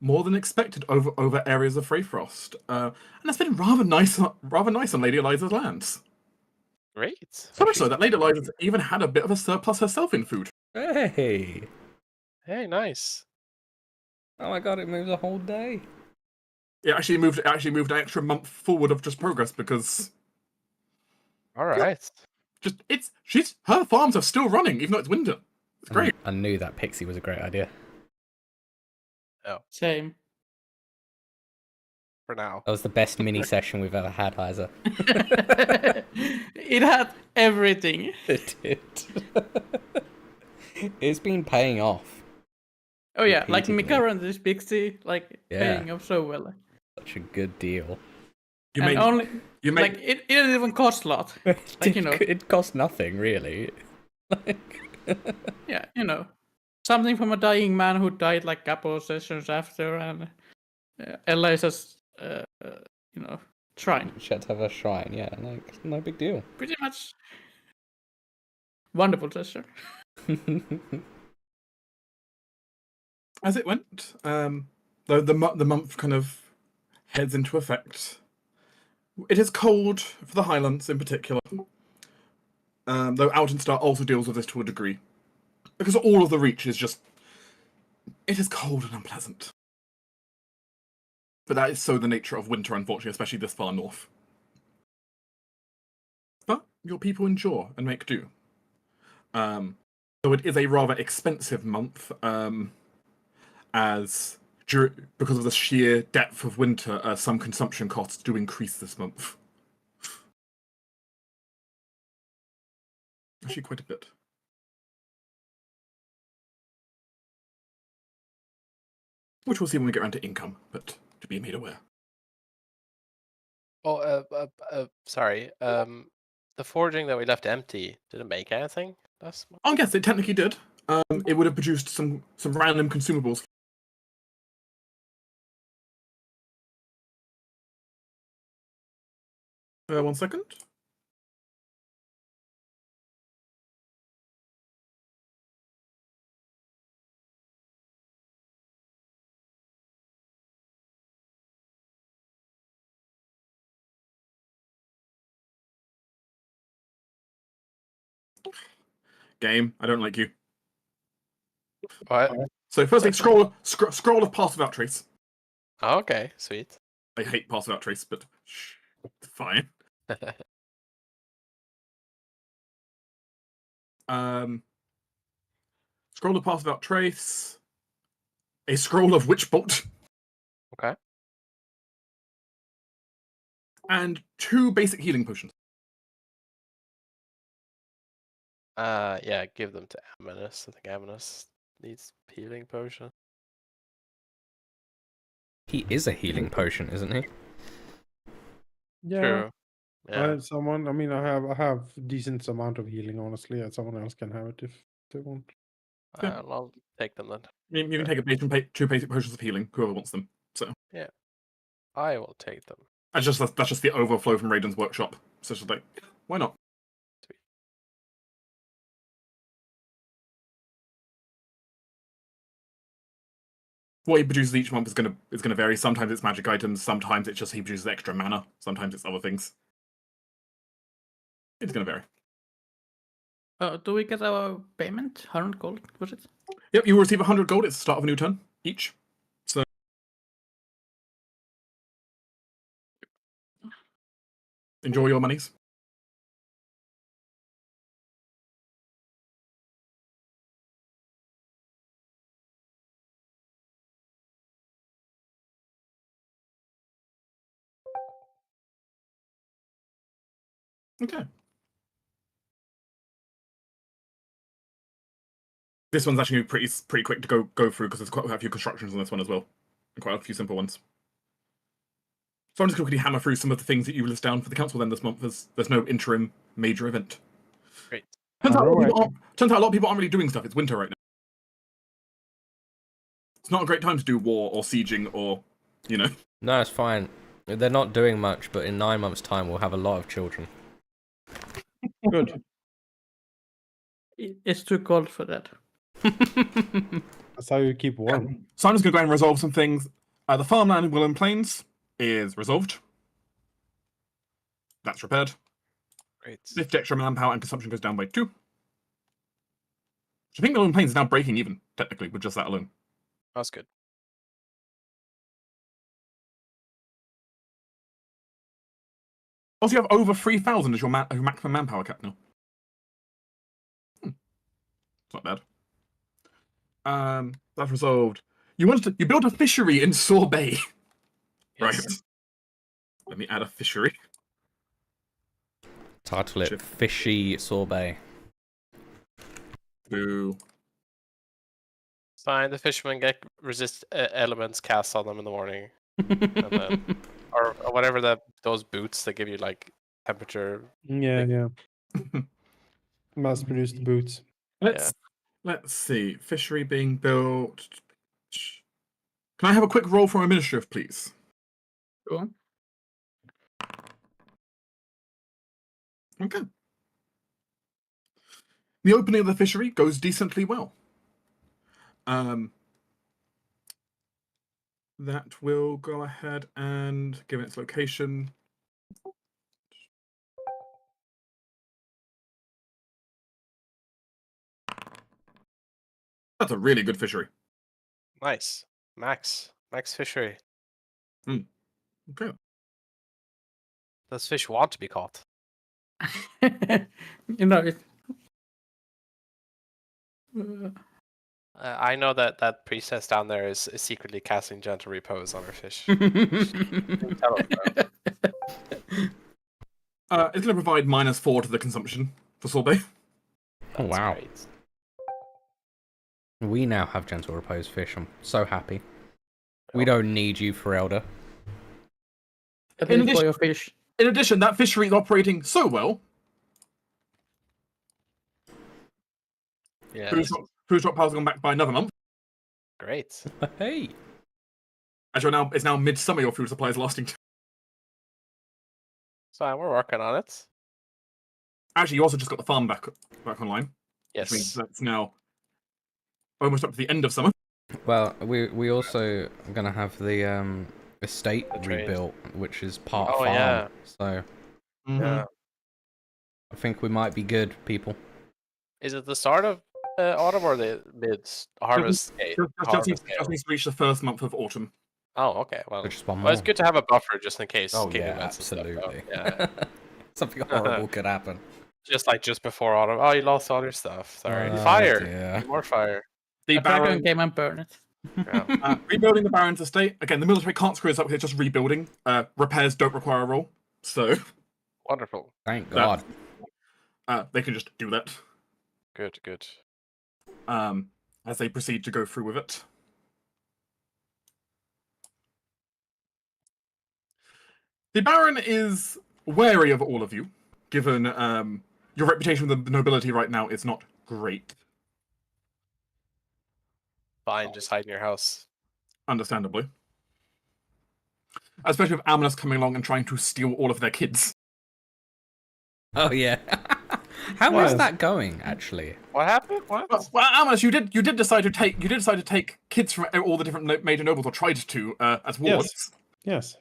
More than expected over areas of Freyfrost. And it's been rather nice on Lady Eliza's lands. Great. So much so that Lady Eliza's even had a bit of a surplus herself in food. Hey. Hey, nice. Oh my god, it moves a whole day. It actually moved an extra month forward of just progress because All right. her farms are still running even though it's winter. It's great. I knew that pixie was a great idea. same. For now. That was the best mini session we've ever had, Isa. It had everything. It did. It's been paying off. Oh yeah, like Repeatedly. Mika and this Pixie, like Yeah. paying off so well. Such a good deal. You And made only you made like it didn't even cost a lot. Like, It cost nothing, really. Yeah, something from a dying man who died like couple of sessions after, and Eliza's, shrine. She had to have a shrine, yeah, like, no big deal. Pretty much wonderful session. As it went, the month kind of heads into effect. It is cold for the Highlands in particular, though Altenstar also deals with this to a degree, because all of the Reach is just it is cold and unpleasant. But that is so the nature of winter, unfortunately, especially this far north. But your people endure and make do. Though it is a rather expensive month, as because of the sheer depth of winter, some consumption costs do increase this month. Actually, quite a bit. Which we'll see when we get around to income, but to be made aware. Oh, sorry. The forging that we left empty, did it make anything? I guess it technically did. It would have produced some random consumables. 1 second. Game, I don't like you. What? So firstly, scroll of pass without trace. Oh, okay, sweet. I hate pass without trace, but fine. Scroll of pass without trace. A scroll of witch bolt. Okay. And 2 basic healing potions. Yeah, give them to Aminus. I think Aminus needs healing potion. He is a healing potion, isn't he? Yeah. True. I Yeah. have someone. I mean, I have decent amount of healing, honestly, and someone else can have it if they want. Yeah. I'll take them then. You can take a 2 basic potions of healing, whoever wants them. So Yeah. I will take them. that's just the overflow from Raiden's workshop. So it's just like, why not? Sweet. What he produces each month is gonna vary. Sometimes it's magic items, sometimes it's just he produces extra mana, sometimes it's other things. It's gonna vary. Do we get our payment? 100 gold, was it? Yep, you will receive 100 gold at the start of a new turn each. So enjoy your monies. Okay. This one's actually pretty quick to go through because there's quite a few constructions on this one as well, and quite a few simple ones. So I'm just quickly hammer through some of the things that you list down for the council then this month. There's no interim major event. Great. Turns out a lot of people aren't really doing stuff. It's winter right now. It's not a great time to do war or sieging or, you know. No, it's fine. They're not doing much, but in 9 months' time, we'll have a lot of children. Good. It's too cold for that. That's how you keep warm. So I'm just going to go ahead and resolve some things. The farmland in Willow Plains is resolved. That's repaired. Great. 50 extra manpower and consumption goes down by 2. I think Willow Plains is now breaking even, technically, with just that alone. That's good. Also, you have over 3,000 as your maximum manpower cap now. It's not bad. That's resolved. You built a fishery in Saw Bay. Right. Yes. Let me add a fishery. Title it Fishy Sorbet. Boo. Fine, the fishermen get resist elements cast on them in the morning. And then, or whatever those boots that give you like temperature. Yeah. Mass-produced boots. Let's see. Fishery being built. Can I have a quick roll from administrative, please? Sure. Okay. The opening of the fishery goes decently well. That will go ahead and give its location. That's a really good fishery. Nice. Max fishery. Okay. Those fish want to be caught. You know it. I know that priestess down there is secretly casting gentle repose on her fish. It's going to provide -4 to the consumption for sorbet. Oh, wow. Great. We now have gentle repose fish. I'm so happy. We don't need you, Ferelda. For your fish. In addition, that fishery is operating so well. Yeah. Food drop piles gone back by another month. Great. Hey. As it's now midsummer, your food supply is lasting. So we're working on it. Actually, you also just got the farm back online. Yes. Which means that's now almost up to the end of summer. Well, we also are gonna have the estate The trade. rebuilt, which is part Oh, farm. yeah. So Yeah. I think we might be good, people. Is it the start of autumn or the mid harvest? Just needs to reach the first month of autumn. Oh, okay. Well, Just one well, it's more. good to have a buffer just in case. Oh king yeah, events and stuff, absolutely. though. Yeah. Something horrible could happen. just before autumn. Oh, you lost all your stuff. Sorry. Oh, Fire. dear. More fire. The A dragon Baron, came and burned it. Yeah. rebuilding the Baron's estate. Again, the military can't screw us up because it's just rebuilding. Repairs don't require a roll. So Wonderful. Thank God. they can just do that Good. Good. as they proceed to go through with it. The Baron is wary of all of you, given your reputation with the nobility right now is not great, Fine. Just hide in your house. understandably. Especially with Amnos coming along and trying to steal all of their kids. Oh yeah. How is Yes. that going, actually? What happened? What? Well, Amnos, you did decide to take kids from all the different major nobles, or tried to, as wards. Yes.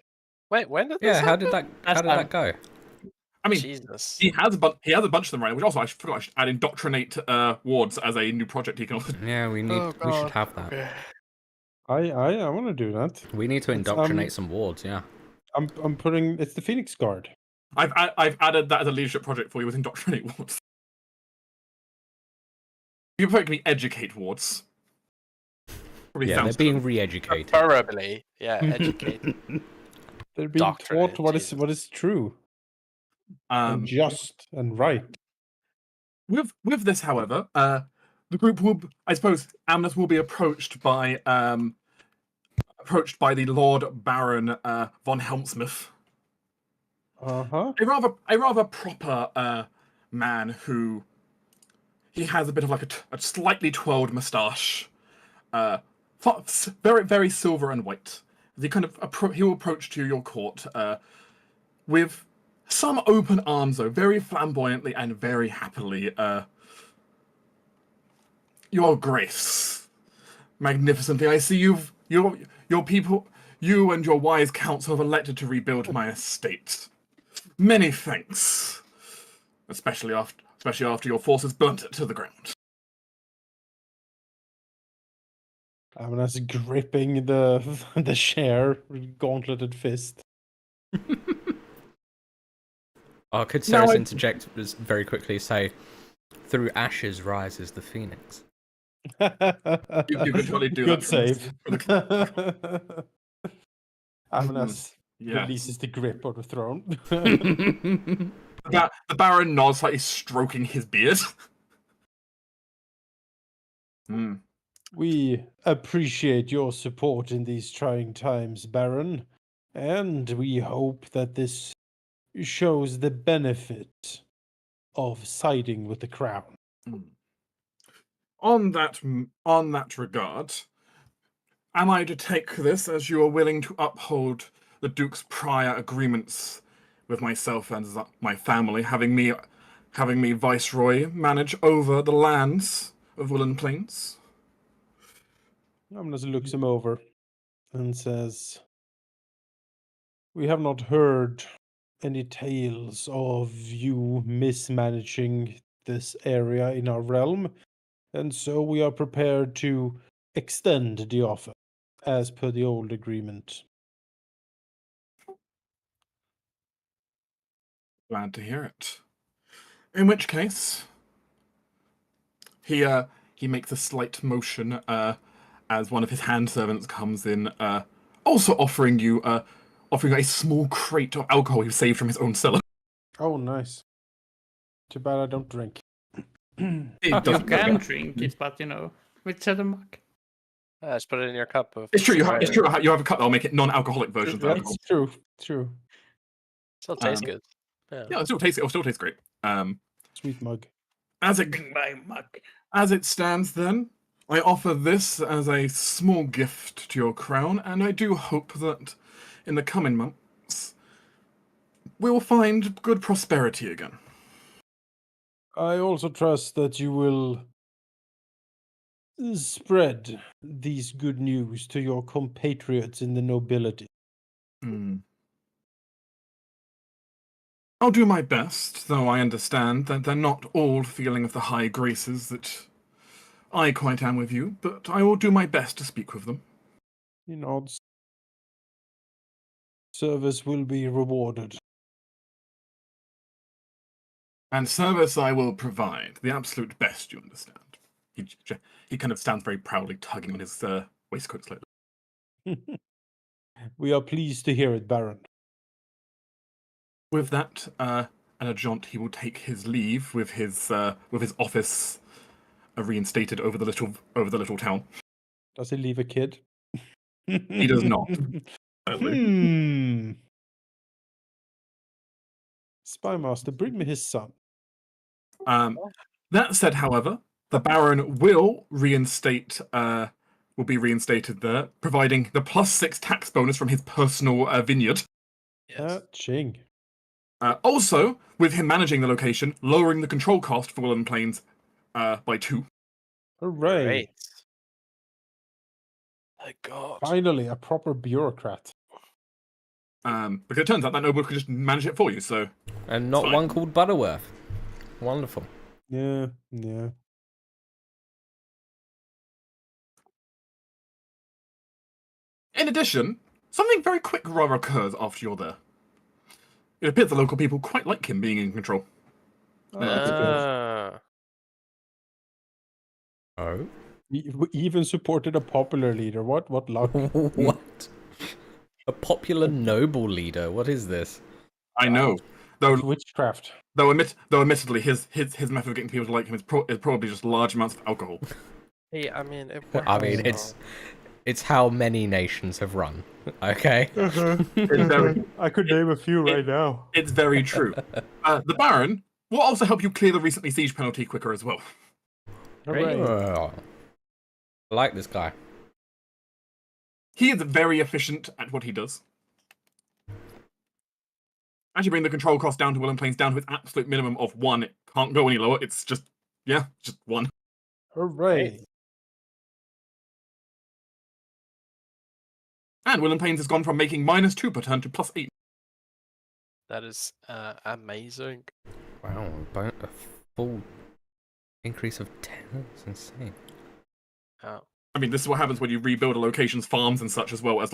Wait. When did this Yeah. How happen? did that go? I mean, Jesus. he has a bunch of them right, which also I forgot I should add indoctrinate wards as a new project he can also. Yeah, we should have that. Okay. I want to do that. We need to indoctrinate some wards. Yeah. I'm putting it's the Phoenix Guard. I've added that as a leadership project for you with indoctrinate wards. You perfectly educate wards. Probably Yeah, they're sounds being good. re-educated. Preferably, yeah. Educate. They're being Doctrinate, taught Jesus. what is true and just and right. With this, however, the group will, I suppose, Amnes will be approached by the Lord Baron von Helmsmith, Uh-huh. a rather proper man who he has a bit of like a slightly twirled moustache, very very silver and white. He kind of he will approach to your court with some open arms, though, very flamboyantly and very happily. Your Grace, magnificently, I see your people, you and your wise council have elected to rebuild my estate. Many thanks, especially after your forces burnt it to the ground. Amna's gripping the share with gauntleted fist. Oh, could No, Ceres interject very quickly, say, "Through ashes rises the phoenix." You can totally do Good that. save. Amnas Yeah. releases the grip of the throne. The Baron nods, like he's stroking his beard. We appreciate your support in these trying times, Baron, and we hope that this shows the benefit of siding with the crown. On that regard, am I to take this as you are willing to uphold the Duke's prior agreements with myself and my family, having me having me viceroy manage over the lands of Woodland Plains. Amnas looks him over and says, "We have not heard any tales of you mismanaging this area in our realm, and so we are prepared to extend the offer as per the old agreement." Glad to hear it. In which case, he makes a slight motion as one of his hand servants comes in, also offering you a small crate of alcohol he saved from his own cellar. Oh, nice. Too bad I don't drink. It You doesn't can matter. drink it, but with Zettermark. Just put it in your cup. It's true. You have a cup that'll make it non-alcoholic versions of alcohol. That's true. True. Still tastes good. Yeah, it'll still taste great. Sweet mug. As it My mug. As it stands, then, I offer this as a small gift to your crown, and I do hope that in the coming months we will find good prosperity again. I also trust that you will spread these good news to your compatriots in the nobility. I'll do my best, though I understand that they're not all feeling of the high graces that I quite am with you, but I will do my best to speak with them. He nods. Service will be rewarded. And service I will provide, the absolute best, you understand. He kind of stands very proudly, tugging on his waistcoat slightly. We are pleased to hear it, Baron. With that, and a jaunt, he will take his leave with his office reinstated over the little town. Does he leave a kid? He does not. Spymaster, bring me his son. That said, however, the Baron will be reinstated there, providing the +6 tax bonus from his personal vineyard. Yes. Ching. Also, with him managing the location, lowering the control cost for Woodland Plains by 2. Hooray. Great. My God. Finally, a proper bureaucrat. Because it turns out that noble could just manage it for you, so... And not fine. one called Butterworth. Wonderful. Yeah. In addition, something very quick rather occurs after you're there. It appears the local people quite like him being in control. Oh, that's good. Oh? We even supported a popular leader. What luck? What? A popular noble leader? What is this? I know. That's witchcraft. Though admittedly, his method of getting people to like him is probably just large amounts of alcohol. Hey, I mean, it I mean, works, it's how many nations have run. Okay. I could name a few right now. It's very true. The Baron will also help you clear the recently siege penalty quicker as well. Hooray. Oh. I like this guy. He is very efficient at what he does. Actually, bring the control cost down to Woodland Plains down to its absolute minimum of 1. It can't go any lower. It's just 1. Hooray. And Woodland Plains has gone from making -2 per turn to +8. That is amazing. Wow, a full increase of 10. That's insane. Oh. I mean, this is what happens when you rebuild a location's farms and such, as well as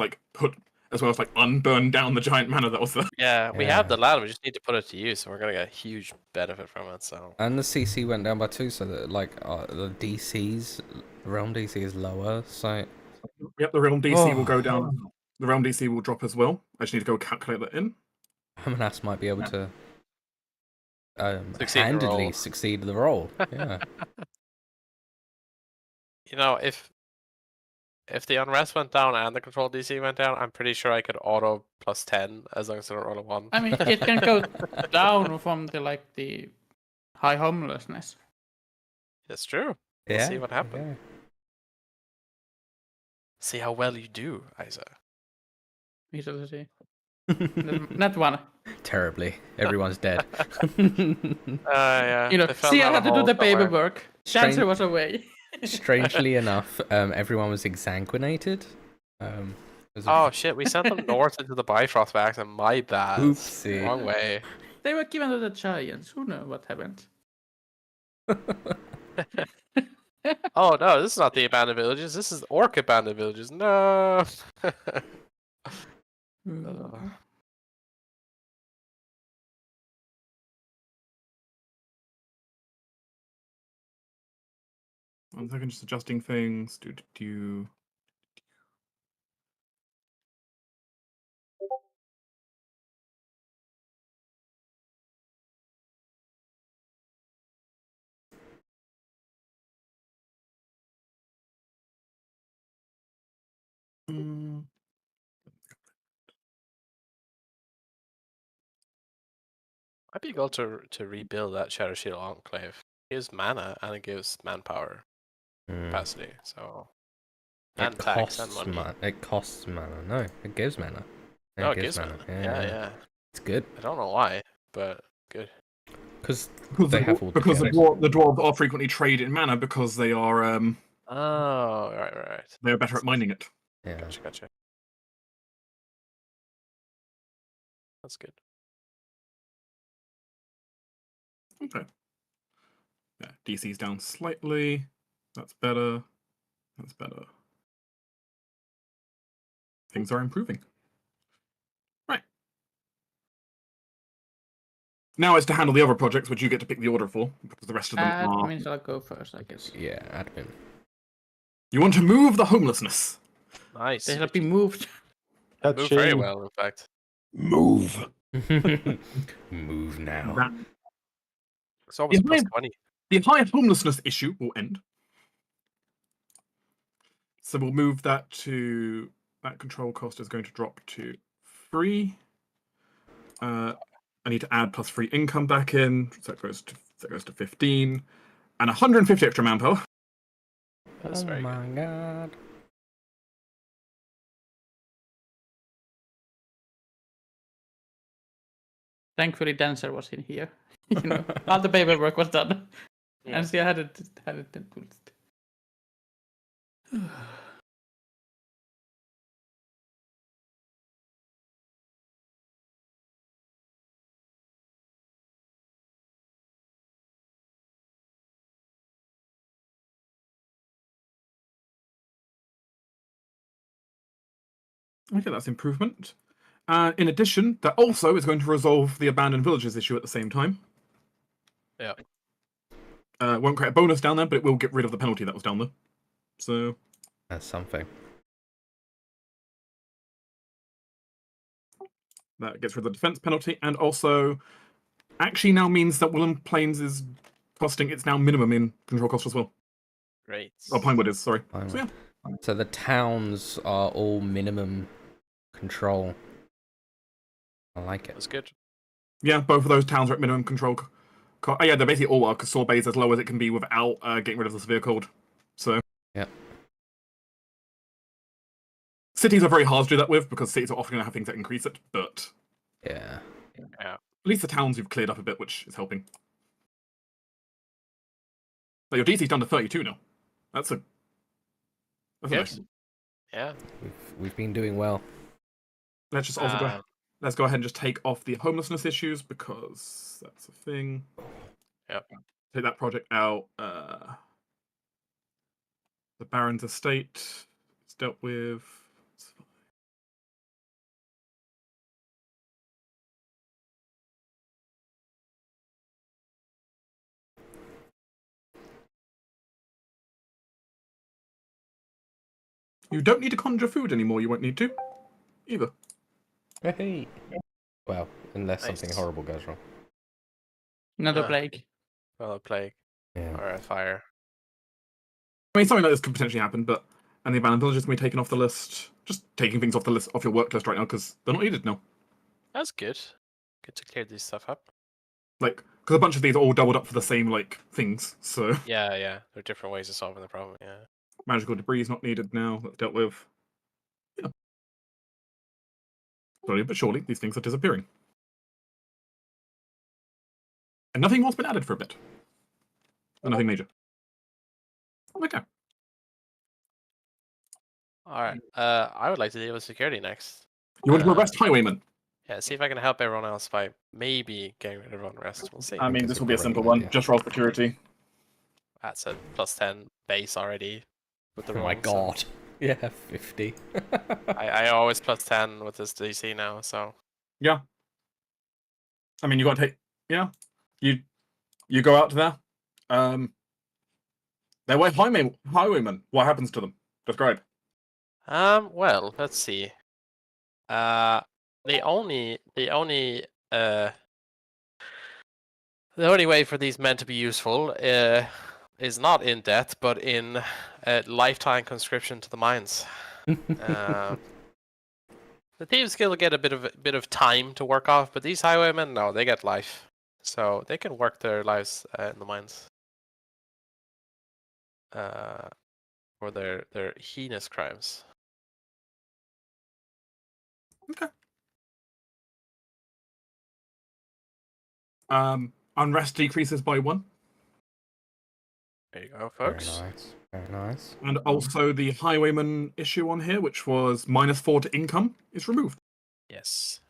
unburn down the giant manor that was there. Yeah, we have the land. We just need to put it to use, and we're gonna get a huge benefit from it. So. And the CC went down by 2, so that the realm DC is lower. So. Yep, the realm DC will go down. The realm DC will drop as well. I just need to go calculate that in. Hamnas might be able to Succeed handedly succeed the roll. Yeah. You know, if the unrest went down and the control DC went down, I'm pretty sure I could auto +10 as long as I don't roll a 1. I mean, it can go down from the high homelessness. It's true. We'll see what happens. Yeah. See how well you do, Isa. We shall see. Not one. Terribly. Everyone's dead. Yeah. You know, they fell see, I down a had to do hole the somewhere. paperwork. Dancer was away. Strangely enough, everyone was exsanguinated. Oh shit, we sent them north into the Bifrost vax, and my bad. Oopsie. Wrong way. They were given to the giants. Who knows what happened? Oh no, this is not the abandoned villages. This is the orc abandoned villages. No. Mm. 1 second, just adjusting things. Do. Mm. Might be good to rebuild that Shadow Shield Enclave. It gives mana and it gives manpower capacity. So and It tax and costs money. It costs mana. No, it gives mana. No, it gives mana. Yeah. It's good I don't know why, but good. because Because they have all the dwarves are frequently trade in mana because they are Oh, right. they are better at mining it. Yeah. Gotcha. That's good. Okay. Yeah, DC's down slightly. That's better. That's better. Things are improving. Right. Now it's to handle the other projects, which you get to pick the order for, because the rest of them That are... means I'll go first, I guess. Yeah, admin. You want to move the homelessness. Nice. They have been moved. Moved very well, in fact. Move. Move now. That, It's almost Yeah, plus 20. the high homelessness issue will end. So we'll move that to... That control cost is going to drop to 3. I need to add plus 3 income back in, so it goes to 15. And 150 extra manpower. That's very good. God. Thankfully, Dancer was in here. You know, all the paperwork was done. Yeah. And she had it pulled. Okay, that's improvement. In addition, that also is going to resolve the abandoned villages issue at the same time. Yeah. Won't create a bonus down there, but it will get rid of the penalty that was down there. So That's something. that gets rid of the defense penalty, and also actually now means that Willem Plains is costing its now minimum in control cost as well. Great. Oh, Pinewood is, sorry. Pinewood. So yeah. So the towns are all minimum control. I like it. That's good. Yeah, both of those towns are at minimum control. Yeah, they're basically all are, because Sorbet is as low as it can be without getting rid of the severe cold. So yeah. Cities are very hard to do that with, because cities are often going to have things that increase it, but Yeah. at least the towns you've cleared up a bit, which is helping. But your DC's down to 32 now. That's Good. nice. Yeah. We've been doing well. Let's just also let's go ahead and just take off the homelessness issues, because that's a thing. Yep. Take that project out. The Baron's estate is dealt with. It's fine. You don't need to conjure food anymore. You won't need to either. Hey. Well, unless Nice. something horrible goes wrong. Another plague. Well, a plague Yeah. or a fire. I mean, something like this could potentially happen, but and the abandoned villages can be taken off the list. Just taking things off the list, off your work list right now, because they're not needed now. That's good. Good to clear this stuff up. Like, because a bunch of these are all doubled up for the same like things. So Yeah. There are different ways of solving the problem. Yeah. magical debris is not needed now. That's dealt with. Yeah. Slowly but surely, these things are disappearing. And nothing more's been added for a bit. And nothing major. Okay. Alright. I would like to deal with security next. You want to arrest Highwayman? Yeah, see if I can help everyone else by maybe getting rid of unrest. We'll see. I mean, it's this a will be a great simple one. idea. Just roll security. That's a +10 base already with the Oh my wrong, so- god. Yeah, 50. I always +10 with this DC now, so Yeah. I mean, you got to take. Yeah. You go out to there. They're with Highwaymen. What happens to them? Describe. well, let's see. The only way for these men to be useful is not in death, but in lifetime conscription to the mines. The thieves still get a bit of time to work off, but these highwaymen, no, they get life, so they can work their lives in the mines for their heinous crimes. Okay. Unrest decreases by 1. There you go, Very folks. nice. Very nice. And also the Highwayman issue on here, which was -4 to income, is removed. Yes,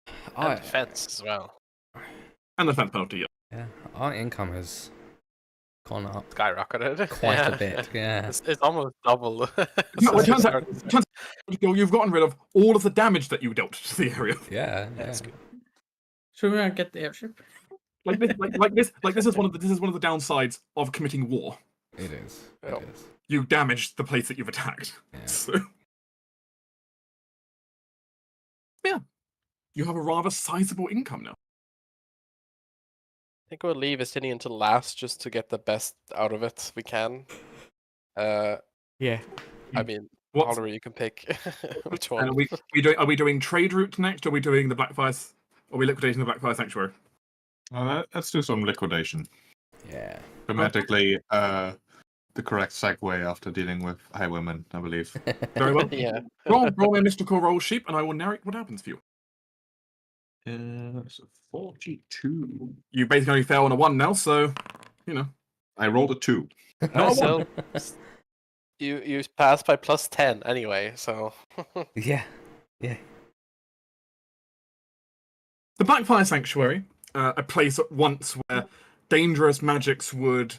and I, defense as well. And the defense penalty, yeah. yeah, our income has gone up Skyrocketed quite Yeah. a bit. Yeah. It's almost double. No, since we it turns out you've gotten rid of all of the damage that you dealt to the area. Yeah. That's Yeah. good. Should we get the airship? This is one of the downsides of committing war. It is. It Oh. is. You damage the place that you've attacked. Yeah. So, yeah, you have a rather sizable income now. I think we'll leave Estinian to last just to get the best out of it we can. Yeah. I mean, What's, Oliver, you can pick which and one. are we doing trade route next? Or are we doing the Blackfire? Are we liquidating the Blackfire Sanctuary? Let's do some liquidation. Yeah. Grammatically, the correct segue after dealing with highwaymen, I believe. Very well. Yeah. Roll me a mystical roll sheep, and I will narrate what happens for you. It's a 42. You basically only fail on a 1 now, so you know. I rolled a 2. No, So you passed by +10 anyway, so Yeah. Yeah. The Blackfire Sanctuary, a place at once where dangerous magics would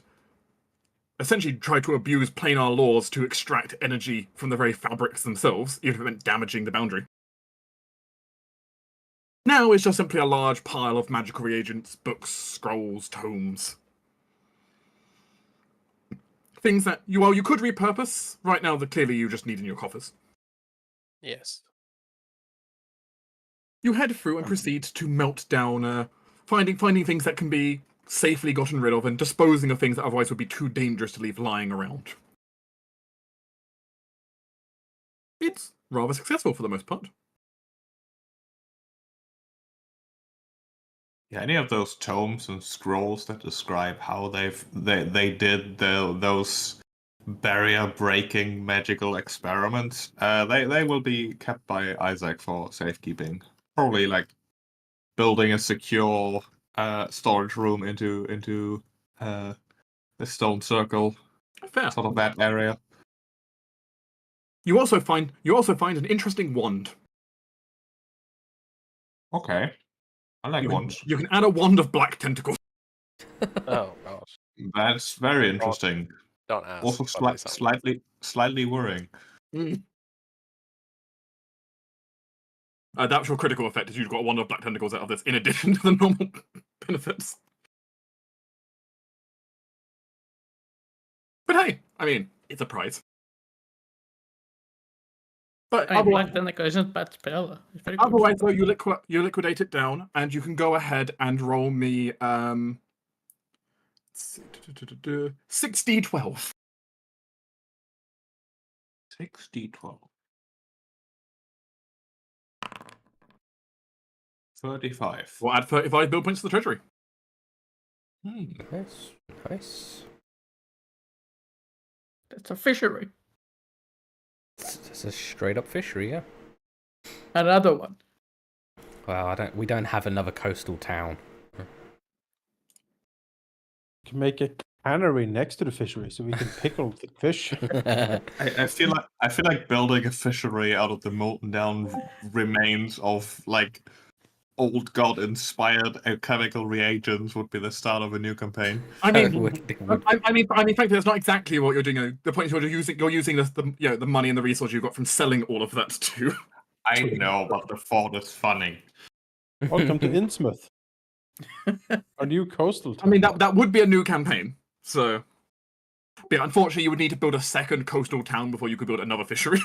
essentially try to abuse planar laws to extract energy from the very fabrics themselves, even if it meant damaging the boundary. Now it's just simply a large pile of magical reagents, books, scrolls, tomes. Things that you could repurpose. Right now, clearly you just need in your coffers. yes. You head through and proceed to melt down, finding things that can be safely gotten rid of and disposing of things that otherwise would be too dangerous to leave lying around. It's rather successful for the most part. Yeah, any of those tomes and scrolls that describe how they did those barrier-breaking magical experiments, they will be kept by Isaac for safekeeping. Probably like building a secure storage room into the stone circle, Fair. sort of that area. You also find an interesting wand. Okay, I like wands. You can add a wand of black tentacles. Oh gosh. That's very interesting. Don't ask. Also, Probably something. slightly worrying. The actual critical effect is you've got a wand of black tentacles out of this, in addition to the normal benefits. But hey, I mean, it's a prize. But I mean, otherwise, Black Tentacle isn't a bad spell. It's very good. otherwise though, you liquidate it down, and you can go ahead and roll me 6d12. 6d12. 35. We'll add 35 build points to the treasury. Nice. Nice. That's a fishery. It's a straight up fishery, yeah. Another one. Well, we don't have another coastal town. We can make a cannery next to the fishery so we can pickle the fish. I feel like building a fishery out of the molten down remains of like old god inspired alchemical reagents would be the start of a new campaign. I mean, It would. I mean, frankly, that's not exactly what you're doing. The point is you're using the money and the resource you got from selling all of that to. I know, but the thought is funny. Welcome to Innsmouth. Our new coastal town. I mean, that would be a new campaign. So, yeah, unfortunately, you would need to build a second coastal town before you could build another fishery.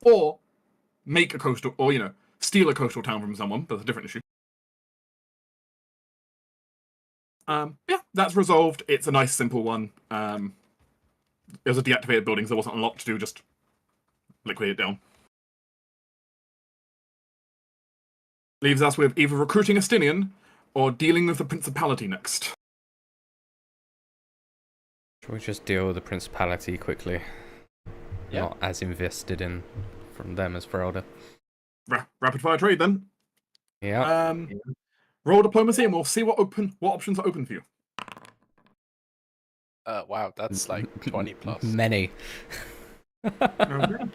Or make a coastal, or steal a coastal town from someone. That's a different issue. Yeah, that's resolved. It's a nice, simple one. It was a deactivated building, so there wasn't a lot to do. Just liquidate it down. Leaves us with either recruiting a Stinian or dealing with the Principality next. Should we just deal with the Principality quickly? Yeah. Not as invested in from them as Ferelda. Rapid fire trade then. Yeah. Roll diplomacy, and we'll see what options are open for you. Wow, that's like 20 plus. Many. Okay.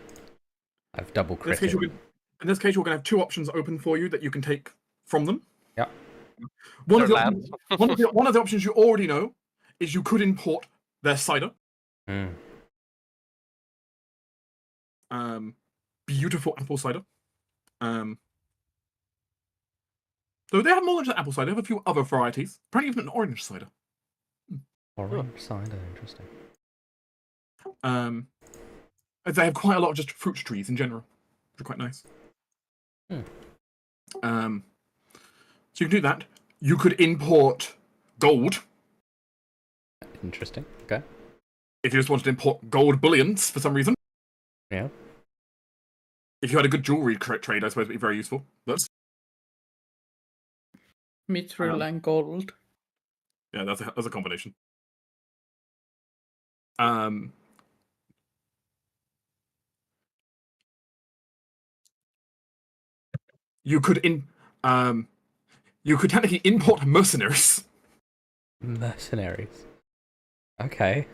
I've double In this case, critted. we're going to have 2 options open for you that you can take from them. Yeah. One of, Their the, land. one of the options you already know is you could import their cider. Mm. Beautiful apple cider. Though they have more than just apple cider, they have a few other varieties. Apparently even an orange cider. Orange cider, interesting. They have quite a lot of just fruit trees in general, which are quite nice. So you can do that. You could import gold. Interesting. Okay. If you just wanted to import gold bullions for some reason. Yeah. If you had a good jewelry trade, I suppose it'd be very useful. But Mithril and gold. yeah, that's a combination. You could technically import mercenaries. Mercenaries. Okay.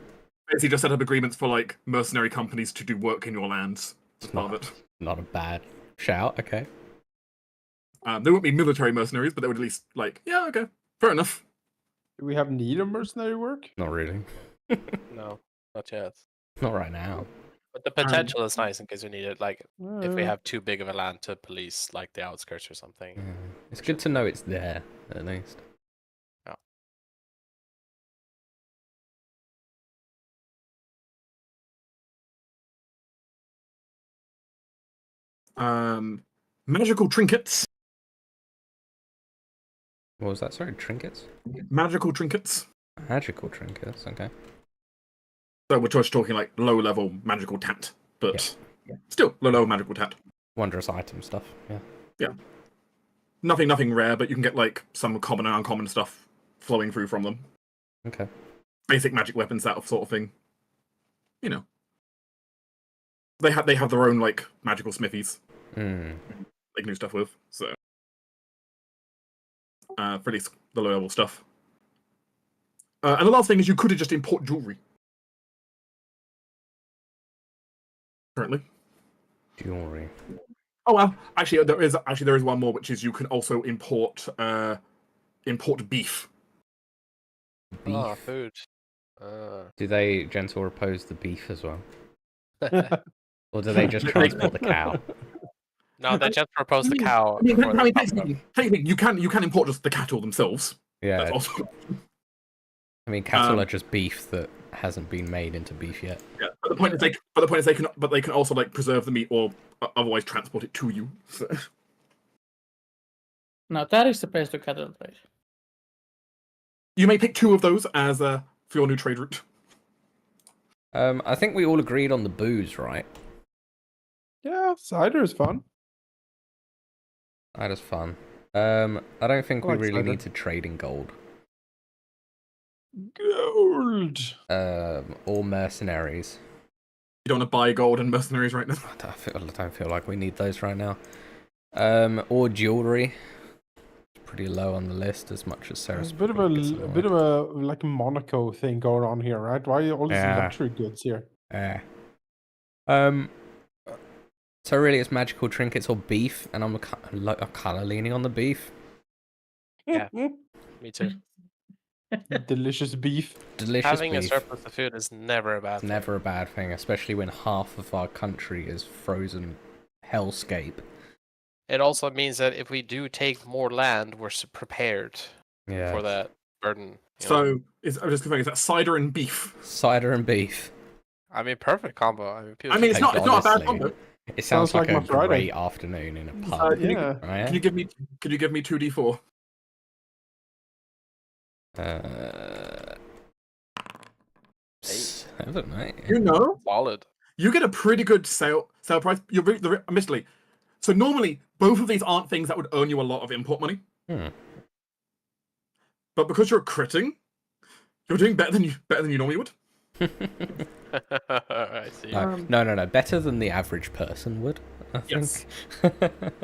Basically, just set up agreements for like mercenary companies to do work in your lands. As part of it. Not a bad shout. Okay. There wouldn't be military mercenaries, but they would at least like, yeah, okay, fair enough. Do we have need of mercenary work? Not really. No, not yet. Not right now. But the potential is nice in case we need it. Like, if we Uh, have too big of a land to police, like the outskirts or something. Yeah. It's good to know it's there, at least. Magical trinkets. What was that? Sorry, trinkets? Magical trinkets. Magical trinkets, okay. So we're just talking like low-level magical tat, but still low-level magical tat. Wondrous item stuff, yeah. Yeah. Nothing rare, but you can get like some common and uncommon stuff flowing through from them. Okay. Basic magic weapons, that sort of thing. You know. They have their own like magical smithies Mm. they can do stuff with, so for at least the low level stuff. And the last thing is you could just import jewelry. Currently. Jewelry. Oh well, actually there is one more, which is you can also import beef. Beef. Oh, food. Do they gentle oppose the beef as well? Or do they just transport the cow? No, they just proposed the cow. I mean, before the technically, you can import just the cattle themselves. Yeah. That's also, I mean, cattle are just beef that hasn't been made into beef yet. yeah. But the point is, they can also like preserve the meat or otherwise transport it to you. So. Now that is the place to cattle trade. You may pick 2 of those as for your new trade route. I think we all agreed on the booze, right? Yeah, cider is fun. That is fun. I don't think I we like really cider. need to trade in gold. Gold. Or mercenaries. You don't want to buy gold and mercenaries right now. I don't feel like we need those right now. Or jewelry. Pretty low on the list, as much as Sarah's. There's a bit of a like Monaco thing going on here, right? Why all these luxury goods here? Yeah. So really, it's magical trinkets or beef, and I'm kind of leaning on the beef. Yeah. Me too. Delicious beef. Delicious Having beef. a surplus of food is never a bad thing. Never a bad thing, especially when half of our country is frozen hellscape. It also means that if we do take more land, we're prepared Yeah. for that burden. you know? So, I'm just confirming, is that cider and beef? Cider and beef. I mean, perfect combo. I mean, I mean, it's not a bad honestly, combo. It sounds Sounds like like a my Friday. great afternoon in a pub. Can Yeah. Right? Can you give me 2d4? Seven, mate. You know, solid. you get a pretty good sale price. Admittedly, so normally both of these aren't things that would earn you a lot of import money. But because you're critting, you're doing better than you normally would. I see. No. Better than the average person would, I think. Yes. I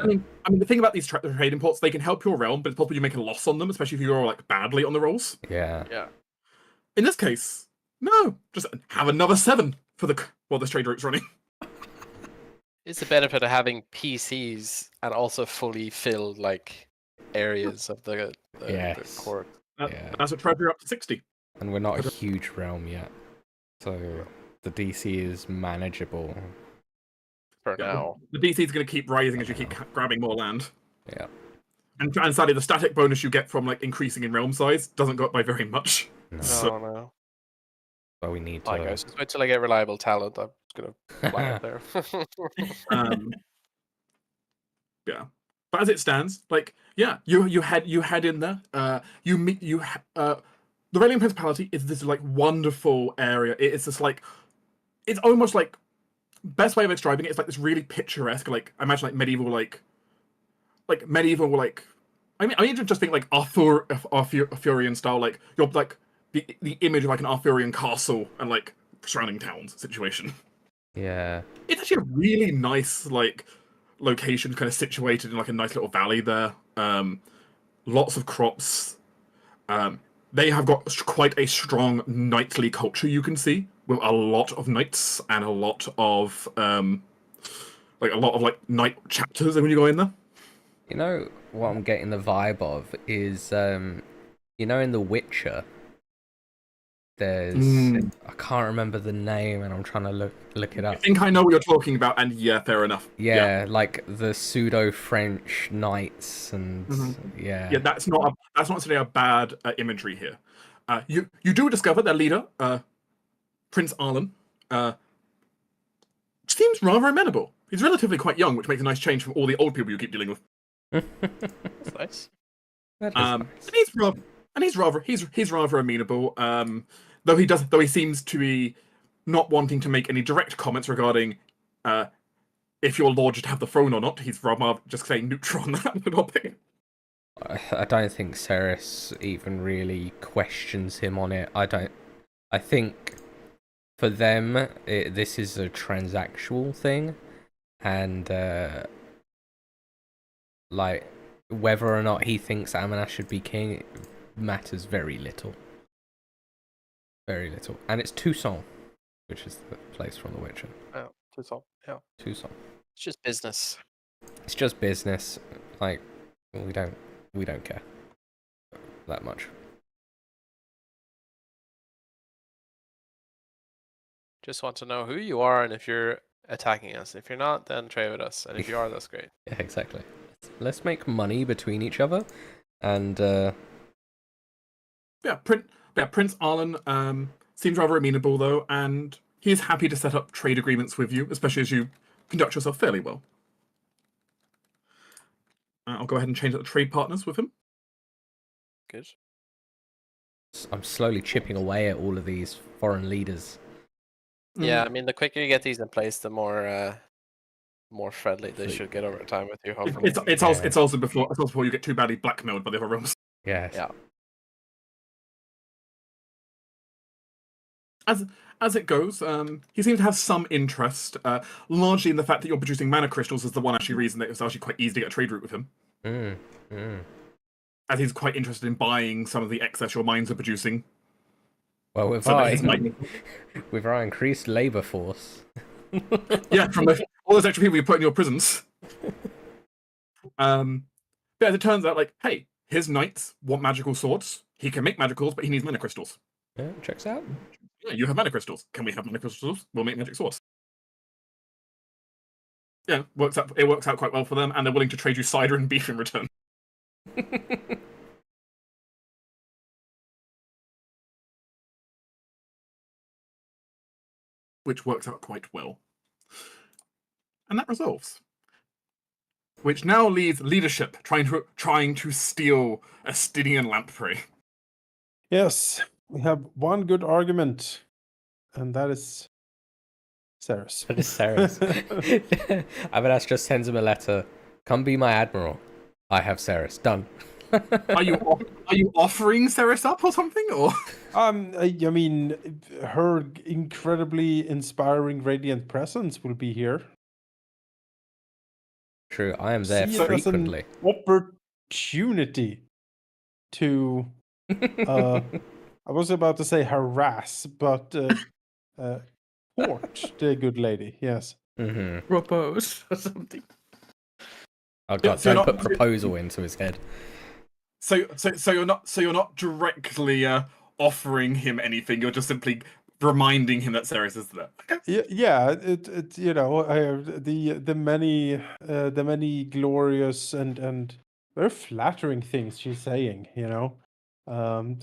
mean, the thing about these trade imports, they can help your realm, but it's possible you make a loss on them, especially if you roll like badly on the rolls. Yeah. Yeah. In this case, no, just have another 7 for this trade route's running. It's the benefit of having PCs and also fully filled like areas of the Yes. court. Yeah. That's a treasury up to 60. And we're not a huge realm yet. So the DC is manageable. For Yeah, now. the DC is going to keep rising as you keep grabbing more land. Yeah. And sadly, the static bonus you get from like increasing in realm size doesn't go up by very much. No. So- No. But we need to. Alright, guys, just wait till I get reliable talent. I'm just gonna fly up there. Yeah, but as it stands, like you head in there. The Raelian Principality is this like wonderful area. It's just like it's almost like best way of describing it. It's like this really picturesque, like I imagine like medieval I mean just think like Arthurian style, like you're like the image of like an Arthurian castle and like surrounding towns situation. Yeah. It's actually a really nice like location, kind of situated in like a nice little valley there. Lots of crops. They have got quite a strong knightly culture, you can see, with a lot of knights and a lot of knight chapters when you go in there. You know what I'm getting the vibe of is in The Witcher there's I can't remember the name and I'm trying to look it up. I think I know what you're talking about, and yeah, fair enough. Yeah, like the pseudo French knights and yeah. Yeah, that's not necessarily a bad imagery here. You do discover their leader, Prince Arlen, seems rather amenable. He's relatively quite young, which makes a nice change from all the old people you keep dealing with. That's nice. That is nice. And he's rather amenable. Though he seems to be not wanting to make any direct comments regarding if your lord should have the throne or not. He's rather just saying neutral on that topic. I don't think Ceres even really questions him on it. I think for them this is a transactional thing, and like whether or not he thinks Amanath should be king matters very little. Very little. And it's Toussaint, which is the place from The Witcher. Oh, Toussaint. Yeah. Toussaint. It's just business. It's just business. Like we don't care that much. Just want to know who you are and if you're attacking us. If you're not, then trade with us. And if you are, that's great. Yeah, exactly. Let's make money between each other, and Prince Arlen seems rather amenable though, and he's happy to set up trade agreements with you, especially as you conduct yourself fairly well. I'll go ahead and change up the trade partners with him. Good. I'm slowly chipping away at all of these foreign leaders. Yeah, I mean, the quicker you get these in place, the more friendly they should get over time with you. Hopefully. It's also before you get too badly blackmailed by the other realms. Yes. Yeah. as it goes, he seems to have some interest, largely in the fact that you're producing mana crystals is the one actually reason that it's actually quite easy to get a trade route with him. As he's quite interested in buying some of the excess your mines are producing. Well, with So our, that his mining- with our increased labour force. Yeah, from all those extra people you put in your prisons. But as it turns out, like, hey, his knights want magical swords. He can make magicals, but he needs mana crystals. Yeah, checks out. Yeah, you have mana crystals. Can we have mana crystals? We'll make magic swords. Yeah, it works out quite well for them, and they're willing to trade you cider and beef in return. Which works out quite well. And that resolves. Which now leaves leadership trying to steal a Stydian lamprey. Yes, we have one good argument, and that is Ceres. That is Ceres. Amadas just sends him a letter. Come be my admiral. I have Ceres. Done. Are you offering Ceres up or something? Or I mean, her incredibly inspiring radiant presence will be here. True, I am there See it as an frequently. opportunity to I was about to say harass, but court the good lady. Yes. Propose or something. Oh god, so don't you're put proposal into his head. so you're not directly offering him anything. You're just simply reminding him that Ceres is there. Okay. Yeah. It you know the many glorious and very flattering things she's saying. You know,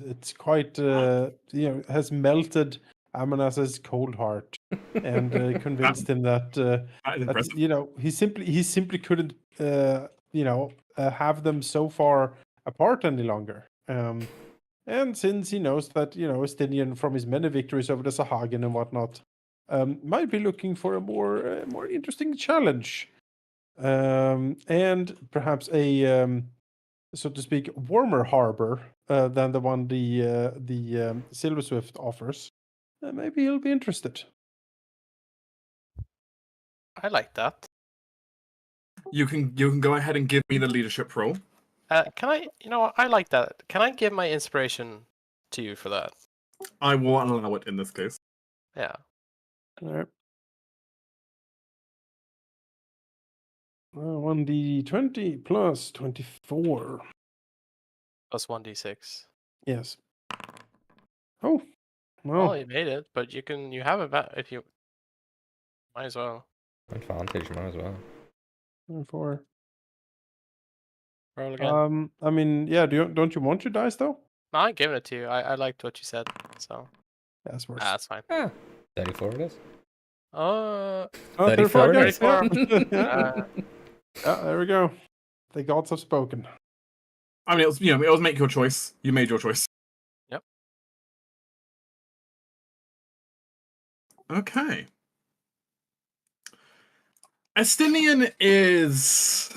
it's quite has melted Amanas's cold heart and convinced him that That is impressive. he simply couldn't have them so far apart any longer. And since he knows that Estinian from his many victories over the Sahagin and whatnot might be looking for a more interesting challenge, and perhaps a so to speak warmer harbor than the one the Silver Swift offers, maybe he'll be interested. I like that. You can go ahead and give me the leadership role. Can I? You know what? I like that. Can I give my inspiration to you for that? I will allow it in this case. Yeah. All right. 1d20 plus 24. Plus 1d6. Yes. Oh, Well, well, you made it, but you have it back if you. Might as well. Advantage, might as well. 4. Roll again. I mean, yeah. Don't you want your dice though? No, I'm giving it to you. I liked what you said, so That's worse. that's fine. Ah, 34 it is. Oh, 34 it it is. is. Yeah. Yeah, there we go. The gods have spoken. I mean, it was make your choice. You made your choice. Yep. Okay. Estinian is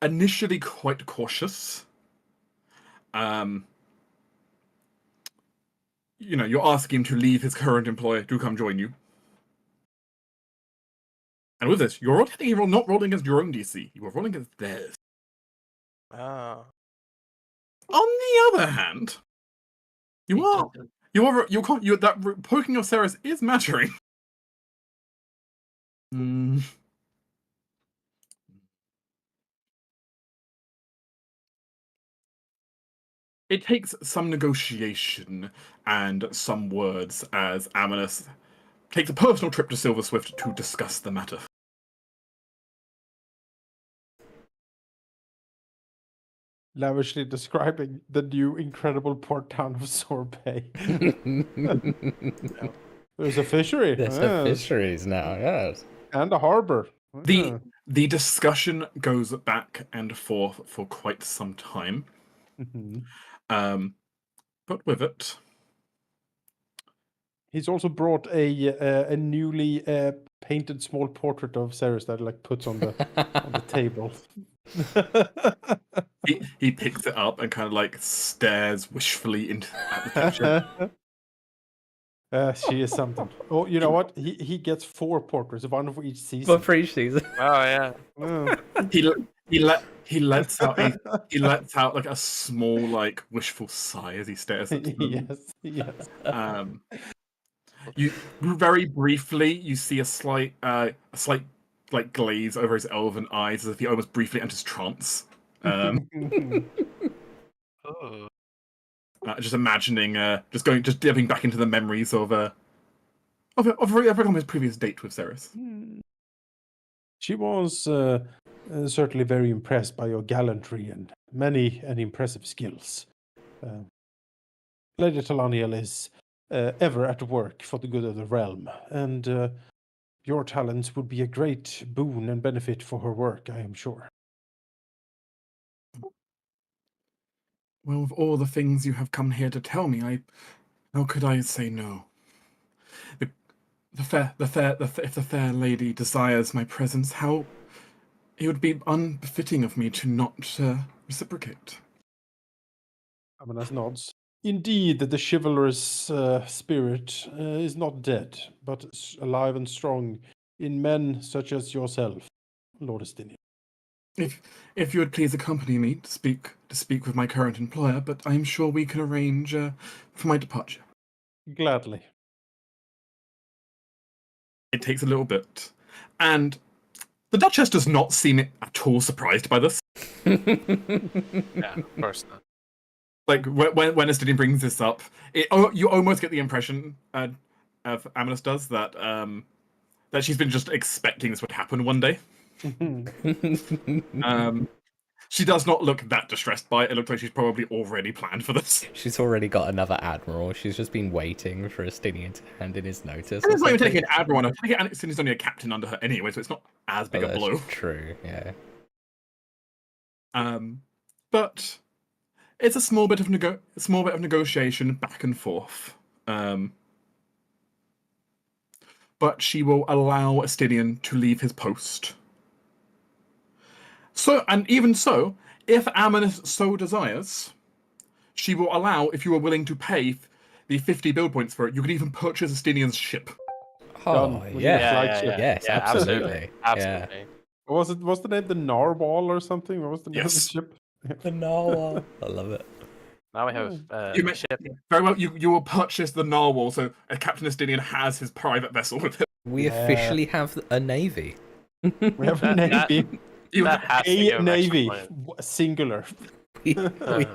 initially quite cautious. You're asking him to leave his current employer to come join you. And with this, you're not rolling against your own DC. You are rolling against theirs. Oh. On the other hand, that poking of Ceres is mattering. It takes some negotiation and some words as Amanus takes a personal trip to Silver Swift to discuss the matter. Lavishly describing the new incredible port town of Sorbet. There's a fishery. There's yes. fisheries now, yes. And a harbor. The discussion goes back and forth for quite some time. But with it, he's also brought a newly painted small portrait of Ceres that puts on the table. he picks it up and kind of stares wishfully at the picture. She is something. Oh, you know what? He gets 4 portraits, one for each season. But for each season. Oh yeah. Oh. He lets out like a small like wishful sigh as he stares at them. Yes. You very briefly you see a slight like glaze over his elven eyes as if he almost briefly enters trance. Oh. Just imagining, just dipping back into the memories of his previous date with Ceres. She was certainly very impressed by your gallantry and many and impressive skills. Lady Talaniel is ever at work for the good of the realm, and your talents would be a great boon and benefit for her work, I am sure. Well, of all the things you have come here to tell me, how could I say no? If the fair lady desires my presence, how it would be unbefitting of me to not reciprocate. Amanas nods. Indeed, the chivalrous spirit is not dead, but alive and strong in men such as yourself, Lord Estinian. If you would please accompany me to speak with my current employer, but I am sure we can arrange for my departure. Gladly. It takes a little bit, and the Duchess does not seem at all surprised by this. Yeah, of course not. Like when Estinian brings this up, you almost get the impression of Amanis does that that she's been just expecting this would happen one day. She does not look that distressed by it. It looks like she's probably already planned for this. She's already got another admiral. She's just been waiting for Estinian to hand in his notice. It's not even taking an admiral on her. Estinian's only a captain under her anyway, so it's not as big a blow. True, yeah. But it's a small bit of negotiation back and forth. But she will allow Estinian to leave his post. So, and even so, if Amanis so desires, she will allow, if you are willing to pay the 50 build points for it, you could even purchase Estinian's ship. Oh, yeah. Yes, absolutely. Absolutely. Yeah. What's the name? The Narwhal or something? What was the name of the ship? The narwhal. I love it. Now we have You a ship. Very well, you will purchase the Narwhal, so Captain Estinian has his private vessel with him. We officially have a navy. We have a navy. You That has to give A an navy. extra point. Singular. We have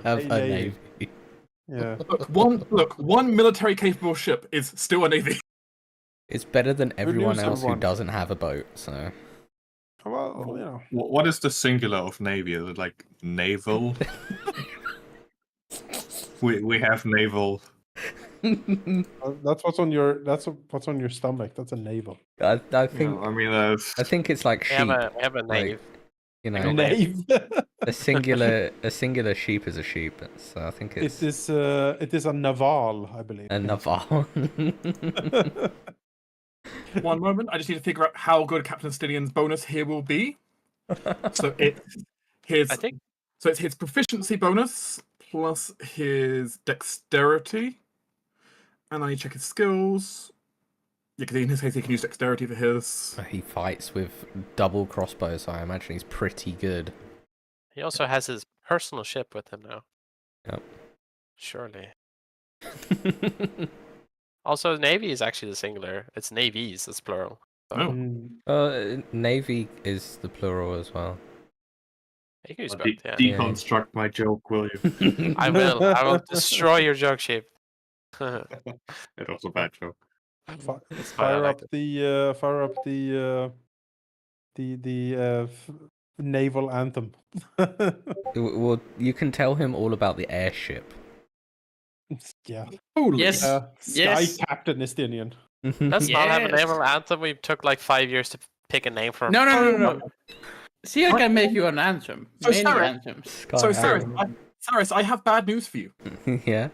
a navy. navy. Yeah. One military capable ship is still a navy. It's better than everyone lose else who someone. doesn't have a boat, so... Well, you know. What is the singular of navy? Is it like naval? we have naval. That's what's on your stomach. That's a navel. I You think know, I mean, I think it's like We sheep. have a like, nave. you Like know, a Nave. a singular sheep is a sheep. So I think it's it is a naval, I believe. a naval. One moment, I just need to figure out how good Captain Estinian's bonus here will be. So it's his. I think So it's his proficiency bonus plus his dexterity, and I check his skills. Yeah, because in his case he can use dexterity for his. He fights with double crossbows, so I imagine he's pretty good. he also has his personal ship with him now. Yep. Surely. Also, navy is actually the singular. It's navies, it's plural. So Oh. Navy is the plural as well. you can use both, De- yeah. deconstruct my joke, will you? I will. I will destroy your joke shape. It was a bad joke. Fire like up the naval anthem. Well, you can tell him all about the airship. Yeah. Holy Yes. Sky Yes. Captain Estinian. Let's not have a Yes. naval anthem. We took like 5 years to pick a name for. No. See, I can make you an anthem. So Many sorry. anthems. So Cyrus, I have bad news for you. Yeah.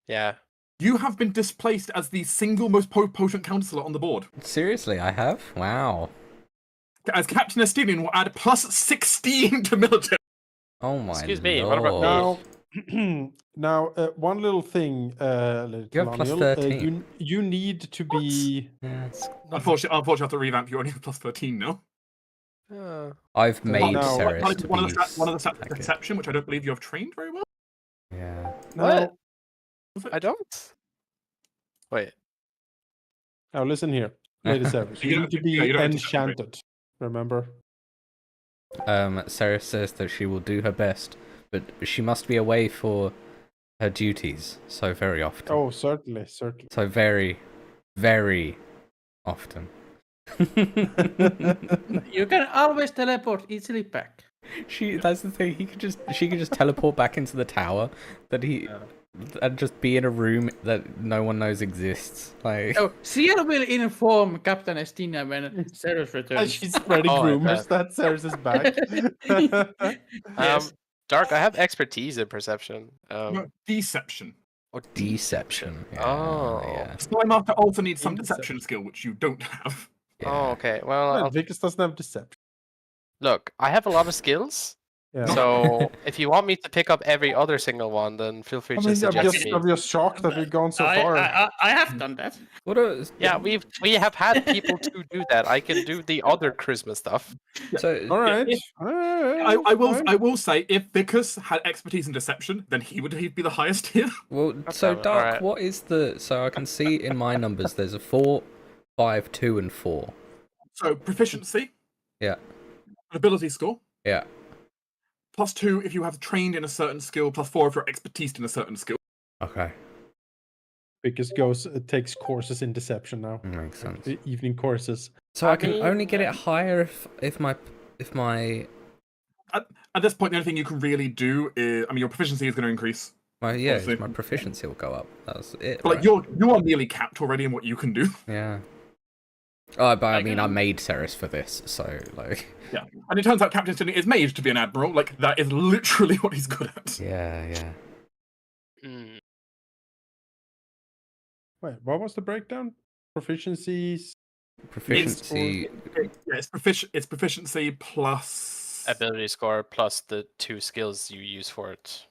Yeah. You have been displaced as the single most potent counselor on the board. Seriously, I have? Wow. As Captain Estinian will add plus 16 to military. Oh my Excuse me, what about lord. Now, Now, one little thing, Lady You have plus Talaniel, 13. you need to be. Yeah, it's- Unfortunately, I have to revamp you. Only have plus 13 now. I've made now- Ceres to one be of the stats like it. deception, which I don't believe you have trained very well. Yeah. Now, I don't. Wait. now listen here, Lady Ceres. You You need to don't- be yeah, you don't have to celebrate. enchanted. Remember? Ceres says that she will do her best, but she must be away for her duties so very often. Oh, certainly. So very, very often. You can always teleport easily back. That's the thing. She could just teleport back into the tower and just be in a room that no one knows exists. Like, So Ciel will inform Captain Estina when Ceres And returns. she's spreading Oh, I rumors that Ceres is back. Yes. Dark, I have expertise in perception. No, deception. Or deception. Yeah, Oh. yeah. Spy Master also needs some Inception. deception skill, which you don't have. Yeah. Oh, okay. Well, Well, Vicus doesn't have deception. look, I have a lot of skills. Yeah. So if you want me to pick up every other single one, then feel free I to mean, suggest me. I'm just shocked that we've gone so far. I have done that. What a, Yeah, we have had people to do that. I can do the other charisma stuff. so All right. I will say, if Vicus had expertise in deception, then he'd be the highest here. well, so Okay, Dark. alright. What is the? So I can see in my numbers. There's a 4, 5, 2, and 4. So proficiency, Yeah. an ability score, Yeah. +2 if you have trained in a certain skill, +4 if you're expertise in a certain skill. Okay. Vicus takes courses in deception now. Makes sense. The evening courses. So I can mean, only get it higher if my At this point, the only thing you can really do is, I mean, your proficiency is going to increase. Obviously. my proficiency will go up. That's it. But like, right? you are nearly capped already in what you can do. Yeah. Oh, but I mean, I can- made Ceres for this, so like. Yeah, and it turns out Captain Sydney is made to be an admiral. Like, that is literally what he's good at. Yeah, yeah. Hmm. Wait, what was the breakdown? Proficiencies. Proficiency. Yeah, it's proficiency plus Ability score plus the 2 skills you use for it.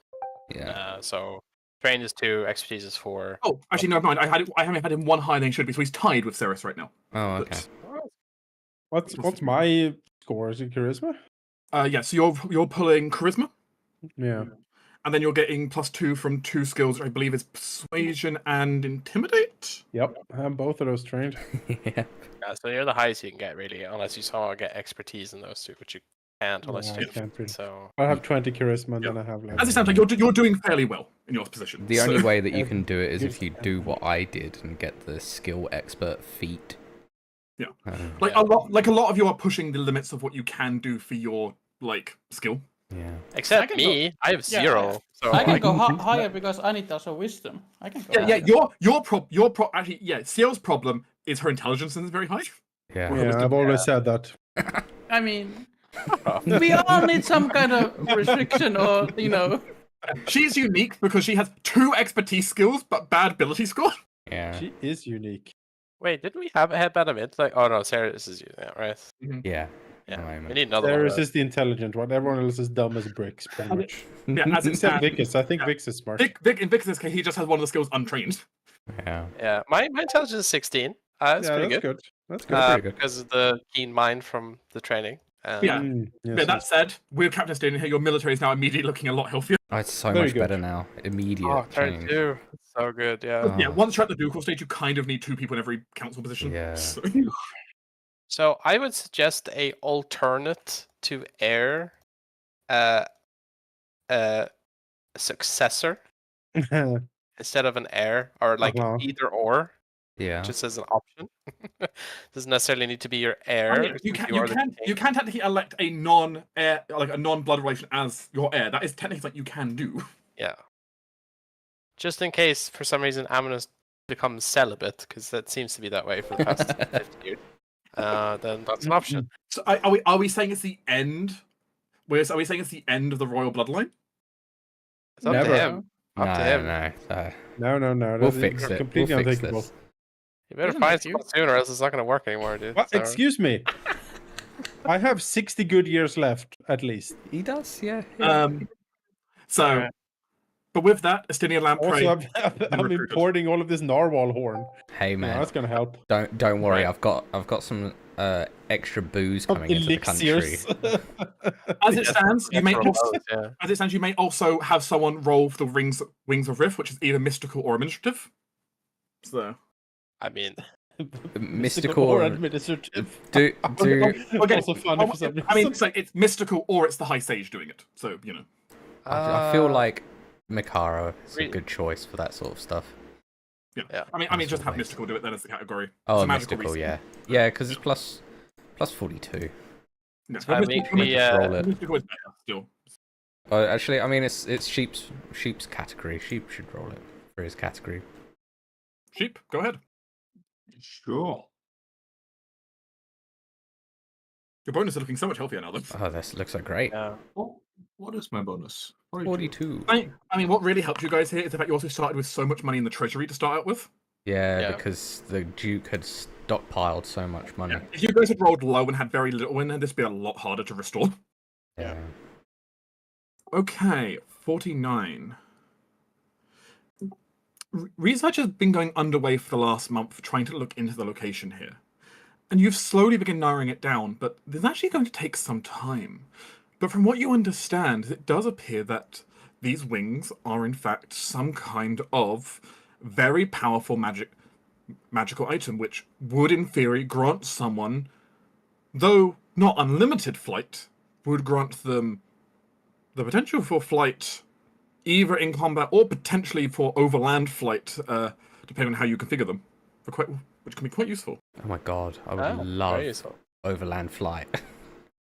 Yeah. So train is 2, expertise is 4. Oh, actually, no, mind. I haven't had him one higher than he should be, so he's tied with Ceres right now. Oh, okay. But- What's my scores in charisma? Yeah, so you're pulling charisma, Yeah. and then you're getting +2 from 2 skills, which I believe is persuasion and intimidate. Yep. I have both of those trained. Yeah. Yeah, so you're the highest you can get, really, unless you somehow get expertise in those 2, which you can't unless Yeah, you I can't really. So I have 20 charisma, and then I have like. As it sounds like you're doing fairly well in your position. The so- only way that you can Every- do it is if you gives- do what I did and get the skill expert feat. Yeah. Like, Like a lot of you are pushing the limits of what you can do for your skill. yeah. except can me, I have Yeah, 0. So I can go higher because I need also wisdom. I can go Yeah, higher. actually, yeah, Ciel's problem is her intelligence is very high. Yeah. Yeah, I've always said that. I mean, we all need some kind of restriction or, She's unique because she has 2 expertise skills but bad ability score. Yeah. She is unique. wait, didn't we have a headband of it? Like, oh no, Sarah, this is you, right? Yeah. Yeah, At the moment. we need another Ceres one. is the intelligent one. Everyone else is dumb as bricks, pretty much. Yeah, as it Except stands, Vicus. I think Yeah. Vicus is smart. in Vic's case, he just has one of the skills untrained. Yeah. Yeah, my intelligence is 16. That's yeah, pretty that's good. good. That's good. pretty good. Because of the keen mind from the training. Yeah. Yes, Yeah, that said, with Captain Sydney here, your military is now immediately looking a lot healthier. Oh, it's so Very much good. better now. Immediate Oh, change. 32. So good, yeah. Yeah, Oh. once you're at the ducal stage, you kind of need 2 people in every council position. Yeah. So- So I would suggest a alternate to heir, successor instead of an heir, or like Uh-huh. either or, Yeah. just as an option. Doesn't necessarily need to be your I heir. mean, you if can are the king. technically elect a non-heir, like a non-blood relation as your heir. That is technically something you can do. Yeah. Just in case, for some reason, Amunis becomes celibate, because that seems to be that way for the past 50 years. Then that's an option. So are we saying it's the end? Are we saying it's the end of the royal bloodline? It's up Never. to him. Up to him. No. We'll That's fix it. completely We'll fix unthinkable. this. You better Isn't find that you? someone soon, or else it's not going to work anymore, dude. What? So- Excuse me. I have 60 good years left, at least. He does, yeah. So But with that, Estinian Lamprey. Also, I'm recruited. importing all of this narwhal horn. Hey Yeah, man, that's gonna help. don't worry. Right. I've got some extra booze coming into the country. Elixirs. As it stands, you may Natural also, bows, yeah. as it stands, you may also have someone roll for the Wings of Rift, which is either mystical or administrative. So I mean, Mystical or or administrative. do okay. Also funny for some I mean, reason. so it's mystical or it's the High Sage doing it. So you know. I feel like Mikara is a re- good choice for that sort of stuff. Yeah. I mean, As just have always. mystical do it then as the category. Oh, It's a magical mystical, reason. yeah, because it's plus 42. No, I but mean, mystical, we, roll it. mystical is better still. Oh, actually, I mean it's sheep's category. Sheep should roll it for his category. Sheep, go ahead. Sure. Your bonus is looking so much healthier now, though. Oh, this looks like great. yeah. What is my bonus? 42. I mean, what really helped you guys here is the fact you also started with so much money in the treasury to start out with. Yeah, Yeah. because the Duke had stockpiled so much money. If you guys had rolled low and had very little in there, this would be a lot harder to restore. Yeah. Okay, 49. Research has been going underway for the last month trying to look into the location here. And you've slowly begun narrowing it down, but this is actually going to take some time. But from what you understand, it does appear that these wings are in fact some kind of very powerful magical item, which would in theory grant someone, though not unlimited flight, would grant them the potential for flight either in combat or potentially for overland flight, depending on how you configure them, which can be quite useful. Oh my god, I would Oh, very love useful. overland flight.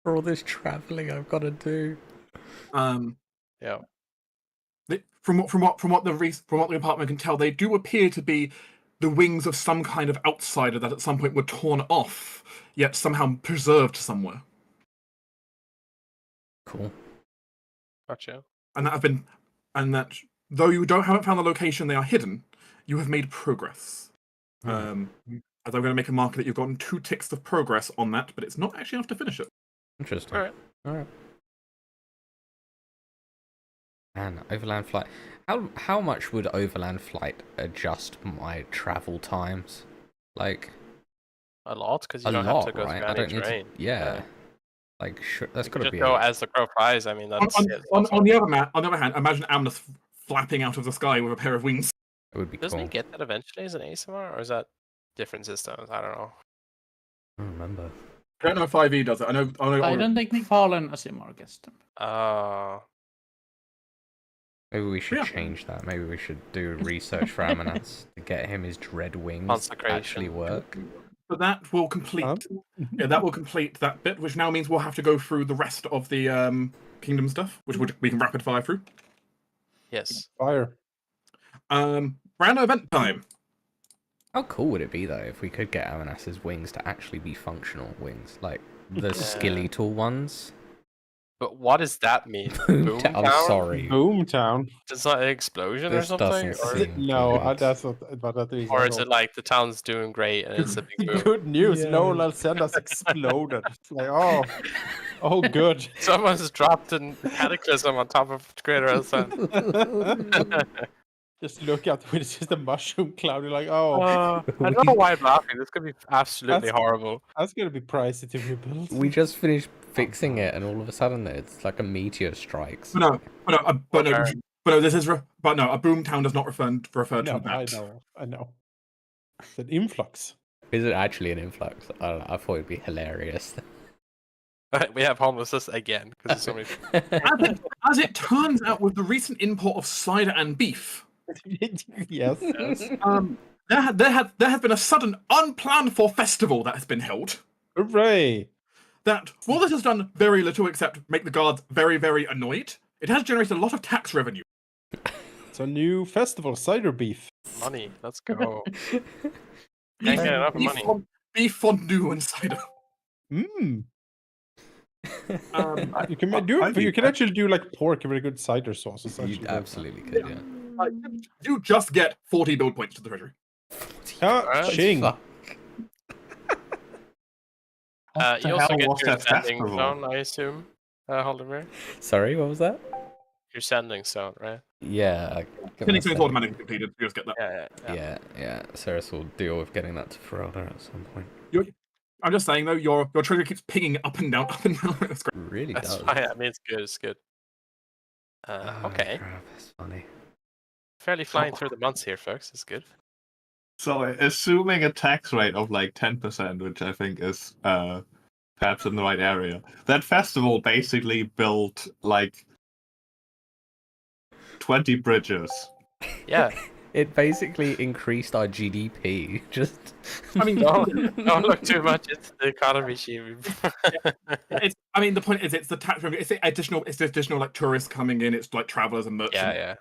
For all this traveling I've got to do. Yeah. From what the apartment can tell, they do appear to be the wings of some kind of outsider that at some point were torn off, yet somehow preserved somewhere. Cool. Gotcha. And that though you haven't found the location they are hidden, you have made progress. Hmm. As I'm going to make a marker that you've gotten 2 ticks of progress on that, but it's not actually enough to finish it. Interesting. Alright. Alright. And overland flight. How much would overland flight adjust my travel times? Like A lot, because you a don't lot, have to go right? through I any don't need terrain. to. Yeah. Like that's You got to just be. go as the crow flies. I mean, that's On the other hand, imagine Amnus flapping out of the sky with a pair of wings. It would be Doesn't cool. he get that eventually as an ASMR, or is that different systems? I don't know. I don't remember. I don't know if 5e does it. I know. I don't think Fallen Asimar gets them. Maybe we should Yeah. change that. Maybe we should do research for Amanats to get him his dread wings to Consecration. actually work. But that will complete. Yeah, that will complete that bit, which now means we'll have to go through the rest of the kingdom stuff, which we can rapid fire through. Yes. Fire. Random event time. How cool would it be though if we could get Amanas's wings to actually be functional wings, like the skeletal ones? But what does that mean? Boom I'm town? sorry. Boomtown. Is that an explosion This or something? doesn't Or, seem No, good. that's not. But that is. or is it like the town's doing great and it's a big boom? Good news. Yeah. No, Lalsenda's exploded. It's like, oh, good. Someone's dropped a cataclysm on top of Greater Elsen. Just look out when it's just a mushroom cloud. You're like, oh, I don't know why I'm laughing. This could be absolutely That's- horrible. that's gonna be pricey to rebuild. We just finished fixing it, and all of a sudden it's like a meteor strikes. But no, this is. But no, a boom town does not refer to No, that. I know. It's an influx. Is it actually an influx? I don't know. I thought it'd be hilarious. We have homelessness again because there's so many. As it turns out, with the recent import of cider and beef, Yes. there has been a sudden, unplanned for festival that has been held. Hooray! That, while this has done very little except make the guards very, very annoyed, it has generated a lot of tax revenue. It's a new festival, cider beef. Money. Let's go. Can't get enough of money. Beef fondue and cider. Mmm. Um, You can I you can think- actually do like pork with very good cider sauce. It's You actually absolutely could, yeah. you just get 40 build points to the treasury. Alright. Ching. Fuck. What the You also hell get was your that defending festival? zone, I assume, Halldamir. Sorry, what was that? Your sending zone, right? Yeah. Sending zone is automatically completed. You just get that. Yeah. Ceres will deal with getting that to Ferelda at some point. I'm just saying though, your trigger keeps pinging up and down, up and down. That's great. It really That's does. fine. I mean, it's good. It's good. Okay. Crap, that's funny. Fairly flying through the months here, folks. It's good. So, assuming a tax rate of like 10%, which I think is perhaps in the right area, that festival basically built like 20 bridges. Yeah. It basically increased our GDP. Just. I mean, Don't look too much into the economy, Shivi. the point is, it's the tax revenue. It's the additional like tourists coming in. It's like travelers and merchants. Yeah.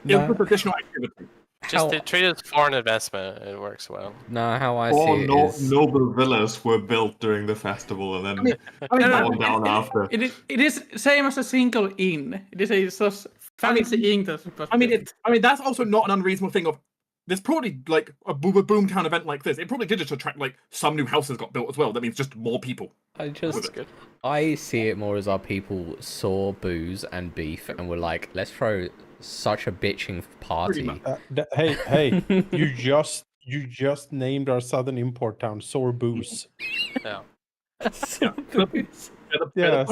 It's just additional activity. Just to treat it as foreign investment, it works well. No, how I Four see it is. noble villas were built during the festival and then gone down after. It is same as a single inn. It is a such fancy inn. That's also not an unreasonable thing. Of there's probably like a boomtown event like this. It probably did just attract like some new houses got built as well. That means just more people. I see it more as our people saw booze and beef and were like, let's throw such a bitching party. Hey, you just named our southern import town Sorbus. Yeah. Sorbus.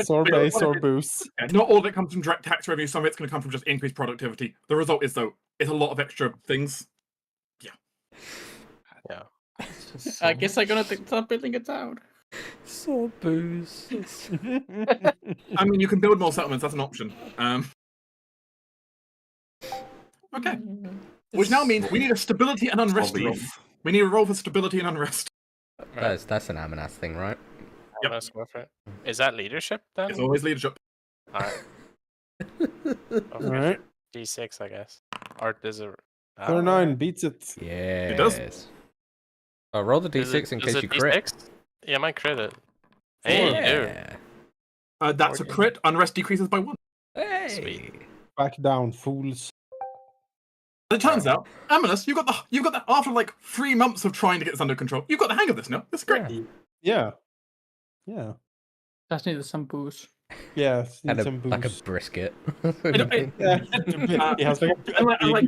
Sorbet, Sorbus. Not all of it comes from direct tax revenue. Some of it's going to come from just increased productivity. The result is though, it's a lot of extra things. Yeah. I guess I'm gonna start building a town. Sorbus. I mean, you can build more settlements. That's an option. Okay. Which now means we need a stability and unrest roll. We need a roll for stability and unrest. That's an Amanas thing, right? Yep. Let's go for it. Is that leadership then? It's always leadership. Alright. Alright. D6, I guess. Or does it? 39 beats it. Yes. It does. Oh, roll the D6 in case you crit. D6? Yeah, my crit. Yeah. That's a crit. Unrest decreases by 1. Hey. Sweet. Back down, fools. It turns out, Amanas, you got that after like 3 months of trying to get this under control. You've got the hang of this now. That's great. Yeah. Just needed some booze. Yeah, And some booze. like a brisket. He has like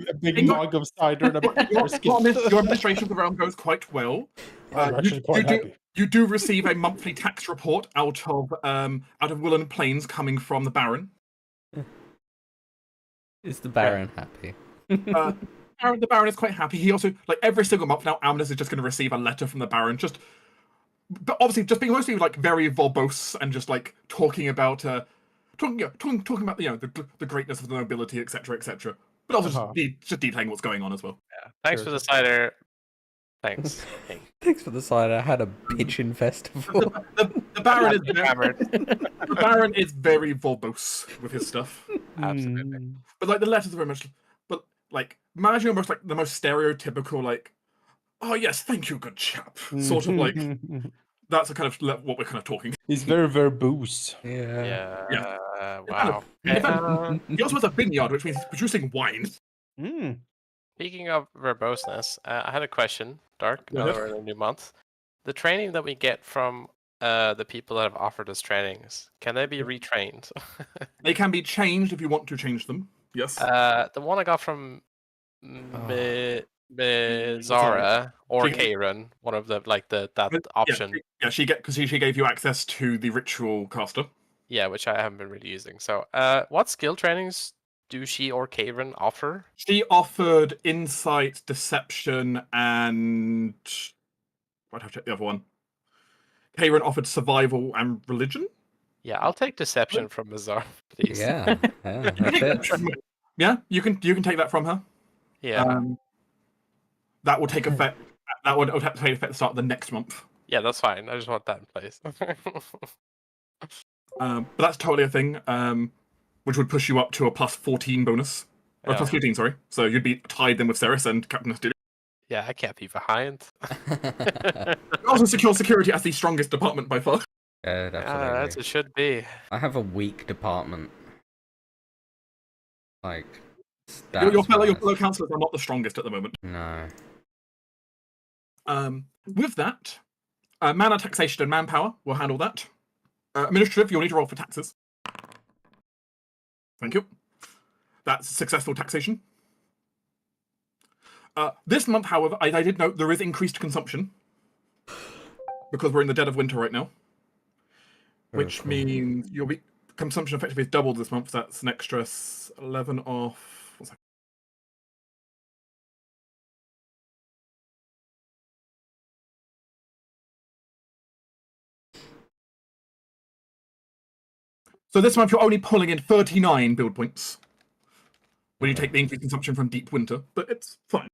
a big mug of cider and a brisket. Your administration of the realm goes quite well. I'm actually quite happy. You do receive a monthly tax report out of Willen Plains coming from the Baron. Is the Baron happy? The Baron is quite happy. He also, like every single month now, Amanas is just going to receive a letter from the Baron. But obviously, just being mostly like very verbose and just like talking about talking about the greatness of the nobility, etc., etc. But also just detailing what's going on as well. Yeah. Thanks for the cider. Thanks. Thanks for the cider. I had a bitchin' festival. The Baron is very verbose with his stuff. Absolutely. But like the letters are very much. But like imagine almost like the most stereotypical like, oh yes, thank you, good chap. Sort of like that's a kind of what we're kind of talking. He's very verbose. Yeah. Wow. He also has a vineyard, which means he's producing wine. Speaking of verboseness, I had a question, Dark. Now that we're in a new month, the training that we get from the people that have offered us trainings, can they be retrained? They can be changed if you want to change them. Yes. The one I got from Zara or Karen, one of the that option. Yeah, she gave you access to the ritual caster. Yeah, which I haven't been really using. So, what skill trainings do she or Karen offer? She offered insight, deception, and I'd have to check the other one. Karen offered survival and religion. Yeah, I'll take deception from Zara, please. Yeah, that's it. Yeah, you can take that from her. Yeah. That will take effect. That would have to take effect at the start of the next month. Yeah, that's fine. I just want that in place. But that's totally a thing. Which would push you up to a plus 14 bonus. Or plus 15, sorry. So you'd be tied then with Ceres and Captain Astute. Yeah, I can't be behind. Also secure security as the strongest department by far. Yeah, absolutely. As it should be. I have a weak department. Like, your fellow councillors are not the strongest at the moment. No. With that, mana taxation and manpower will handle that. Administrative, you'll need to roll for taxes. Thank you. That's successful taxation. This month, however, I did note there is increased consumption because we're in the dead of winter right now, which cool. means your consumption effectively is doubled this month. So that's an extra 11 off. What's that? So this month you're only pulling in 39 build points when you take the increased consumption from deep winter, but it's fine.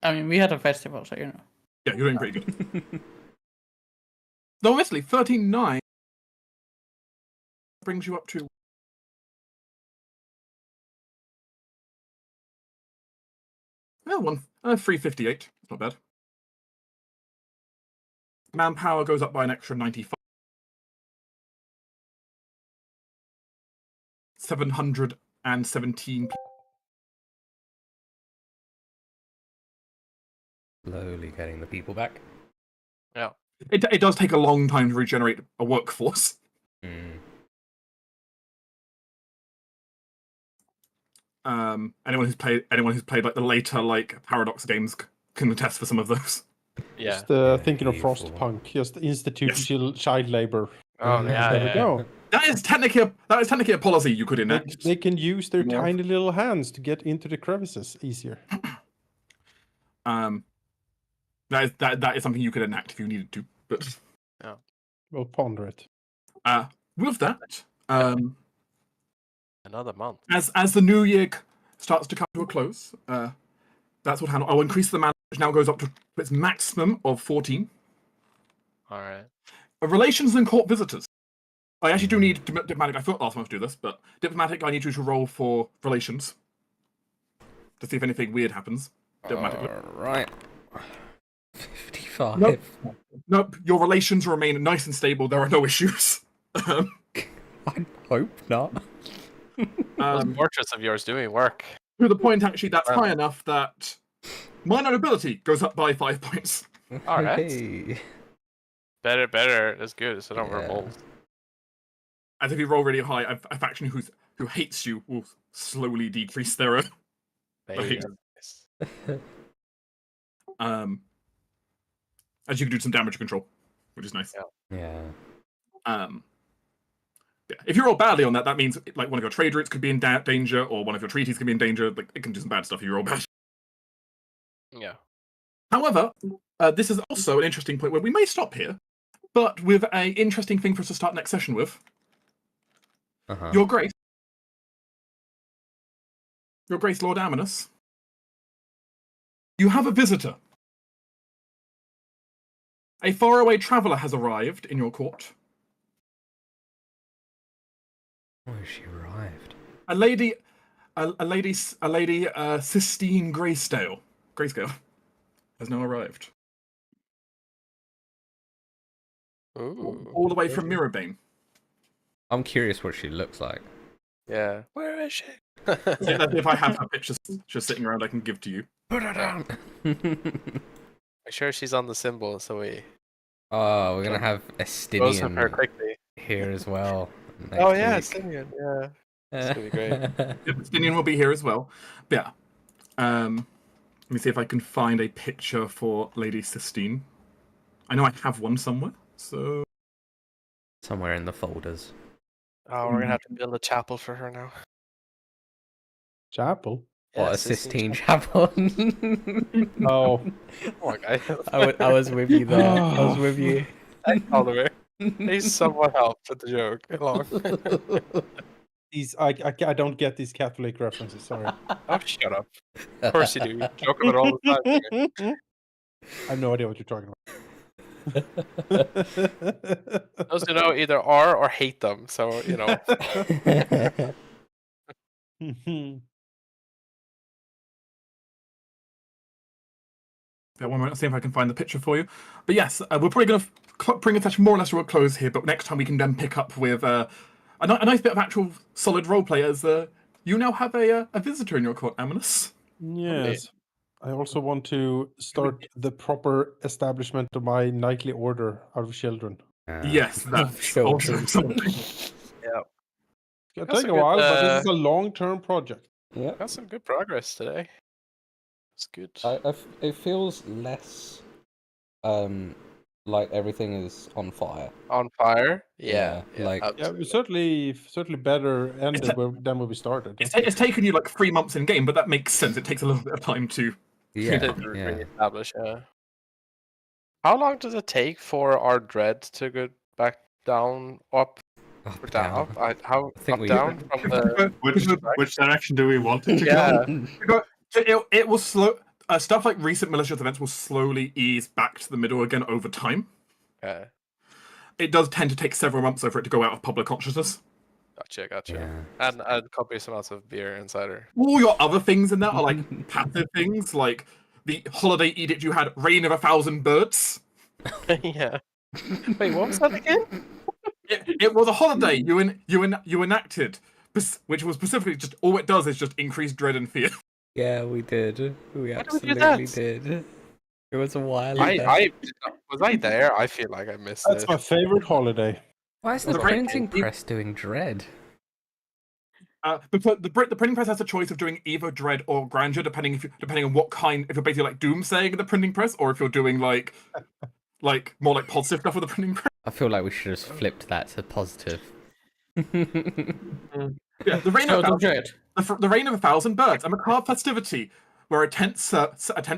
I mean, we had a festival, so you know. Yeah, you're doing pretty good. Though honestly, 39 brings you up to Oh, 358. It's not bad. Manpower goes up by an extra 95. 717 people. Slowly getting the people back. Yeah. It does take a long time to regenerate a workforce. Mm. Anyone who's played like the later like Paradox games can attest for some of those. Yeah. Just thinking of Evil. Frostpunk, just institute child labor. Oh yeah. There we Yeah. go. That is technically a policy you could enact. They can use their More. tiny little hands to get into the crevices easier. That is something you could enact if you needed to. But We'll ponder it. with that, Another month. as the new year starts to come to a close, that's what I'll increase the mana, which now goes up to its maximum of 14. All right. Relations and court visitors. I actually do need diplomatic. I thought last month to do this, but diplomatic, I need you to roll for relations to see if anything weird happens. Diplomatically. Right. 55. Nope. Your relations remain nice and stable. There are no issues. I hope not. Those portraits of yours doing work. To the point, actually, that's high enough that minor nobility goes up by 5 points. All right. Hey. Better. That's good. So don't Yeah. revolt. As if you roll really high, a faction who hates you will slowly decrease their Very Nice. nice. as you can do some damage control, which is nice. Yeah. Yeah. If you roll badly on that, that means like one of your trade routes could be in danger, or one of your treaties could be in danger. Like it can do some bad stuff if you roll bad. Yeah. However, this is also an interesting point where we may stop here, but with an interesting thing for us to start next session with. Uh-huh. Your Grace, Lord Aminus, you have a visitor. A faraway traveller has arrived in your court. Oh, she arrived. A lady, Sistine Grayscale has now arrived. Ooh. All the way from Mirabane. I'm curious what she looks like. Yeah. Where is she? If I have her pictures just sitting around, I can give to you. Put her down. Make sure she's on the symbol so we Oh, we're gonna have close up her Estinian quickly. here as well. Oh yeah, next Simeon. Yeah. week. It's gonna be great. Justinian will be here as well. But yeah. Let me see if I can find a picture for Lady Sistine. I know I have one somewhere, so Somewhere in the folders. Oh, we're gonna have to build a chapel for her now. Chapel? What, a Sistine Chapel? Oh. Oh my god. I was with you there. I was with you. Thanks, Halldamir. He's somewhat helped with the joke along. I don't get these Catholic references, sorry. Oh, shut up. Of course you do. You joke about it all the time. I have no idea what you're talking about. Those who know either are or hate them, so you know. yeah, one minute, I'll see if I can find the picture for you. But yes, we're probably going to bring a session more or less to a close here, but next time we can then pick up with a nice bit of actual solid roleplay as you now have a visitor in your court, Aminus. Yes. I also want to start the proper establishment of my knightly order out of children. Yes, that's children. also something. Yeah. It's gonna That's take a a good, while, but this is a long-term project. Yeah. Got some good progress today. It's good. It feels less like everything is on fire. On fire? Yeah. like Yeah, absolutely. we certainly better ended than when we started. It's taken you like 3 months in game, but that makes sense. It takes a little bit of time to. yeah, To yeah. reestablish, yeah. How long does it take for our dread to go back down, up, Up, or down? down. Up, how I think up, we- down from the? Which direction do we want it to Yeah. go? It will slow. Stuff like recent malicious events will slowly ease back to the middle again over time. Okay. It does tend to take several months though for it to go out of public consciousness. Gotcha. Yeah. And copious amounts of beer insider. All your other things in there are like passive things, like the holiday edict you had, Reign of 1,000 Birds. Yeah. Wait, what was that again? It was a holiday you enacted, which was specifically just all it does is just increase dread and fear. Yeah, we did. We Why did we do absolutely that? did. It was a while ago. I was I there? I feel like I missed That's it. my favorite holiday. Why is the The great printing thing- press doing dread? The printing press has a choice of doing either dread or grandeur, depending on what kind. If you're basically like doomsaying in the printing press, or if you're doing like more like positive stuff with the printing press. I feel like we should have flipped that to positive. Yeah, the reign of Total 1,000 dread. the reign of 1,000 birds, a macabre festivity where a tense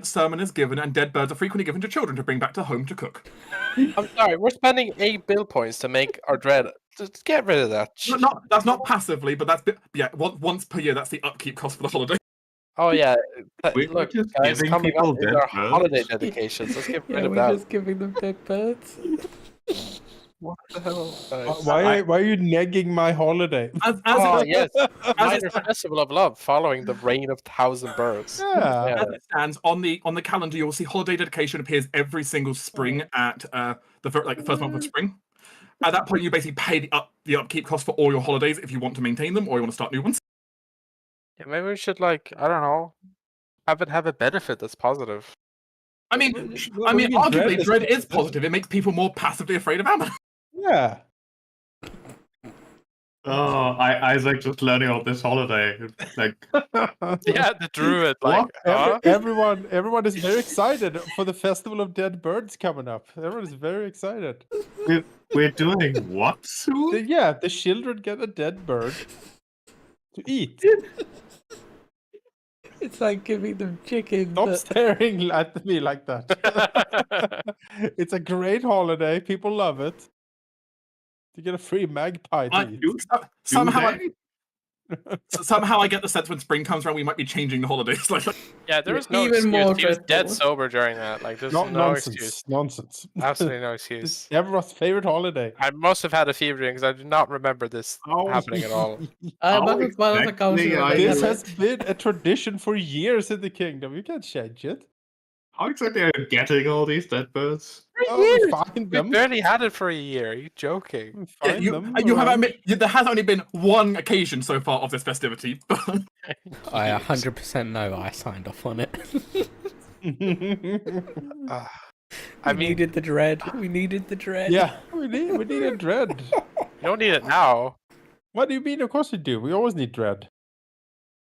sermon is given and dead birds are frequently given to children to bring back to home to cook. I'm sorry, we're spending 8 bill points to make our dread. Just get rid of that. That's not passively, but once per year. That's the upkeep cost for the holiday. Oh yeah. We're Look, just guys, giving coming people up is dead our birds. holiday dedications. Let's get rid of that. giving them dead birds. What the hell? guys? Why are you negging my holiday? Oh yes, as minor festival of love following the reign of 1,000 birds. Yeah. Yeah. As it stands on the calendar, you'll see holiday dedication appears every single spring at the first month of spring. At that point, you basically pay the upkeep cost for all your holidays if you want to maintain them or you want to start new ones. Yeah, maybe we should I don't know, have a benefit that's positive. I mean, arguably, dread is positive. It makes people more passively afraid of Amazon. Yeah. Oh, Isaac just learning about this holiday. Like, Yeah, the druid What? Everyone is very excited for the Festival of Dead Birds coming up. Everyone is very excited. we're doing what soon? Yeah, the children get a dead bird to eat. It's like giving them chicken. Stop staring at me like that. It's a great holiday. People love it. You get a free magpie to eat. Somehow I get the sense when spring comes around, we might be changing the holidays. Yeah, there was no Even excuse. more He was dead dreadful. sober during that. Like, there's Not no excuse. nonsense. Absolutely no It's excuse. everyone's favorite holiday. I must have had a fever dream because I do not remember this happening at all. But it's one of the exactly council. are This you- has been a tradition for years in the kingdom. You can't change it. How exactly are you getting all these dead birds? Oh, we find We them. barely had it for a year. Are you joking? We Yeah, find you them have around. admit, there has only been one occasion so far of this festivity. I 100% know I signed off on it. I We mean, needed the dread. We needed the dread. Yeah, we need a dread. you don't need it now. What do you mean? Of course we do. We always need dread.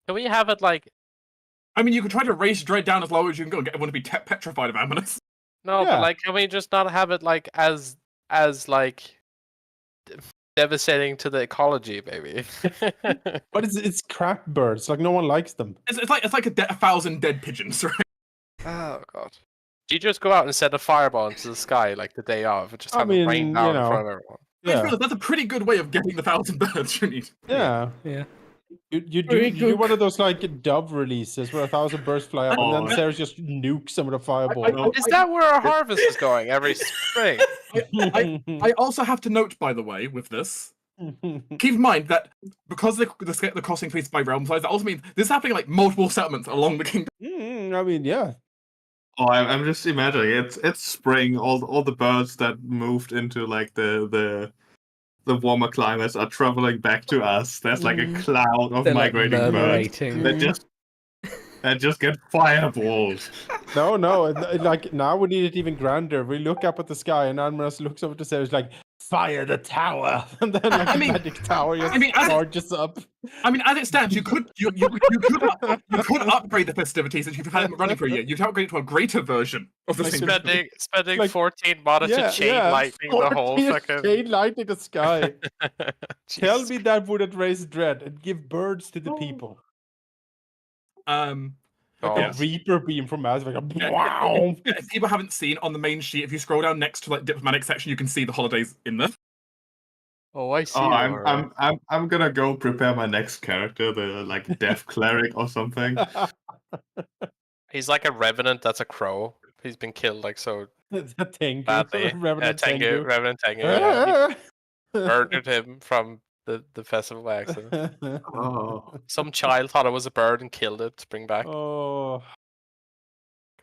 Can we have it like I mean, you could try to raise dread down as low as you can go and get everyone to be petrified of Amonis. no? Yeah. But like, can we just not have it like as like devastating to the ecology, maybe? But it's crap birds. Like no one likes them. It's like 1,000 dead pigeons, right? Oh god. Do you just go out and set a fireball into the sky like the day of and just I have it rain mean, down you in know. front of everyone? I Yeah, feel that's a pretty good way of getting the 1,000 birds you need. yeah. Yeah. You Very do good. one of those like dove releases where 1,000 birds fly up and Oh. then Sarah just nukes them with a fireball. Is that where our harvest is going every spring? I also have to note, by the way, with this, keep in mind that because the cost increased by realm size, that also means this is happening like multiple settlements along the kingdom. I mean, yeah. Oh, I'm just imagining it's spring. All the birds that moved into like the warmer climates are traveling back to us. There's like a cloud of They're like migrating birds murmurating. that just get fireballed. No. Like now we need it even grander. We look up at the sky and Admiral looks over to Sarah. It's like fire the tower, and then like I mean- the magic tower just I mean, as it- charges up. I mean, as it stands, you could upgrade the festivities if you've had them running for a year. You'd upgrade it to a greater version of the Like same. Spending Like- 14 mana to chain lightning the whole 14 fucking. chain lightning the sky. Tell Jesus me that wouldn't raise dread and give birds to the people. Like God. a Reaper beam from Mass Effect. Yeah, Wow. If people haven't seen on the main sheet, if you scroll down next to like diplomatic section, you can see the holidays in there. Oh, I see. Oh, you are. I'm gonna go prepare my next character, the like death cleric or something. He's like a revenant that's a crow. He's been killed like so The Tengu. badly. Revenant Tengu, Tengu. Revenant Tengu. Yeah. He murdered him from the festival by accident. Oh, Some child thought it was a bird and killed it to bring back. Oh.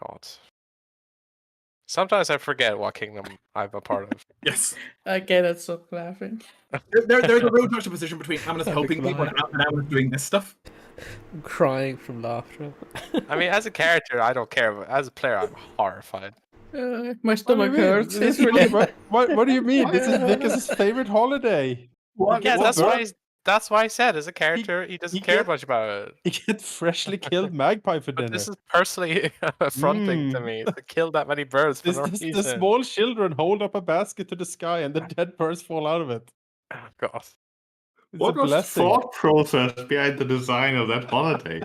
God. Sometimes I forget what kingdom I'm a part of. Yes. I cannot stop laughing. There's a real juxtaposition between Amanus That'd be helping people and Amanus doing this stuff. I'm crying from laughter. I mean, as a character, I don't care, but as a player, I'm horrified. My What do stomach you mean? hurts. This It's is really what do you mean? This is Vickers' favorite holiday. Yeah, what that's why I said as a character, he doesn't care get- much about it. You get freshly killed magpie for But dinner. this is personally affronting to me to kill that many birds for no The reason. small children hold up a basket to the sky and the dead birds fall out of it. Oh, God. It's what a was the blessing. thought process behind the design of that holiday?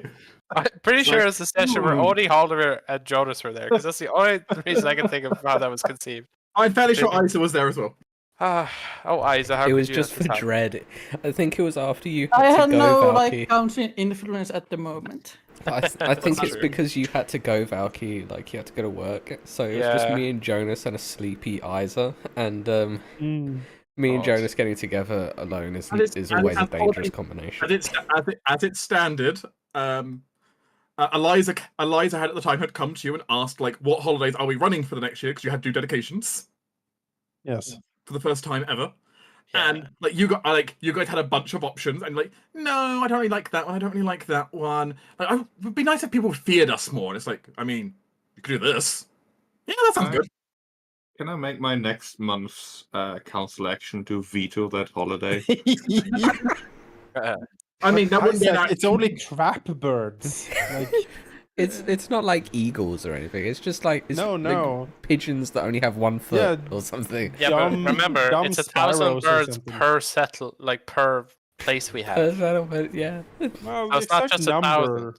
I'm pretty It's sure like, it's a session where only Halldamir and Jonas were there, because that's the only reason I can think of how that was conceived. I'm fairly sure Isa was there as well. Oh, Isa, how It could was you just let for this happen? dread. I think it was after you I had to have go, no Valky. like counting influence at the moment. I think it's true. because you had to go, Valky. Like you had to go to work, so it was just Yeah. me and Jonas and a sleepy Isa, and Mm. me and God. Jonas getting together alone is And it's- always a and dangerous holiday- combination. As it's standard, Eliza had at the time had come to you and asked like, what holidays are we running for the next year? Because you had to do dedications Yes. for the first time ever. Yeah. And like you guys had a bunch of options, and like, no, I don't really like that one. I don't really like that one. Like, it would be nice if people feared us more. And it's like, I mean, you could do this. Yeah, that sounds good. Can I make my next month's council action to veto that holiday? I mean, that wouldn't be an It's only trap birds. Like, It's not like eagles or anything. It's just like no. pigeons that only have one foot Yeah. or something. Yeah, Dumb- but remember, dumb it's 1,000 sparrows or birds something. per place we have. Yeah. Well, So the it's not exact just 1,000. number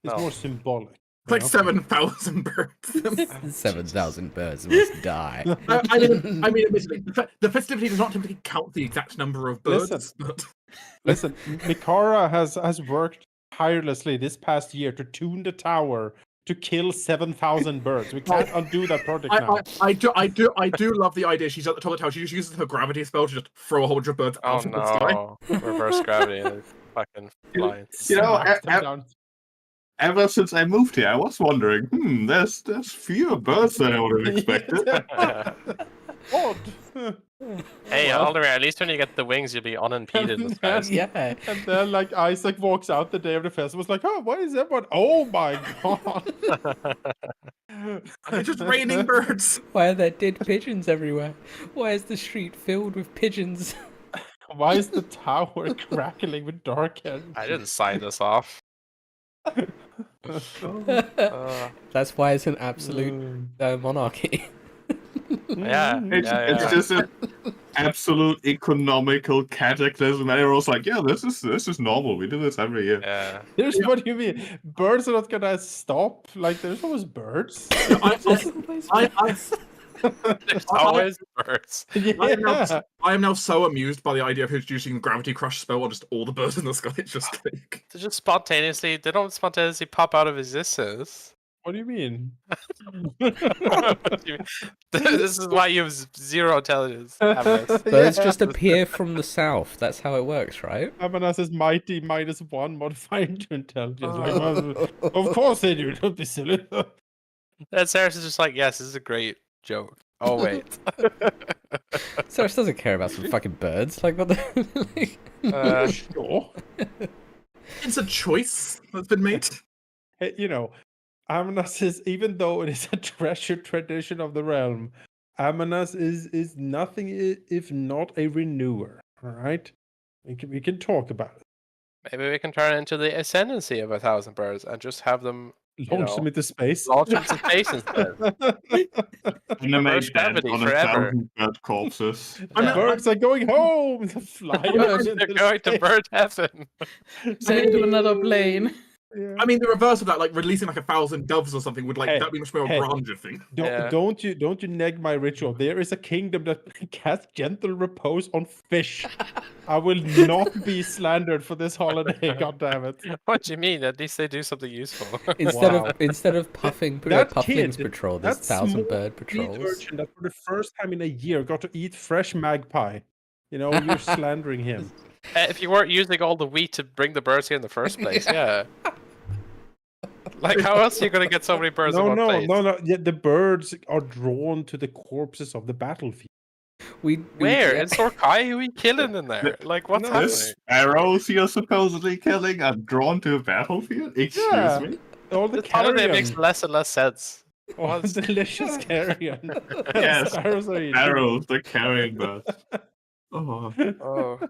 is No. more symbolic. It's like you know? 7,000 birds. 7,000 birds must die. I mean, admittedly, the festivity does not typically count the exact number of birds. Listen. But Listen, Mikara has worked tirelessly this past year to tune the tower to kill 7,000 birds. We can't undo that project now. I do love the idea. She's at the top of the tower. She just uses her gravity spell to just throw a whole bunch of birds Oh out of the sky. no. Reverse gravity. They're fucking flying. You know, Smack them down. ever since I moved here, I was wondering, there's fewer birds than I would have expected. Odd. Hey, Well. Halldamir, at least when you get the wings, you'll be unimpeded in the skies. Yeah. And then, like, Isaac walks out the day of the festival. It's like, oh, what is everyone? Oh my god! It's just raining birds. Why are there dead pigeons everywhere? Why is the street filled with pigeons? Why is the tower crackling with dark energy? I didn't sign this off. That's why it's an absolute monarchy. Yeah. It's just an absolute economical cataclysm, and everyone's like, "Yeah, this is normal. We do this every year." Yeah. There's what do you mean? Birds are not gonna stop. Like, there's always birds. There's always birds. Yeah. I am now so amused by the idea of introducing the gravity crush spell on just all the birds in the sky. It's just like, They just spontaneously, they don't spontaneously pop out of existence. What do you mean? What do you mean? This is why you have zero intelligence. Amanus. Birds just appear from the south. That's how it works, right? Amanas is mighty -1 modifying to intelligence. Like, well, of course they do. Don't be silly. And Ceres is just like, yes, this is a great joke. Oh, wait. Ceres doesn't care about some fucking birds. Like, what the... like... Sure. it's a choice that's been made. Hey, you know, Amanas is, even though it is a treasured tradition of the realm, Amanas is nothing if not a renewer. All right, we can talk about it. Maybe we can turn it into the ascendancy of 1,000 birds and just have them Launch them into space. launch them to space instead. Animate that gravity on forever. 1,000 bird corpses. The Yeah. birds are going home. They fly Birds into They're going to space. bird heaven. Send to another plane. Yeah. I mean, the reverse of that, like releasing like 1,000 doves or something, would like Hey, that be much more a hey. grander thing. Don't you neg my ritual. There is a kingdom that casts gentle repose on fish. I will not be slandered for this holiday. God damn it! What do you mean? At least they do something useful. Instead of puffing That Puffling's kid, patrol, there's that 1,000 small bird Sweet patrols. urchin that for the first time in a year got to eat fresh magpie. You know, you're slandering him. If you weren't using all the wheat to bring the birds here in the first place, yeah. Like, how else are you going to get so many birds in one place? No. Yeah, the birds are drawn to the corpses of the battlefield. Where? In Sorkai? Who are you killing in there? Like, what's No, happening? The sparrows you're supposedly killing are drawn to a battlefield? Excuse me? All the This holiday carrion. makes less and less sense. Oh, delicious carrion. Yes, Sparrows are eating. Sparrows, the carrion birds. Oh. Oh.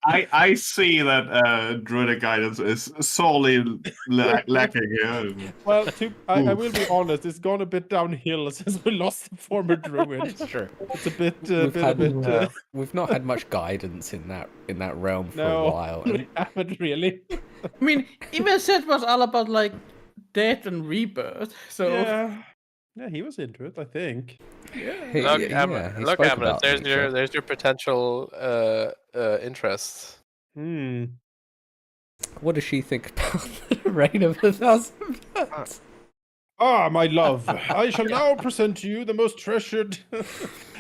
I see that Druidic guidance is sorely lacking here. Well, I will be honest. It's gone a bit downhill since we lost the former druid. It's true. It's a bit. We've not had much guidance in that realm for No, a while. we haven't really. I mean, even Seth was all about like death and rebirth. So Yeah, he was into it. I think. He- Look, yeah, he look, spoke Amber, about nature. there's your potential interest. Hmm. What does she think about the reign of 1,000 birds? Ah, my love, I shall now present to you the most treasured.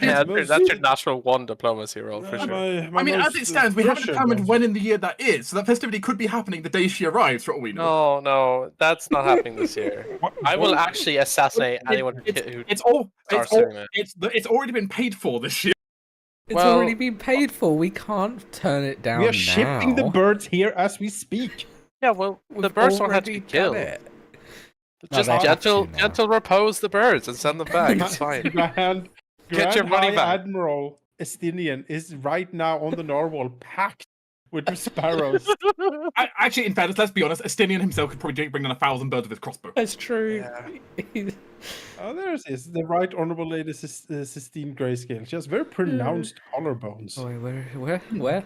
Yeah, most- that's your natural one diplomacy roll for uh, sure. my I mean, as most it stands, we haven't treasured determined one. when in the year that is, so that festivity could be happening the day she arrives, for all we know. No, that's not happening this year. I will actually assassinate anyone who It's starts doing it. it's already been paid for this year. It's Well- already been paid for. We can't turn it down We are shipping the now. birds here as we speak. Yeah, well, the We've birds don't have to be already done killed. it. Just they have to now. gentle repose the birds and send them back. It's fine. Grand Get your money High back. Admiral Estinian is right now on the narwhal, packed with the sparrows. Actually, in fairness, let's be honest, Estinian himself could probably bring down 1,000 birds with his crossbow. That's true. Oh, there it is. The Right Honourable Lady Sistine Grayscale. She has very pronounced collarbones. Oh, where?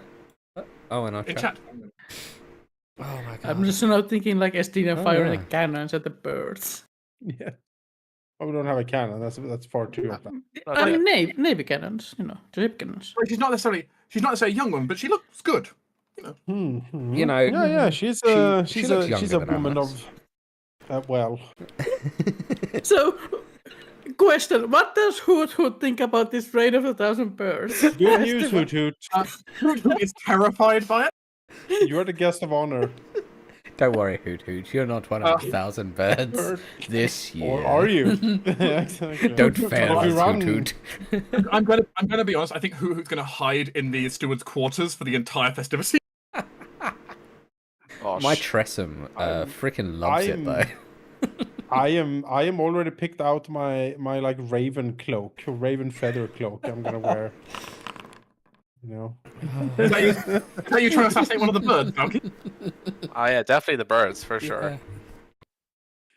Oh, in our In chat. chat. Oh my god. I'm just now thinking like Estina firing yeah. the cannons at the birds. Yeah. Oh, we don't have a cannon. That's far too. I mean, navy cannons, ship cannons. Well, she's not necessarily a young one, but she looks good. You know, Yeah. She's she a looks younger than woman us. of. Well, So, question: what does Hoot Hoot think about this raid of 1,000 birds? good news, Hoot Hoot. Who is terrified by it? You're the guest of honor. Don't worry, Hoot Hoot. You're not one of 1,000 birds this year. Or are you? Exactly. Don't fail If you us, run- Hoot Hoot. I'm gonna be honest. I think Who's gonna hide in the steward's quarters for the entire festivity. My Tressum freaking loves it I'm- though. I am already picked out my like raven cloak, raven feather cloak. I'm gonna wear. Is that you trying to assassinate one of the birds, Donkey? Oh yeah, definitely the birds for sure.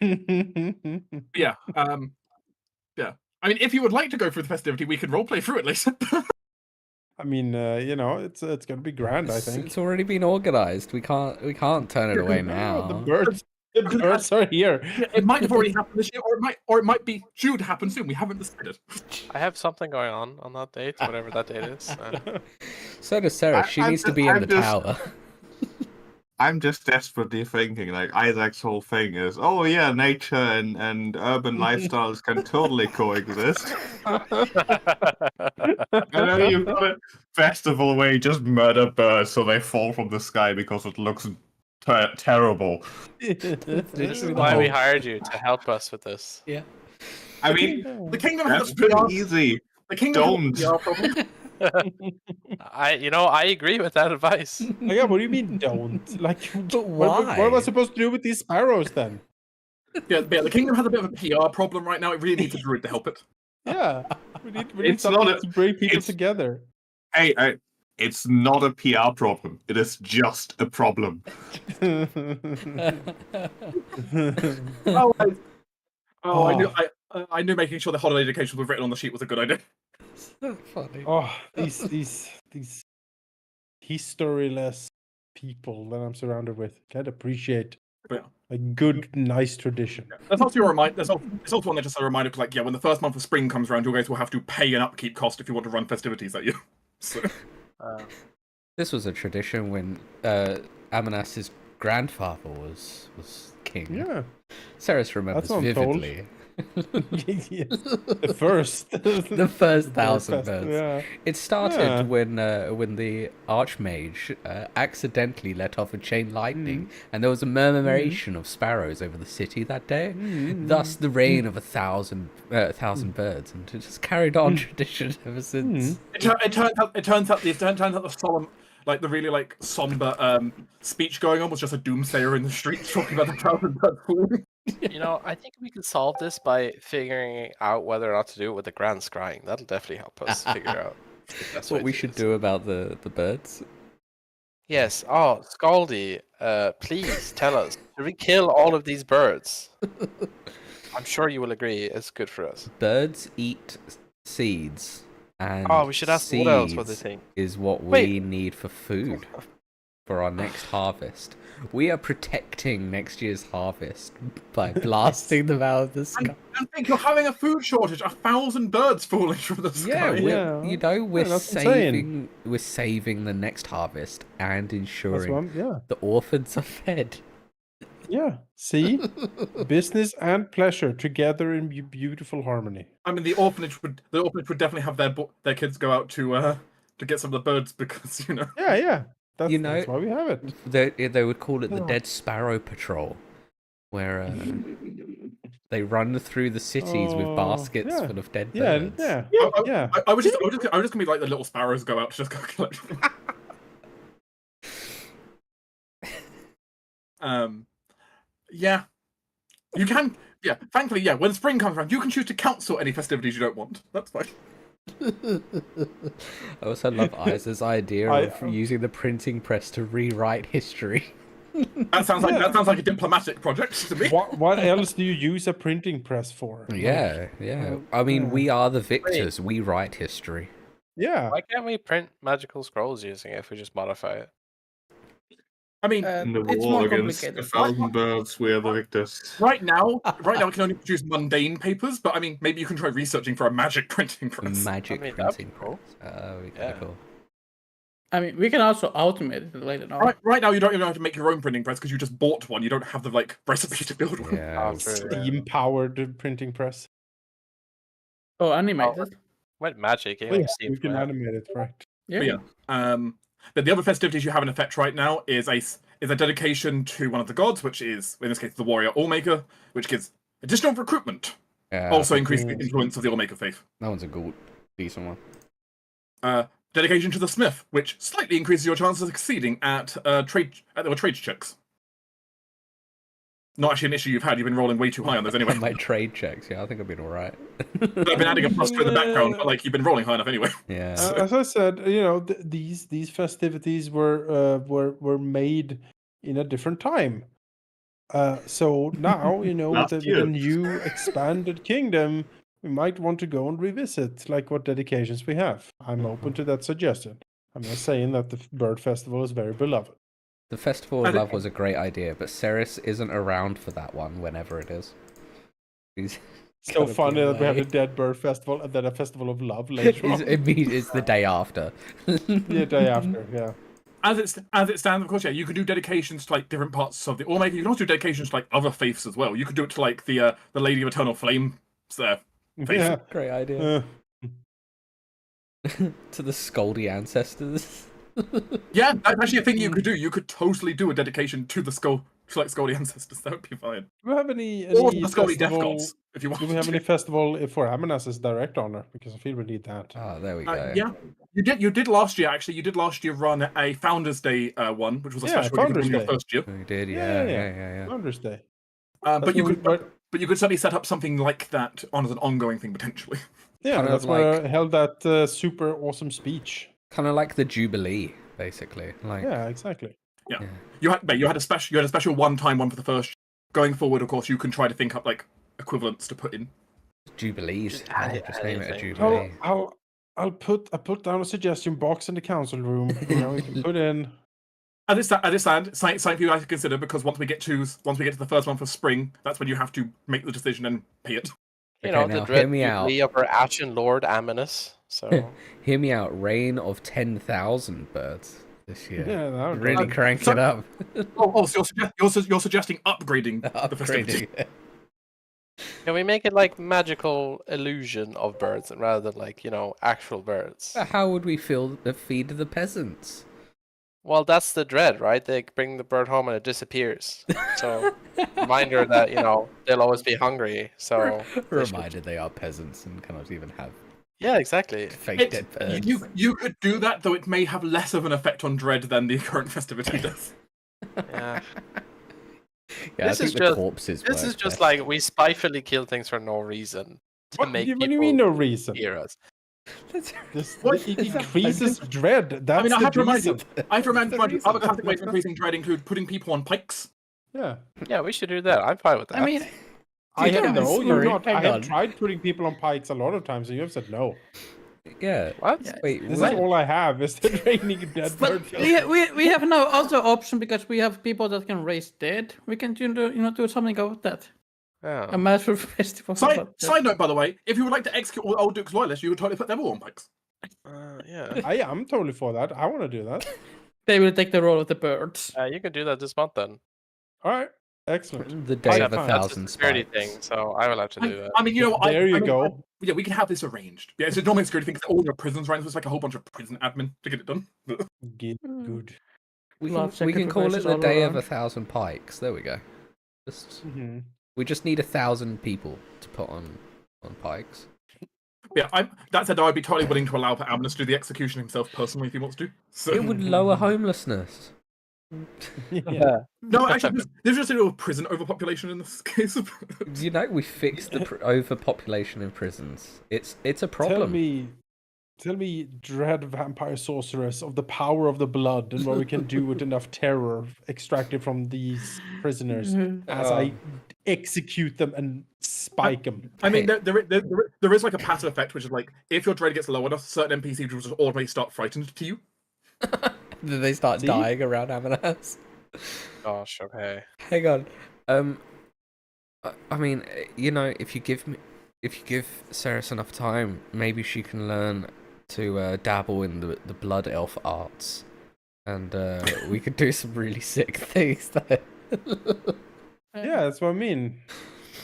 Yeah. Yeah. I mean, if you would like to go through the festivity, we could roleplay through it later. I mean, it's gonna be grand. I think. It's already been organised. We can't turn it away now. The birds are here. It might have already happened this year, or it might be due to happen soon. We haven't decided. I have something going on that date, whatever that date is. So does Sarah. She I'm needs to just- be in I'm the just- tower. I'm just desperately thinking, like, Isaac's whole thing is, oh yeah, nature and urban lifestyles can totally coexist. And then you've got a festival where you just murder birds so they fall from the sky because it looks terrible. This is why we hired you to help us with this. Yeah. I mean, The kingdom that's has a pretty PR. easy. The kingdom has a Don't. PR problem. I agree with that advice. Yeah, what do you mean don't? Like, But what am I why? supposed to do with these sparrows then? Yeah, the kingdom has a bit of a PR problem right now. It really needs a druid to help it. Yeah, we need It's something not a- to bring people it's- together. Hey, it's not a PR problem. It is just a problem. I knew making sure the holiday dedication was written on the sheet was a good idea. So funny. Oh, these historyless people that I'm surrounded with can't appreciate Yeah. a good, nice tradition. That's also a reminder. It's also one that just a reminder, like, when the first month of spring comes around, you guys will have to pay an upkeep cost if you want to run festivities that year. So, This was a tradition when Amanas's grandfather was king. Yeah, Ceres remembers That's what I'm told. vividly. Yes. The first, The first 1,000 fest- birds. Yeah, It started Yeah. when the Archmage accidentally let off a chain lightning, and there was a murmuration of sparrows over the city that day. Thus, the reign of 1,000 birds, and it just carried on tradition ever since. it turns out the solemn, like the really like somber speech going on was just a doomsayer in the streets talking about the 1,000 birds falling. I think we can solve this by figuring out whether or not to do it with the grand scrying. That'll definitely help us figure out the best That's way what we to should this. do about the birds. Yes. Oh, Scaldy, please tell us. Should we kill all of these birds? I'm sure you will agree it's good for us. Birds eat seeds, and Oh, we should ask what else what they seeds think. is what we Wait. need for food for our next harvest. We are protecting next year's harvest by blasting them out of the sky. And think you're having a food shortage. 1,000 birds falling from the Yeah, sky. we're that's insane. saving the next harvest and that's ensuring one. Yeah, the orphans are fed. yeah. See, business and pleasure together in beautiful harmony. I mean, the orphanage would definitely have their kids go out to get some of the birds because Yeah. That's, You know- that's why we have it. They would call it the Oh. Dead Sparrow Patrol, where they run through the cities with Oh, baskets yeah. full of dead Yeah, birds. yeah. I was just gonna be like the little sparrows go out to just go collect them. Yeah, you can. Yeah, thankfully, yeah. When spring comes around, you can choose to cancel any festivities you don't want. That's fine. I also love Isa's idea I- of using the printing press to rewrite history. That sounds like a diplomatic project to me. What else do you use a printing press for? Yeah. I mean, yeah. we are the victors. We write history. Yeah. Why can't we print magical scrolls using it if we just modify it? I mean, In the It's war more against complicated. 1,000 birds, we are the victors. right now, we can only produce mundane papers. But I mean, maybe you can try researching for a magic printing press. Magic I mean, that'd be printing cool. press. Oh, we Yeah. cool. I mean, we can also automate it later on. Right now, you don't even have to make your own printing press because you just bought one. You don't have the recipe to build one. Yeah. Oh, true, yeah. Steam-powered printing press. Oh, animated. What magic? Oh, yeah, you can animate it, right? Yeah. But yeah. But the other festivities you have in effect right now is a dedication to one of the gods, which is in this case the warrior Allmaker, which gives additional recruitment. Yeah, Also increasing the influence of the Allmaker faith. that one's a good, decent one. Dedication to the smith, which slightly increases your chances of succeeding at trade checks. Not actually an issue you've had. You've been rolling way too high on those anyway. My trade checks. Yeah, I think I've been all right. I've been adding a plus 2 in the background, but like you've been rolling high enough anyway. Yeah. As I said, these festivities were made in a different time. So now, with Last the year. new expanded kingdom, we might want to go and revisit like what dedications we have. I'm open to that suggestion. I'm not saying that the bird festival is very beloved. The Festival of Love was a great idea, but Ceres isn't around for that one whenever it is. He's So gotta be funny that we have a away. dead bird festival and then a festival of love later on. It's the day after. The day after, yeah. As it stands, of course, yeah, you can do dedications to like different parts of the Allmaker. You can also do dedications to like other faiths as well. You could do it to like the Lady of Eternal Flame. Faith. Yeah. Great idea. Uh, To the Scaldy ancestors. Yeah, that's actually a thing you could do. You could totally do a dedication to the Scaldy ancestors. That would be fine. do we have any Or the Scaldy death festival? gods, if you want. Do we have any festival for Amanas's direct honor? Because I feel we need that. Oh, there we go. Yeah, you did last year. Actually, you did last year run a Founders Day one, which was a Yeah, special you could Founders run your Day. first year. We did, Yeah, yeah. Founders Day. But That's you what could certainly set up something like that on as an ongoing thing potentially. Yeah, Kind of that's where like- I held that super awesome speech. Kind of like the Jubilee, basically. Like, Yeah, exactly. Yeah. Yeah. You had a special one-time one for the first. Going forward, of course, you can try to think up like equivalents to put in. Jubilees. Just add Yeah, it- just add name it a anything. Jubilee. I'll put down a suggestion box in the council room. You know, we can put in. As it stands, something for you guys to consider because once we get to the first one for spring, that's when you have to make the decision and pay it. You Okay, know, now the hear dread me out. Jubilee of our Ashen Lord Aminus. So Hear me out. Reign of 10,000 birds this year. Yeah, that would Really be- crank so- it up. So you're suggesting upgrading the festivity. Upgrading it. can we make it like magical illusion of birds rather than like actual birds? But how would we feed the peasants? Well, that's the dread, right? They bring the bird home and it disappears. So reminder that they'll always be hungry. So they should- Reminded they are peasants and cannot even have yeah, exactly. fake dead birds. You could do that, though it may have less of an effect on dread than the current festivity does. Yeah. Yeah, This I is think the just- corpses. This work is just best. like we spitefully kill things for no reason to What, make what do people you mean no reason? hear us. What? It increases dread. That's I mean, I the have to remind you. reason. I have to remind That's the you. Other reason. classic ways of increasing dread include putting people on pikes. Yeah. Yeah, we should do that. I'm fine with that. I mean, I Yeah, have no. You're sorry, not. I hang have on. tried putting people on pikes a lot of times, and you have said no. Yeah. what? Yeah. Wait, This what? is all I have. Is the training dead bird. but we have now also option because we have people that can raise dead. We can do something about that. Yeah. A massive festival. Side note, by the way, if you would like to execute all old Duke's loyalists, you would totally put them all on pikes. Yeah. I am totally for that. I want to do that. They will take the role of the birds. You can do that this month then. All right. Excellent. The day of a fine. That's a thousand security spikes. thing, so I will have to do that. I mean, you know what? There you I mean, go. yeah, we can have this arranged. Yeah, it's a normally security thing. 'Cause all your prisons, right? So it's like a whole bunch of prison admin to get it done. Good. We Love can call it sacrifices the all day of around. 1,000 pikes. There we go. Mm-hmm. We just need 1,000 people to put on pikes. Yeah, that said, I'd be totally willing to allow for Amnes to do the execution himself personally if he wants to. So It would lower homelessness. Yeah. no, actually, there's just a little prison overpopulation in this case. You know, we fixed the overpopulation in prisons. It's a problem. Tell me, dread vampire sorceress, of the power of the blood and what we can do with enough terror extracted from these prisoners as I execute them and spike them. I mean, there is like a passive effect, which is like if your dread gets low enough, certain NPCs will just automatically start frightened to you. Then they start See? dying around Amanas. Gosh, okay. Hang on. I mean, if you give Ceres enough time, maybe she can learn to dabble in the blood elf arts, and we could do some really sick things there. Yeah, that's what I mean.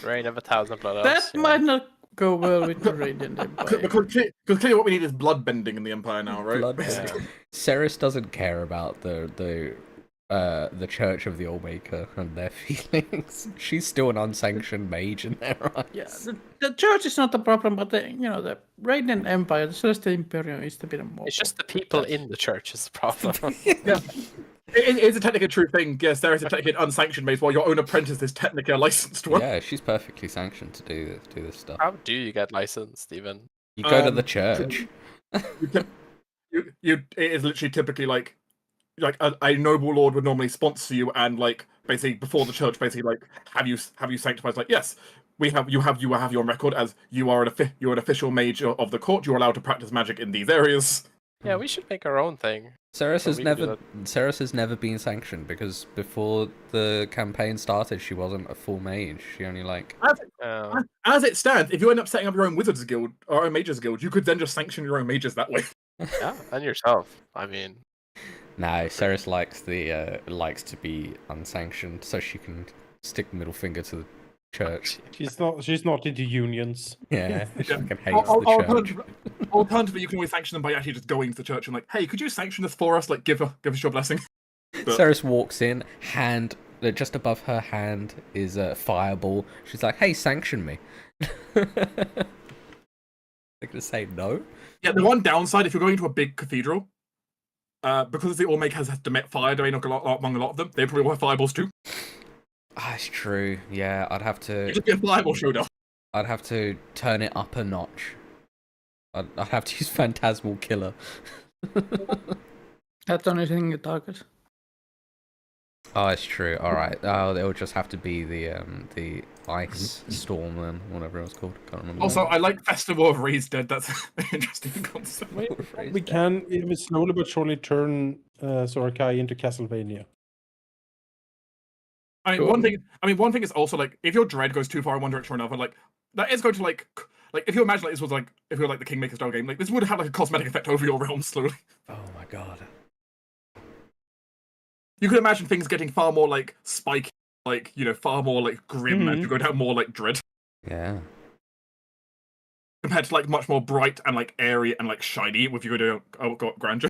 Reign of 1,000 blood That elves, yeah. might not go well with the Radiant Empire. Because clearly what we need is blood bending in the Empire now, right? Blood Yeah. bending. Ceres doesn't care about the Church of the Allmaker and their feelings. She's still an unsanctioned mage in their eyes. Yeah, the church is not the problem, but the Radiant Empire, the Celestial Imperium, is the bit more. It's just the people in the church is the problem. Yeah. It is a technically true thing. Yes, there is a technically unsanctioned mage, while your own apprentice is technically a licensed one. Yeah, she's perfectly sanctioned to do this stuff. How do you get licensed, even? You go to the Um, church. It is literally typically like a noble lord would normally sponsor you and like basically before the church basically like have you sanctified. Like yes, you have your record as you're an official mage of the court. You're allowed to practice magic in these areas. Yeah, we should make our own thing. Ceres so has we can do never been sanctioned because before the campaign started, she wasn't a full mage. She only As it stands, if you end up setting up your own wizards guild or own mages guild, you could then just sanction your own mages that way. Yeah, and yourself. I mean, No, Ceres likes to be unsanctioned, so she can stick the middle finger to the church. She's not into unions. Yeah, she Yeah. fucking hates the church. Alternatively, you can always sanction them by actually just going to the church and like, hey, could you sanction this for us? Like, give us your blessing. But- Ceres walks in, just above her hand is a fireball. She's like, "Hey, sanction me." They're gonna say no. Yeah, the one downside if you're going to a big cathedral, because the Allmaker has fire domain among a lot of them, they probably will have fireballs too. Ah, it's true. Yeah, I'd have It to just be a fireball showdown. turn it up a notch. I'd have to use Phantasmal Killer. That's the only thing you target. Oh, it's true. All right. Oh, it'll just have to be the Ice Storm then, whatever it was called. Can't remember. Also, I like Festival of Raised Dead. That's an interesting concept. We can slowly but surely turn Sorakai into Castlevania. I mean, Cool. one thing is also like if your dread goes too far in one direction or another, like that is going to like if you imagine like this was like if you're like the Kingmaker style game, like this would have like a cosmetic effect over your realm slowly. Oh my god. You could imagine things getting far more like spiky, like far more like grim as you go down more like dread. Yeah. Compared to like much more bright and like airy and like shiny with you go down grandeur.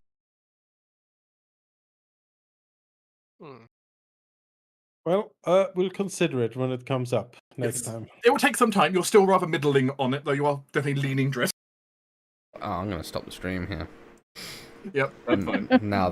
Well, we'll consider it when it comes up next time. It will take some time. You're still rather middling on it, though you are definitely leaning dread. Oh, I'm gonna stop the stream here. Yep, that's fine. Now that